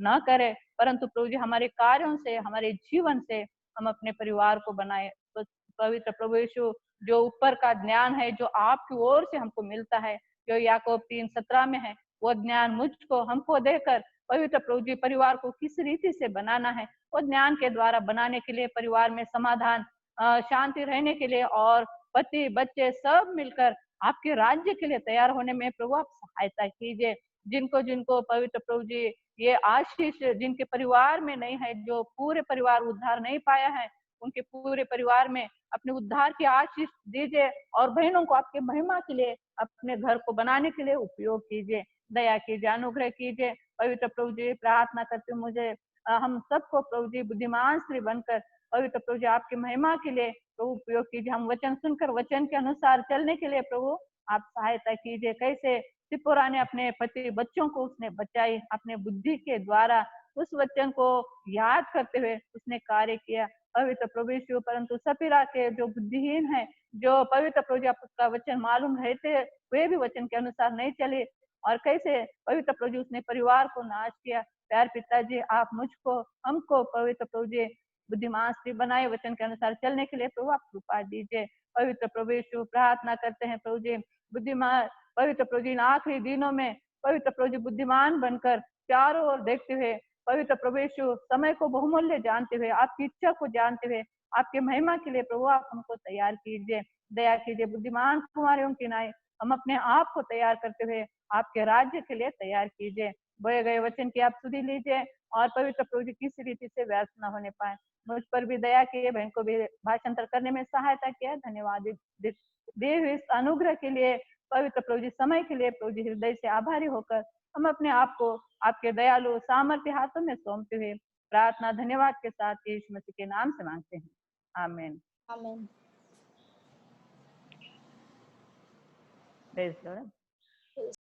न करें, परंतु प्रभु जी हमारे कार्यों से, हमारे जीवन से हम अपने परिवार को बनाए. तो पवित्र प्रभु यीशु, जो ऊपर का ज्ञान है, जो आपकी ओर से हमको मिलता है, जो याकूब 3:17 में है, वो ज्ञान मुझको, हमको देकर पवित्र प्रभु जी परिवार को किस रीति से बनाना है, वो ज्ञान के द्वारा बनाने के लिए परिवार में समाधान, शांति रहने के लिए, और पति बच्चे सब मिलकर आपके राज्य के लिए तैयार होने में प्रभु आप सहायता कीजिए. जिनको जिनको पवित्र प्रभु जी ये आशीष जिनके परिवार में नहीं है, जो पूरे परिवार उद्धार नहीं पाया है, उनके पूरे परिवार में अपने उद्धार की आशीष दीजिए, और बहनों को आपके महिमा के लिए, अपने घर को बनाने के लिए उपयोग कीजिए. दया कीजिए, अनुग्रह कीजिए. पवित्र प्रभु जी प्रार्थना करते मुझे हम सबको प्रभु जी बुद्धिमान स्त्री बनकर पवित्र प्रभु जी आपकी महिमा के लिए प्रभु उपयोग कीजिए. हम वचन सुनकर वचन के अनुसार चलने के लिए प्रभु आप सहायता कीजिए. कैसे सिप्पोरा ने अपने पति बच्चों को उसने बचाई, अपने बुद्धि के द्वारा उस वचन को याद करते हुए उसने कार्य किया. पवित्र प्रभु यीशु, परंतु सफीरा के जो बुद्धिहीन है, जो पवित्र प्रभु जी आपका वचन मालूम रहते वे भी वचन के अनुसार नहीं चले, और कैसे पवित्र प्रभु जी उसने परिवार को नाश किया. प्यार पिताजी, आप मुझको, हमको पवित्र प्रभु जी बुद्धिमान स्त्री बनाए, वचन के अनुसार चलने के लिए प्रभु आप कृपा दीजिए. पवित्र प्रभु यीशु प्रार्थना करते हैं प्रभु जी बुद्धिमान, पवित्र प्रभु जी इन आखिरी दिनों में पवित्र प्रभु जी बुद्धिमान बनकर चारों ओर देखते हुए, पवित्र प्रभु यीशु समय को बहुमूल्य जानते हुए, आपकी इच्छा को जानते हुए, आपके महिमा के लिए प्रभु आप हमको तैयार कीजिए. दया कीजिए, बुद्धिमान कुमारियों की नाई हम अपने आप को तैयार करते हुए आपके राज्य के लिए तैयार कीजिए. बोए गए वचन की आप सुधि लीजिए, और पवित्र प्रभु जी किस रीति से व्यर्थ न होने पाए. मुझ पर भी दया किए, बहन को भी भाषांतर करने में सहायता किया. धन्यवाद दिए हुए इस अनुग्रह के लिए, पवित्र प्रभु जी समय के लिए प्रभु जी हृदय से आभारी होकर हम अपने आप को आपके दयालु सामर्थ्य हाथों में सौंपते हुए प्रार्थना धन्यवाद के साथ यीशु मसीह के नाम से मांगते हैं. आमीन. आमीन. Praise the Lord.